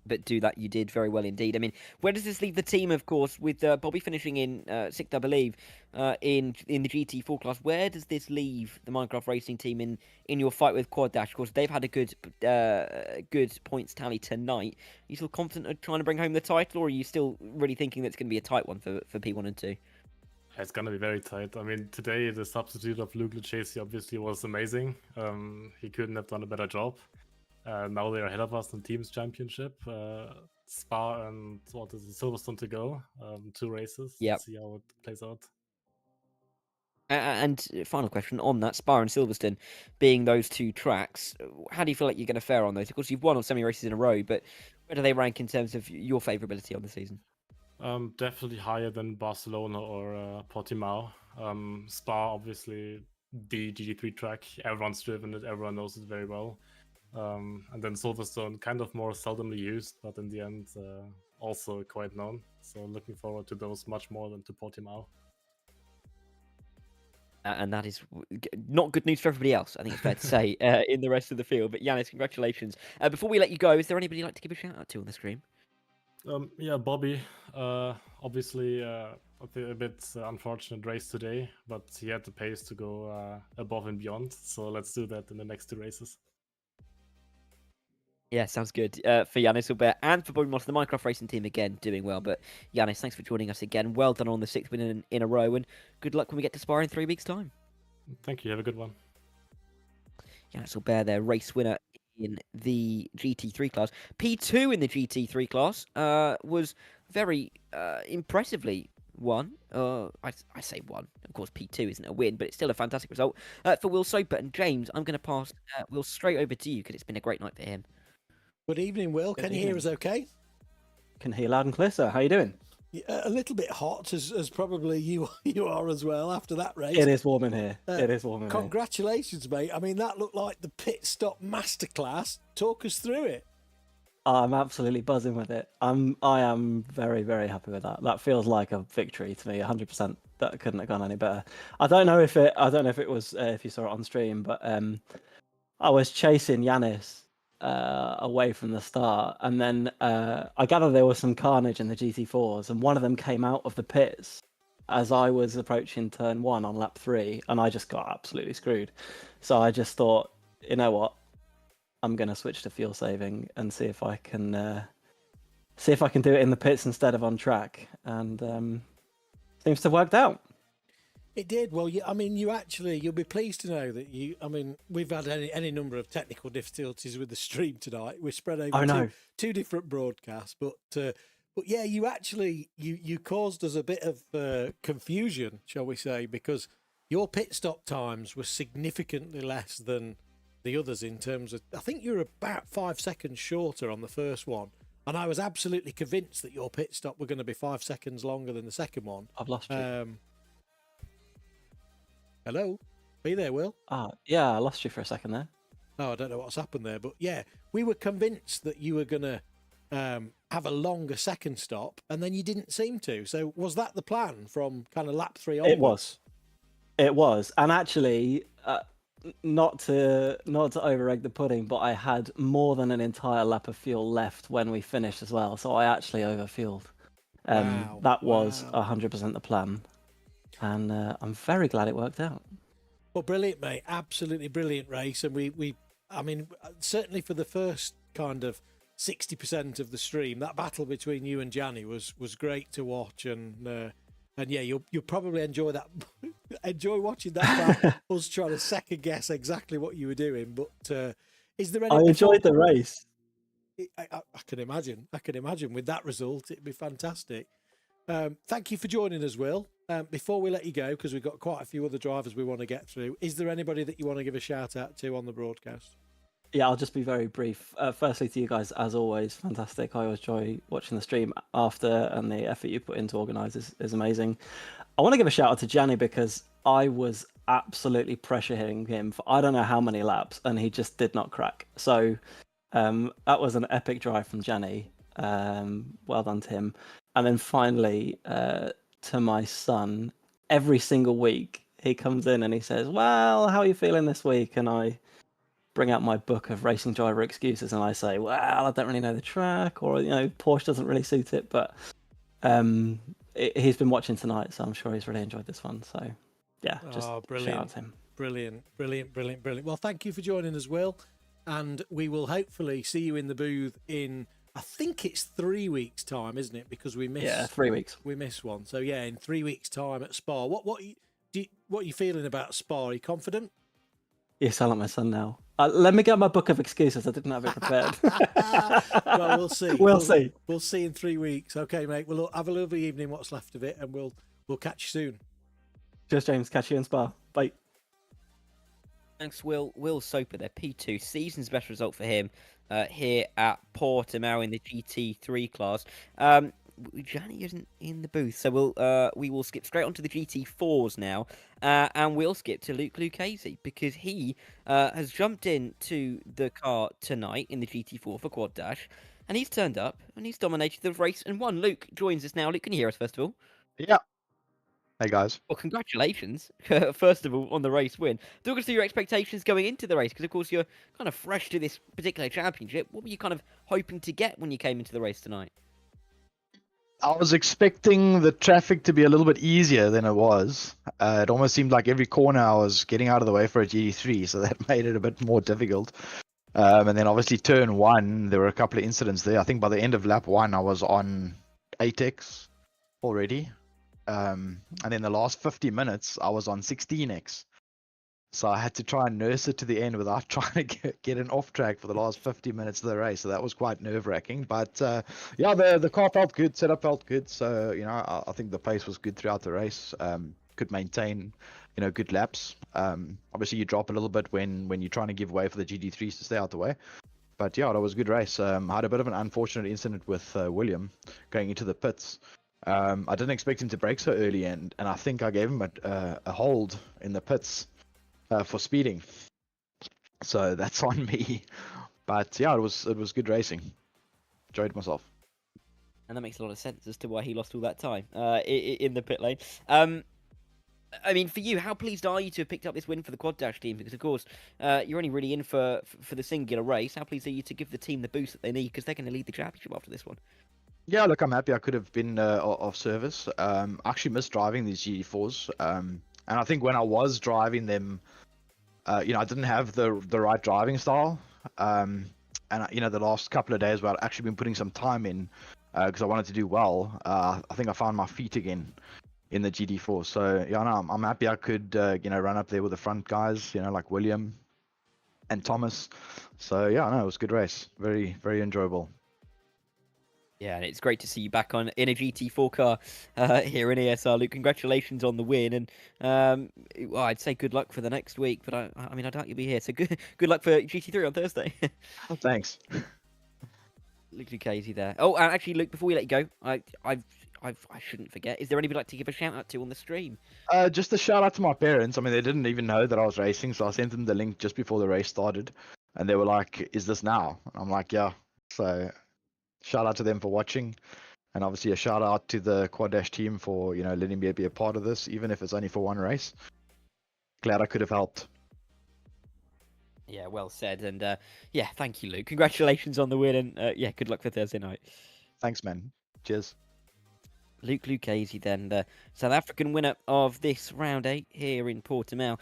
But do that you did very well indeed. I mean, where does this leave the team, of course, with Bobby finishing in 6th, I believe, in the GT4 class? Where does this leave the Minecraft Racing team in your fight with Quad Dash? Of course, they've had a good points tally tonight. Are you still confident of trying to bring home the title, or are you still really thinking that it's going to be a tight one for P1 and 2? It's gonna be very tight. I mean, today the substitute of Luke Lucchesi obviously was amazing. He couldn't have done a better job. Now they're ahead of us in Teams Championship. Spa and what is it, Silverstone to go. 2 races. Yep. Let's see how it plays out. And final question on that, Spa and Silverstone being those 2 tracks, how do you feel like you're going to fare on those? Of course, you've won on semi-races in a row, but where do they rank in terms of your favourability on the season? Definitely higher than Barcelona or Portimao. Spa, obviously, the GT3 track. Everyone's driven it, everyone knows it very well. And then Silverstone, kind of more seldomly used, but in the end, also quite known. So looking forward to those much more than to Portimao. And that is not good news for everybody else, I think it's fair to say, in the rest of the field. But Yannis, congratulations. Before we let you go, is there anybody you'd like to give a shout out to on the stream? Yeah, Bobby. Obviously, a bit unfortunate race today, but he had the pace to go above and beyond. So let's do that in the next 2 races. Yeah, sounds good. For Yannis Albert and for Bobby Moss, the Minecraft Racing team again doing well. But Yannis, thanks for joining us again. Well done on the 6th win in a row, and good luck when we get to Spa in 3 weeks' time. Thank you. Have a good one. Yannis Albert, their race winner in the GT3 class. P2 in the GT3 class was very impressively won. I say won. Of course, P2 isn't a win, but it's still a fantastic result. For Will Soper and James, I'm going to pass Will straight over to you because it's been a great night for him. Good evening, Will. Can you hear us okay? Can hear loud and clear, sir. How you doing? A little bit hot, as probably you are as well after that race. It is warm in here. It is warm in here. Congratulations, mate. I mean, that looked like the pit stop masterclass. Talk us through it. I'm absolutely buzzing with it. I am very, very happy with that. That feels like a victory to me, 100%. That couldn't have gone any better. I don't know if it was if you saw it on stream, but I was chasing Yannis away from the start, and then I gather there was some carnage in the GT4s, and one of them came out of the pits as I was approaching turn 1 on lap 3, and I just got absolutely screwed. So I just thought, you know what, I'm going to switch to fuel saving and see if I can do it in the pits instead of on track, and seems to have worked out. It did. Well, you'll be pleased to know that we've had any number of technical difficulties with the stream tonight. We're spread over two different broadcasts, but yeah, you caused us a bit of confusion, shall we say, because your pit stop times were significantly less than the others in terms of, I think you're about 5 seconds shorter on the first one. And I was absolutely convinced that your pit stop were going to be 5 seconds longer than the second one. I've lost you. Hello? Are you there, Will? Yeah, I lost you for a second there. Oh, I don't know what's happened there. But yeah, we were convinced that you were going to have a longer second stop, and then you didn't seem to. So was that the plan from kind of lap 3 onwards? It was. And actually, not to over-egg the pudding, but I had more than an entire lap of fuel left when we finished as well. So I actually overfueled. That was 100% the plan. And I'm very glad it worked out. Well, brilliant, mate. Absolutely brilliant race. And we certainly for the first kind of 60% of the stream, that battle between you and Gianni was great to watch. And yeah, you'll probably enjoy that. Enjoy watching that. Us trying to second guess exactly what you were doing. But is there any? I enjoyed the race. I can imagine. With that result, it'd be fantastic. Thank you for joining us, Will. Before we let you go, because we've got quite a few other drivers we want to get through, is there anybody that you want to give a shout out to on the broadcast? Yeah, I'll just be very brief. Firstly, to you guys, as always, fantastic. I always enjoy watching the stream after, and the effort you put into organise is amazing. I want to give a shout out to Gianni because I was absolutely pressure hitting him for I don't know how many laps, and he just did not crack. So that was an epic drive from Gianni. Well done to him. And then finally, to my son, every single week he comes in and he says, well, how are you feeling this week? And I bring out my book of racing driver excuses and I say, well, I don't really know the track, or Porsche doesn't really suit it. But he's been watching tonight, so I'm sure he's really enjoyed this one. So yeah, just shout out to him. Brilliant. Well, thank you for joining us, Will, and we will hopefully see you in the booth in I think it's 3 weeks' time, isn't it? Because we missed. Yeah, 3 weeks. We missed one. So yeah, in 3 weeks' time at Spa. What are you feeling about Spa? Are you confident? You sound like my son now. Let me get my book of excuses. I didn't have it prepared. Well, we'll see. We'll see. We'll see in 3 weeks. Okay, mate. Well, look, have a lovely evening. What's left of it, and we'll catch you soon. Cheers, James. Catch you in Spa. Bye. Thanks, Will. Will Soper there, P2. Season's best result for him here at Portimao in the GT3 class. Gianni isn't in the booth, so we will skip straight onto the GT4s now, and we'll skip to Luke Lucchese because he has jumped into the car tonight in the GT4 for Quad Dash, and he's turned up and he's dominated the race and won. Luke joins us now. Luke, can you hear us first of all? Yeah. Hey guys. Well, congratulations, first of all, on the race win. Talk us through your expectations going into the race, because of course you're kind of fresh to this particular championship. What were you kind of hoping to get when you came into the race tonight? I was expecting the traffic to be a little bit easier than it was. It almost seemed like every corner I was getting out of the way for a GT3, so that made it a bit more difficult. And then obviously turn 1, there were a couple of incidents there. I think by the end of lap 1, I was on 8x already. And then the last 50 minutes, I was on 16x. So I had to try and nurse it to the end without trying to get an off track for the last 50 minutes of the race. So that was quite nerve-wracking. But yeah, the car felt good, setup felt good. So, I think the pace was good throughout the race. Could maintain, good laps. Obviously, you drop a little bit when you're trying to give way for the GT3s to stay out the way. But yeah, that was a good race. I had a bit of an unfortunate incident with William going into the pits. I didn't expect him to brake so early, and I think I gave him a hold in the pits. For speeding, so that's on me. But yeah, it was good racing. Enjoyed myself. And that makes a lot of sense as to why he lost all that time in the pit lane. I mean, for you, how pleased are you to have picked up this win for the Quad Dash team? Because of course, you're only really in for the singular race. How pleased are you to give the team the boost that they need, because they're going to lead the championship after this one? Yeah, look, I'm happy I could have been of service. I actually missed driving these GT4s. And I think when I was driving them, I didn't have the right driving style. And the last couple of days where I've actually been putting some time in because I wanted to do well. I think I found my feet again in the GT4. So yeah, no, I'm happy I could run up there with the front guys, like William and Thomas. So yeah, no, it was a good race. Very, very enjoyable. Yeah, and it's great to see you back in a GT4 car here in ESR, Luke. Congratulations on the win, and well, I'd say good luck for the next week, but I mean, I doubt you'll be here. So good luck for GT3 on Thursday. Thanks. Luke Lucchese there. Oh, and actually, Luke, before we let you go, I shouldn't forget. Is there anybody you'd like to give a shout out to on the stream? Just a shout out to my parents. I mean, they didn't even know that I was racing, so I sent them the link just before the race started, and they were like, "Is this now?" And I'm like, "Yeah." So. Shout out to them for watching, and obviously a shout out to the Quad Dash team for letting me be a part of this, even if it's only for one race. Glad I could have helped. Yeah, well said, and yeah, thank you, Luke. Congratulations on the win, and yeah, good luck for Thursday night. Thanks, man. Cheers. Luke Lucchese, then the South African winner of this round 8 here in Portimao.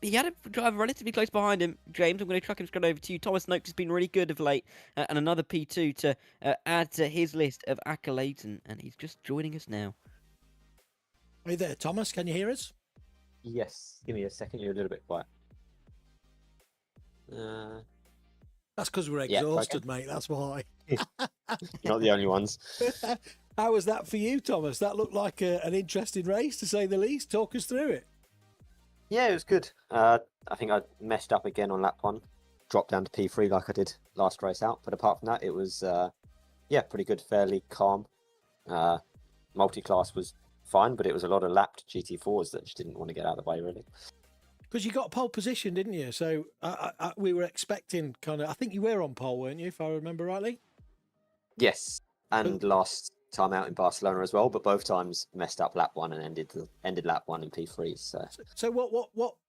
He had a driver relatively close behind him. James, I'm going to chuck him straight over to you. Thomas Noakes has been really good of late, and another P2 to add to his list of accolades, and he's just joining us now. Are you there, Thomas? Can you hear us? Yes. Give me a second. You're a little bit quiet. That's because we're exhausted, mate. That's why. You're not the only ones. How was that for you, Thomas? That looked like an interesting race, to say the least. Talk us through it. Yeah, it was good. I think I messed up again on lap 1. Dropped down to P3 like I did last race out. But apart from that, it was, pretty good. Fairly calm. Multiclass was fine, but it was a lot of lapped GT4s that just didn't want to get out of the way, really. Because you got pole position, didn't you? So we were expecting I think you were on pole, weren't you, if I remember rightly? Yes. And last time out in Barcelona as well, but both times messed up lap 1 and ended lap 1 in P3. So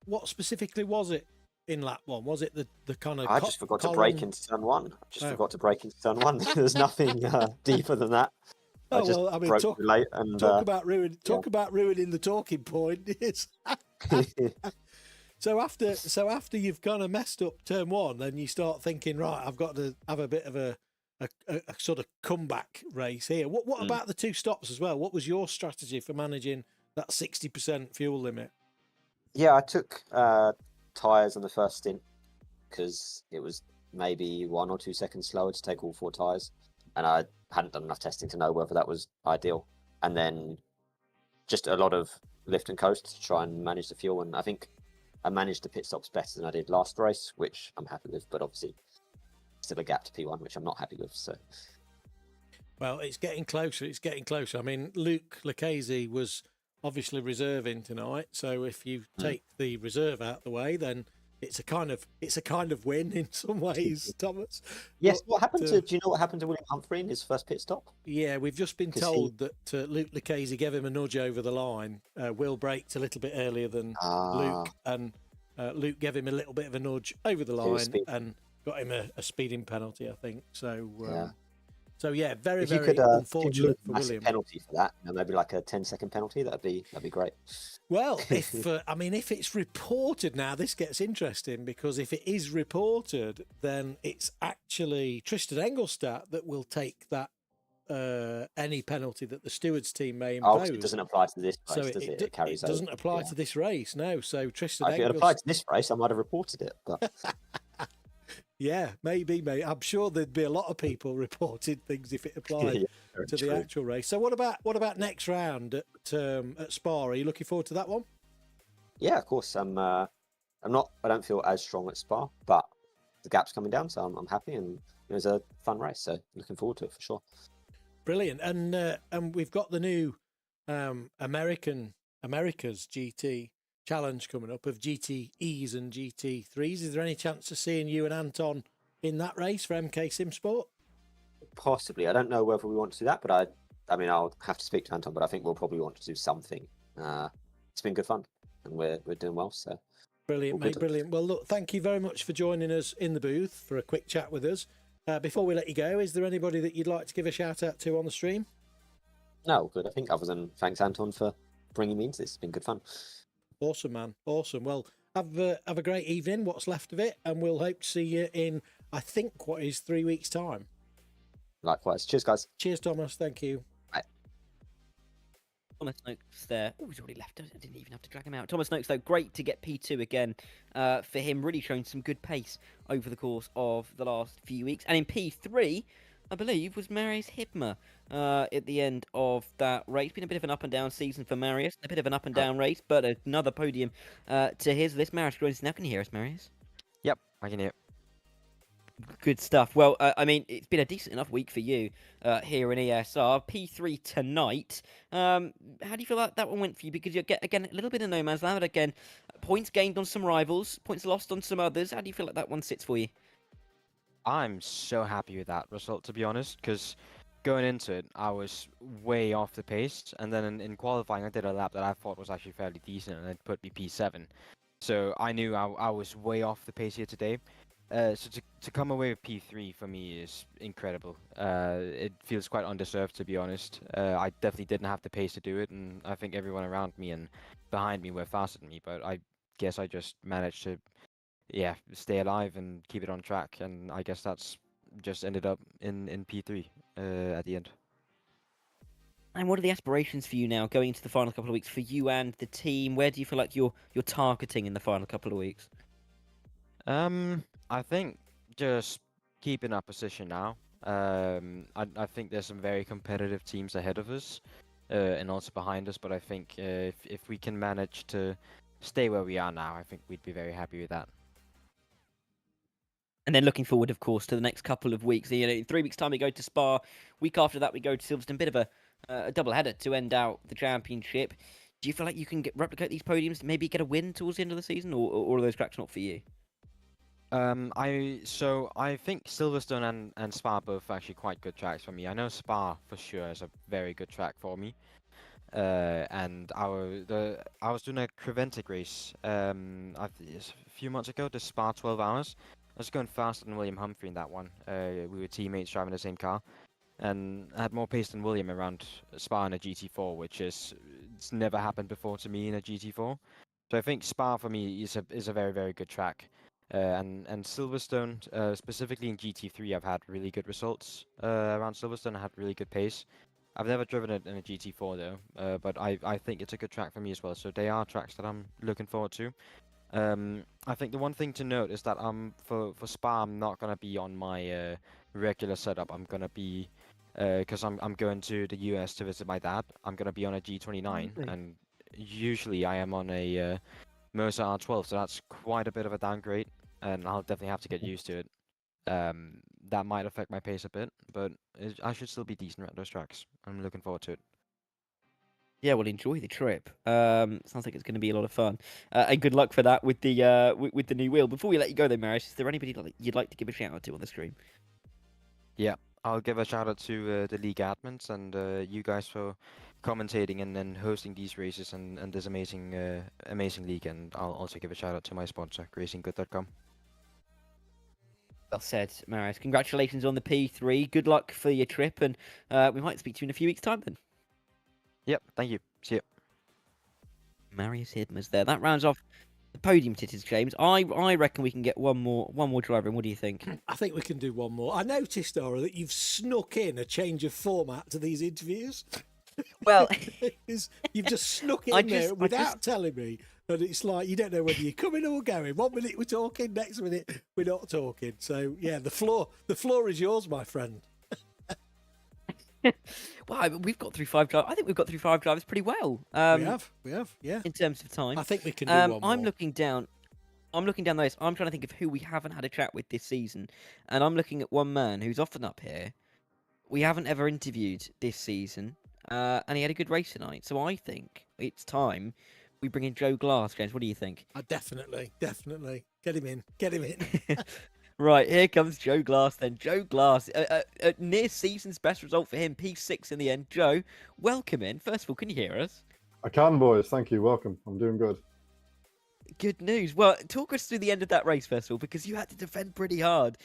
what specifically was it in lap 1? Was it the kind of? I just forgot to brake into turn 1. Forgot to brake into turn 1. There's nothing deeper than that. Talk about ruining the talking point. So after you've kind of messed up turn 1, then you start thinking, right, I've got to have a bit of a a sort of comeback race here. What about the 2 stops as well? What was your strategy for managing that 60% fuel limit? Yeah, I took tyres on the first stint because it was maybe 1 or 2 seconds slower to take all 4 tyres, and I hadn't done enough testing to know whether that was ideal. And then just a lot of lift and coast to try and manage the fuel, and I think I managed the pit stops better than I did last race, which I'm happy with, but obviously still a gap to P1, which I'm not happy with. So, well, it's getting closer. It's getting closer. I mean, Luke Lucchese was obviously reserving tonight, so if you take the reserve out the way, then it's a kind of win in some ways, Thomas. Yes. But, What happened to? Do you know what happened to William Humphrey in his first pit stop? Yeah, we've just been told that Luke Lucchese gave him a nudge over the line. Will braked a little bit earlier than Luke, and Luke gave him a little bit of a nudge over the line and got him a speeding penalty, I think. So, yeah, very, very unfortunate for William. Penalty for that, maybe like a 10-second penalty. That'd be great. Well, if it's reported now, this gets interesting, because if it is reported, then it's actually Tristan Engelstad that will take that any penalty that the stewards team may impose. Oh, it doesn't apply to this race, so does it? It carries doesn't over. apply to this race, no. So Tristan If it had applied to this race, I might have reported it, but. Yeah, maybe, mate. I'm sure there'd be a lot of people reporting things if it applied to the actual race. So what about next round at Spa? Are you looking forward to that one? Yeah, of course. I don't feel as strong at Spa, but the gap's coming down, so I'm happy, and it was a fun race. So looking forward to it for sure. Brilliant, and we've got the new America's GT challenge coming up of GTEs and GT3s. Is there any chance of seeing you and Anton in that race for MK Sim Sport? Possibly. I don't know whether we want to do that, but I mean, I'll have to speak to Anton, but I think we'll probably want to do something. It's been good fun, and we're doing well. So brilliant, mate, brilliant. Well, look, thank you very much for joining us in the booth for a quick chat with us. Before we let you go, is there anybody that you'd like to give a shout out to on the stream? No, good. I think other than thanks, Anton, for bringing me into this. It's been good fun. Awesome, man. Awesome. Well, have a great evening, what's left of it, and we'll hope to see you in, I think, 3 weeks' time. Likewise. Cheers, guys. Cheers, Thomas. Thank you. Bye. Thomas Noakes there. Oh, he's already left. I didn't even have to drag him out. Thomas Noakes, though, great to get P2 again for him. Really showing some good pace over the course of the last few weeks. And in P3, I believe, was Marius Hibmer at the end of that race. Been a bit of an up and down season for Marius. A bit of an up and down race, but another podium to his list. Marius joins us now. Can you hear us, Marius? Yep, I can hear it. Good stuff. Well, I mean, it's been a decent enough week for you here in ESR. P3 tonight. How do you feel like that one went for you? Because you get, again, a little bit of no man's land. Again, points gained on some rivals, points lost on some others. How do you feel like that one sits for you? I'm so happy with that result, to be honest, because going into it, I was way off the pace, and then in qualifying, I did a lap that I thought was actually fairly decent, and it put me P7. So I knew I was way off the pace here today. So to come away with P3 for me is incredible. It feels quite undeserved, to be honest. I definitely didn't have the pace to do it, and I think everyone around me and behind me were faster than me, but I guess I just managed to stay alive and keep it on track, and I guess that's just ended up in P3 at the end. And what are the aspirations for you now, going into the final couple of weeks, for you and the team? Where do you feel like you're targeting in the final couple of weeks? I think just keeping our position now. I think there's some very competitive teams ahead of us, and also behind us, but I think if we can manage to stay where we are now, I think we'd be very happy with that. And then looking forward, of course, to the next couple of weeks. You know, in 3 weeks' time, we go to Spa. Week after that, we go to Silverstone. Bit of a double header to end out the championship. Do you feel like you can replicate these podiums, maybe get a win towards the end of the season, or are those tracks not for you? I think Silverstone and Spa are both actually quite good tracks for me. I know Spa for sure is a very good track for me. And I was doing a Creventic race a few months ago, the Spa 12 hours. I was going faster than William Humphrey in that one. We were teammates driving the same car, and I had more pace than William around Spa in a GT4, which it's never happened before to me in a GT4. So I think Spa for me is a very, very good track. And Silverstone, specifically in GT3, I've had really good results around Silverstone. I had really good pace. I've never driven it in a GT4 though, but I think it's a good track for me as well. So they are tracks that I'm looking forward to. I think the one thing to note is that for Spa, I'm not gonna be on my regular setup. I'm gonna be because I'm going to the US to visit my dad. I'm gonna be on a G29, Lovely. and usually I am on a Mercer R12, so that's quite a bit of a downgrade, and I'll definitely have to get used to it. That might affect my pace a bit, but I should still be decent at those tracks. I'm looking forward to it. Yeah, well, enjoy the trip. Sounds like it's going to be a lot of fun, and good luck for that with the with the new wheel. Before we let you go, though, Marius, is there anybody you'd like to give a shout out to on the stream? Yeah, I'll give a shout out to the league admins and you guys for commentating and then hosting these races and this amazing amazing league. And I'll also give a shout out to my sponsor, racinggood.com. Well said, Marius. Congratulations on the P3. Good luck for your trip, and we might speak to you in a few weeks' time then. Yep, thank you. See you. Marius Hidmer's there. That rounds off the podium titters, James. I reckon we can get one more driver in. What do you think? I think we can do one more. I noticed, Dora, that you've snuck in a change of format to these interviews. Well, you've just snuck in there without telling me. And it's like you don't know whether you're coming or going. 1 minute we're talking, next minute we're not talking. So yeah, the floor is yours, my friend. Well, we've got through 5 drivers. I think we've got through 5 drivers pretty well. We have, yeah. In terms of time, I think we can do one more. I'm looking down the list. I'm trying to think of who we haven't had a chat with this season, and I'm looking at one man who's often up here. We haven't ever interviewed this season, and he had a good race tonight. So I think it's time we bring in Joe Glass. James, what do you think? Definitely. Get him in. Right, here comes Joe Glass then. Joe Glass, near season's best result for him, P6 in the end. Joe, welcome in. First of all, can you hear us? I can, boys. Thank you. Welcome. I'm doing good. Good news. Well, talk us through the end of that race, first of all, because you had to defend pretty hard.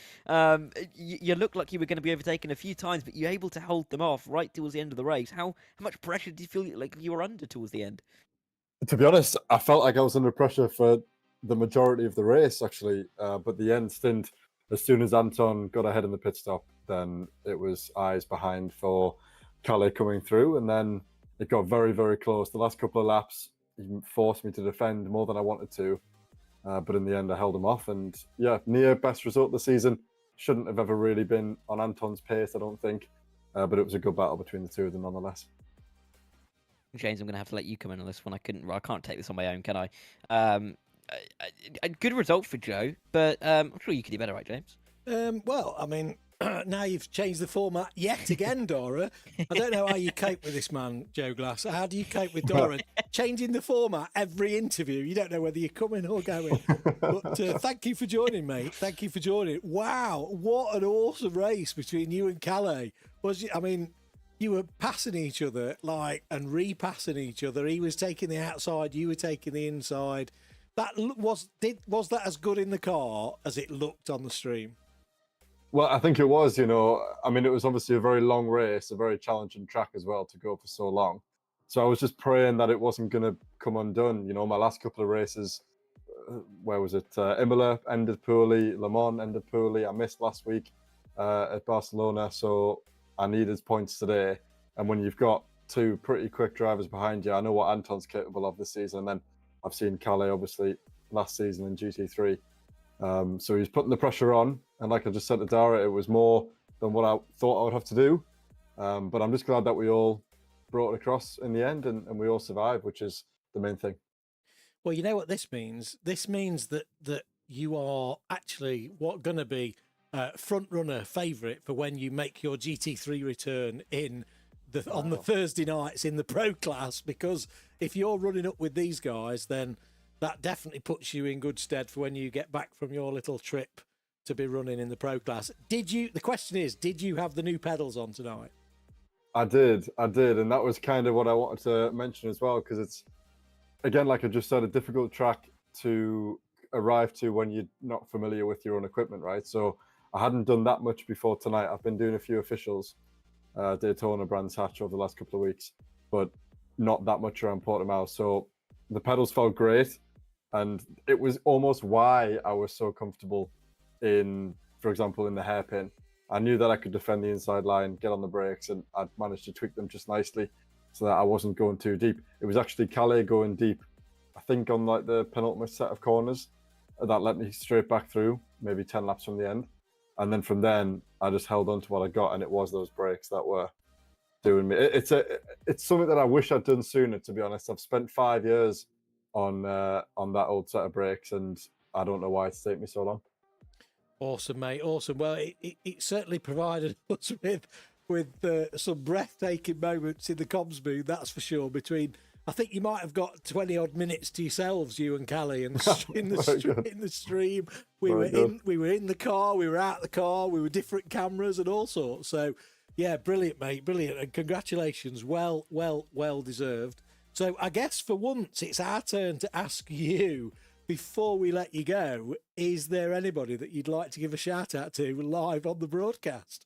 You looked like you were going to be overtaken a few times, but you were able to hold them off right towards the end of the race. How much pressure did you feel like you were under towards the end? To be honest, I felt like I was under pressure for the majority of the race, actually. But the end stint, as soon as Anton got ahead in the pit stop, then it was eyes behind for Calais coming through. And then it got very, very close. The last couple of laps, he forced me to defend more than I wanted to. But in the end, I held him off. And yeah, near best result of the season. Shouldn't have ever really been on Anton's pace, I don't think. But it was a good battle between the two of them nonetheless. James, I'm going to have to let you come in on this one. I can't take this on my own, can I? A good result for Joe, but I'm sure you could do better, right, James? Well, I mean, now you've changed the format yet again, Dora. I don't know how you cope with this man, Joe Glass. How do you cope with Dora changing the format every interview? You don't know whether you're coming or going. But thank you for joining, mate. Thank you for joining. Wow, what an awesome race between you and Calais. You were passing each other and repassing each other. He was taking the outside, you were taking the inside. Was that as good in the car as it looked on the stream? Well, I think it was, it was obviously a very long race, a very challenging track as well to go for so long. So I was just praying that it wasn't going to come undone. My last couple of races, where was it? Imola ended poorly, Le Mans ended poorly. I missed last week at Barcelona, so I needed points today. And when you've got two pretty quick drivers behind you, I know what Anton's capable of this season. And then I've seen Calais, obviously, last season in GT3. So he's putting the pressure on. And like I just said to Dara, it was more than what I thought I would have to do. But I'm just glad that we all brought it across in the end and we all survived, which is the main thing. Well, you know what this means? This means that you are actually going to be front runner favourite for when you make your GT3 return on the Thursday nights in the pro class, because if you're running up with these guys, then that definitely puts you in good stead for when you get back from your little trip to be running in the pro class. The question is, did you have the new pedals on tonight? I did. And that was kind of what I wanted to mention as well, because it's, again, like I just said, a difficult track to arrive to when you're not familiar with your own equipment, right? So I hadn't done that much before tonight. I've been doing a few officials, Daytona, Brands Hatch over the last couple of weeks, but not that much around Portimao. So the pedals felt great. And it was almost why I was so comfortable in, for example, in the hairpin. I knew that I could defend the inside line, get on the brakes, and I'd managed to tweak them just nicely so that I wasn't going too deep. It was actually Calais going deep, I think on like the penultimate set of corners, that let me straight back through, maybe 10 laps from the end. And then from then, I just held on to what I got, and it was those brakes that were doing me. It's something that I wish I'd done sooner, to be honest. I've spent 5 years on that old set of brakes, and I don't know why it's taken me so long. Awesome, mate. Awesome. Well, it certainly provided us with some breathtaking moments in the comms booth, that's for sure. Between, I think you might have got 20 odd minutes to yourselves, you and Callie, in the stream. We were in the car, we were out the car, we were different cameras and all sorts. So, yeah, brilliant, mate, brilliant, and congratulations. Well deserved. So, I guess for once it's our turn to ask you, before we let you go, is there anybody that you'd like to give a shout out to live on the broadcast?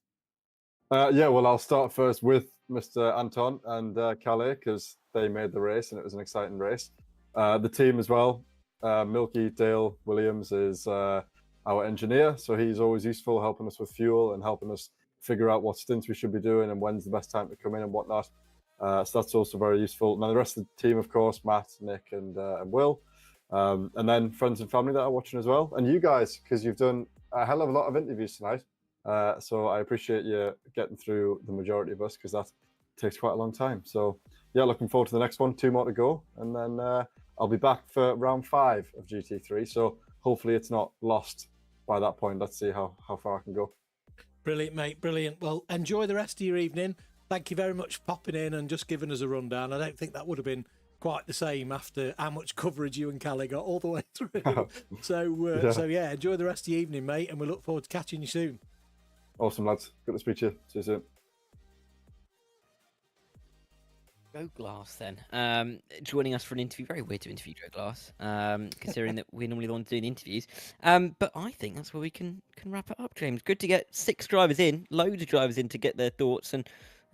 Yeah, well, I'll start first with Mr. Anton and Calais, because they made the race and it was an exciting race. The team as well. Milky Dale Williams is our engineer, so he's always useful, helping us with fuel and helping us figure out what stints we should be doing and when's the best time to come in and whatnot. So that's also very useful. Now the rest of the team, of course, Matt, Nick, and Will. And then friends and family that are watching as well. And you guys, because you've done a hell of a lot of interviews tonight. So I appreciate you getting through the majority of us, because that takes quite a long time. So yeah, looking forward to the next one. 2 more to go. And then I'll be back for round 5 of GT3. So hopefully it's not lost by that point. Let's see how far I can go. Brilliant, mate. Brilliant. Well, enjoy the rest of your evening. Thank you very much for popping in and just giving us a rundown. I don't think that would have been quite the same after how much coverage you and Callie got all the way through. So yeah, enjoy the rest of your evening, mate, and we look forward to catching you soon. Awesome, lads. Good to speak to you. See you soon. Joe Glass then, joining us for an interview. Very weird to interview Joe Glass, considering that we're normally the ones doing interviews. But I think that's where we can wrap it up, James. Good to get 6 drivers in, loads of drivers in to get their thoughts, and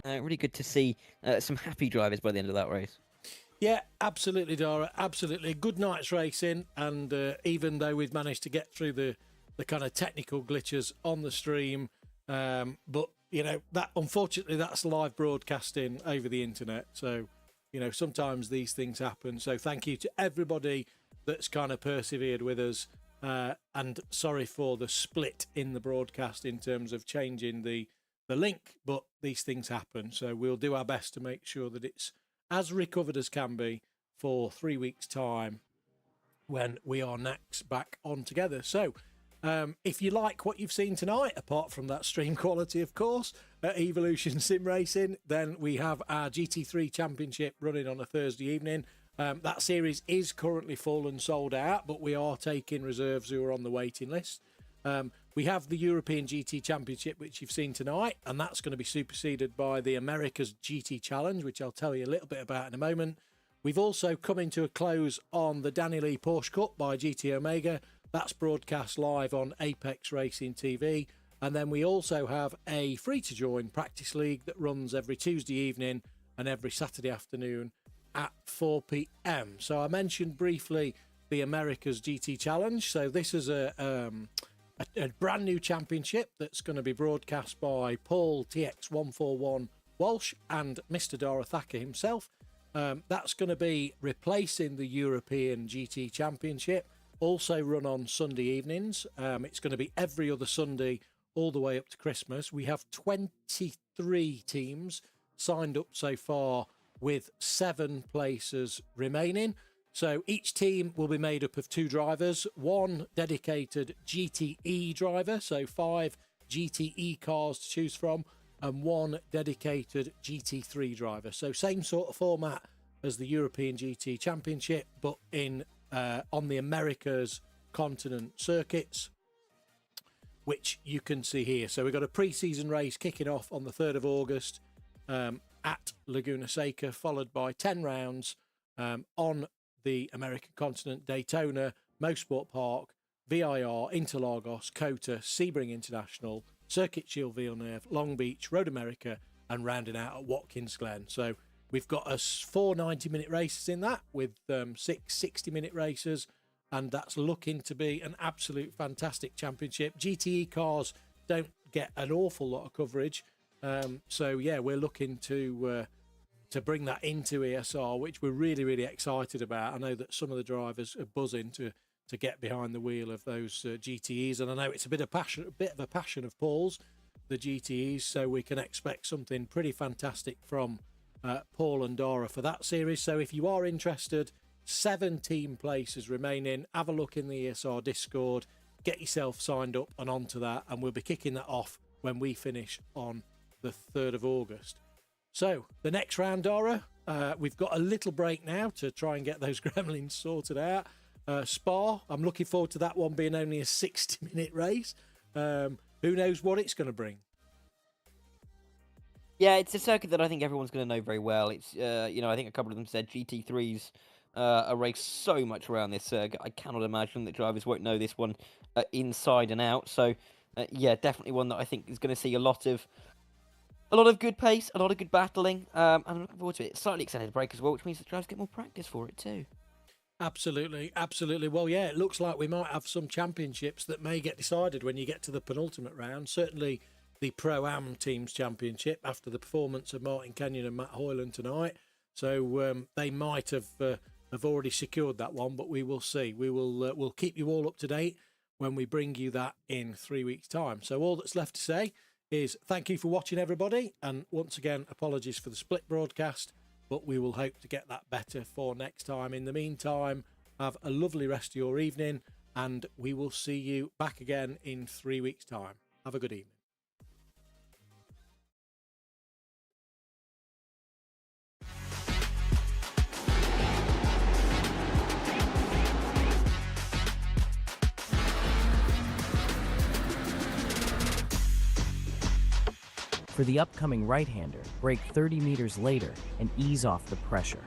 really good to see some happy drivers by the end of that race. Yeah, absolutely, Dara. Absolutely. Good night's racing. And even though we've managed to get through the kind of technical glitches on the stream, but, you know, that unfortunately, that's live broadcasting over the internet. So, you know, sometimes these things happen. So thank you to everybody that's kind of persevered with us. And sorry for the split in the broadcast in terms of changing the link, but these things happen. So we'll do our best to make sure that it's as recovered as can be for 3 weeks' time when we are next back on together. So if you like what you've seen tonight, apart from that stream quality, of course, at Evolution Sim Racing, then we have our GT3 Championship running on a Thursday evening. That series is currently full and sold out, but we are taking reserves who are on the waiting list. We have the European GT Championship, which you've seen tonight, and that's going to be superseded by the America's GT Challenge, which I'll tell you a little bit about in a moment. We've also come into a close on the Danny Lee Porsche Cup by GT Omega. That's broadcast live on Apex Racing TV. And then we also have a free-to-join practice league that runs every Tuesday evening and every Saturday afternoon at 4 p.m. So I mentioned briefly the America's GT Challenge. So this is a brand new championship that's going to be broadcast by Paul TX141 Walsh and Mr. Dara Thacker himself. That's going to be replacing the European GT Championship, also run on Sunday evenings. It's going to be every other Sunday all the way up to Christmas. We have 23 teams signed up so far, with 7 places remaining. So each team will be made up of 2 drivers, 1 dedicated GTE driver, so 5 GTE cars to choose from, and 1 dedicated GT3 driver. So same sort of format as the European GT Championship, but in on the America's continent circuits, which you can see here. So we've got a pre-season race kicking off on the 3rd of August at Laguna Seca, followed by 10 rounds on the American continent: Daytona, Mosport Park, VIR, Interlagos, COTA, Sebring International, Circuit Shield Villeneuve, Long Beach, Road America, and rounding out at Watkins Glen. So we've got us 4 90-minute races in that, with 6 60-minute races, and that's looking to be an absolute fantastic championship. GTE cars don't get an awful lot of coverage, so yeah, we're looking to bring that into ESR, which we're really, really excited about. I know that some of the drivers are buzzing to get behind the wheel of those GTEs, and I know it's a bit of a passion of Paul's, the GTEs, so we can expect something pretty fantastic from Paul and Dara for that series. So if you are interested, 17 places remaining. Have a look in the ESR Discord, get yourself signed up and onto that, and we'll be kicking that off when we finish on the 3rd of August. So the next round, Dara, we've got a little break now to try and get those gremlins sorted out. Spa, I'm looking forward to that one being only a 60-minute race. Who knows what it's going to bring? Yeah, it's a circuit that I think everyone's going to know very well. It's, I think a couple of them said GT3s are raced so much around this circuit. I cannot imagine that drivers won't know this one inside and out. So, yeah, definitely one that I think is going to see a lot of good pace, a lot of good battling. I'm looking forward to it. Slightly extended break as well, which means the drivers get more practice for it too. Absolutely, absolutely. Well, yeah, it looks like we might have some championships that may get decided when you get to the penultimate round. Certainly the Pro-Am Teams Championship after the performance of Martin Kenyon and Matt Hoyland tonight. So they might have already secured that one, but we will see. We'll keep you all up to date when we bring you that in 3 weeks' time. So all that's left to say is thank you for watching, everybody, and once again, apologies for the split broadcast, but we will hope to get that better for next time. In the meantime, have a lovely rest of your evening, and we will see you back again in 3 weeks' time. Have a good evening. For the upcoming right-hander, brake 30 meters later and ease off the pressure.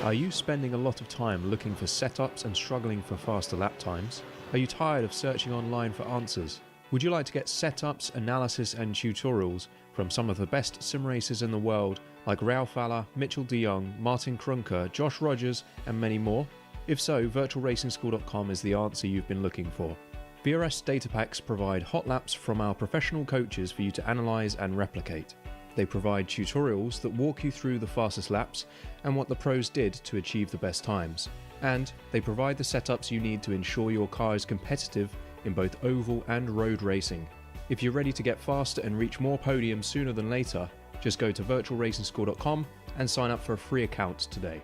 Are you spending a lot of time looking for setups and struggling for faster lap times? Are you tired of searching online for answers? Would you like to get setups, analysis and tutorials from some of the best sim racers in the world like Ralph Alla, Mitchell de Jong, Martin Krunker, Josh Rogers and many more? If so, virtualracingschool.com is the answer you've been looking for. VRS data packs provide hot laps from our professional coaches for you to analyse and replicate. They provide tutorials that walk you through the fastest laps and what the pros did to achieve the best times. And they provide the setups you need to ensure your car is competitive in both oval and road racing. If you're ready to get faster and reach more podiums sooner than later, just go to virtualracingschool.com and sign up for a free account today.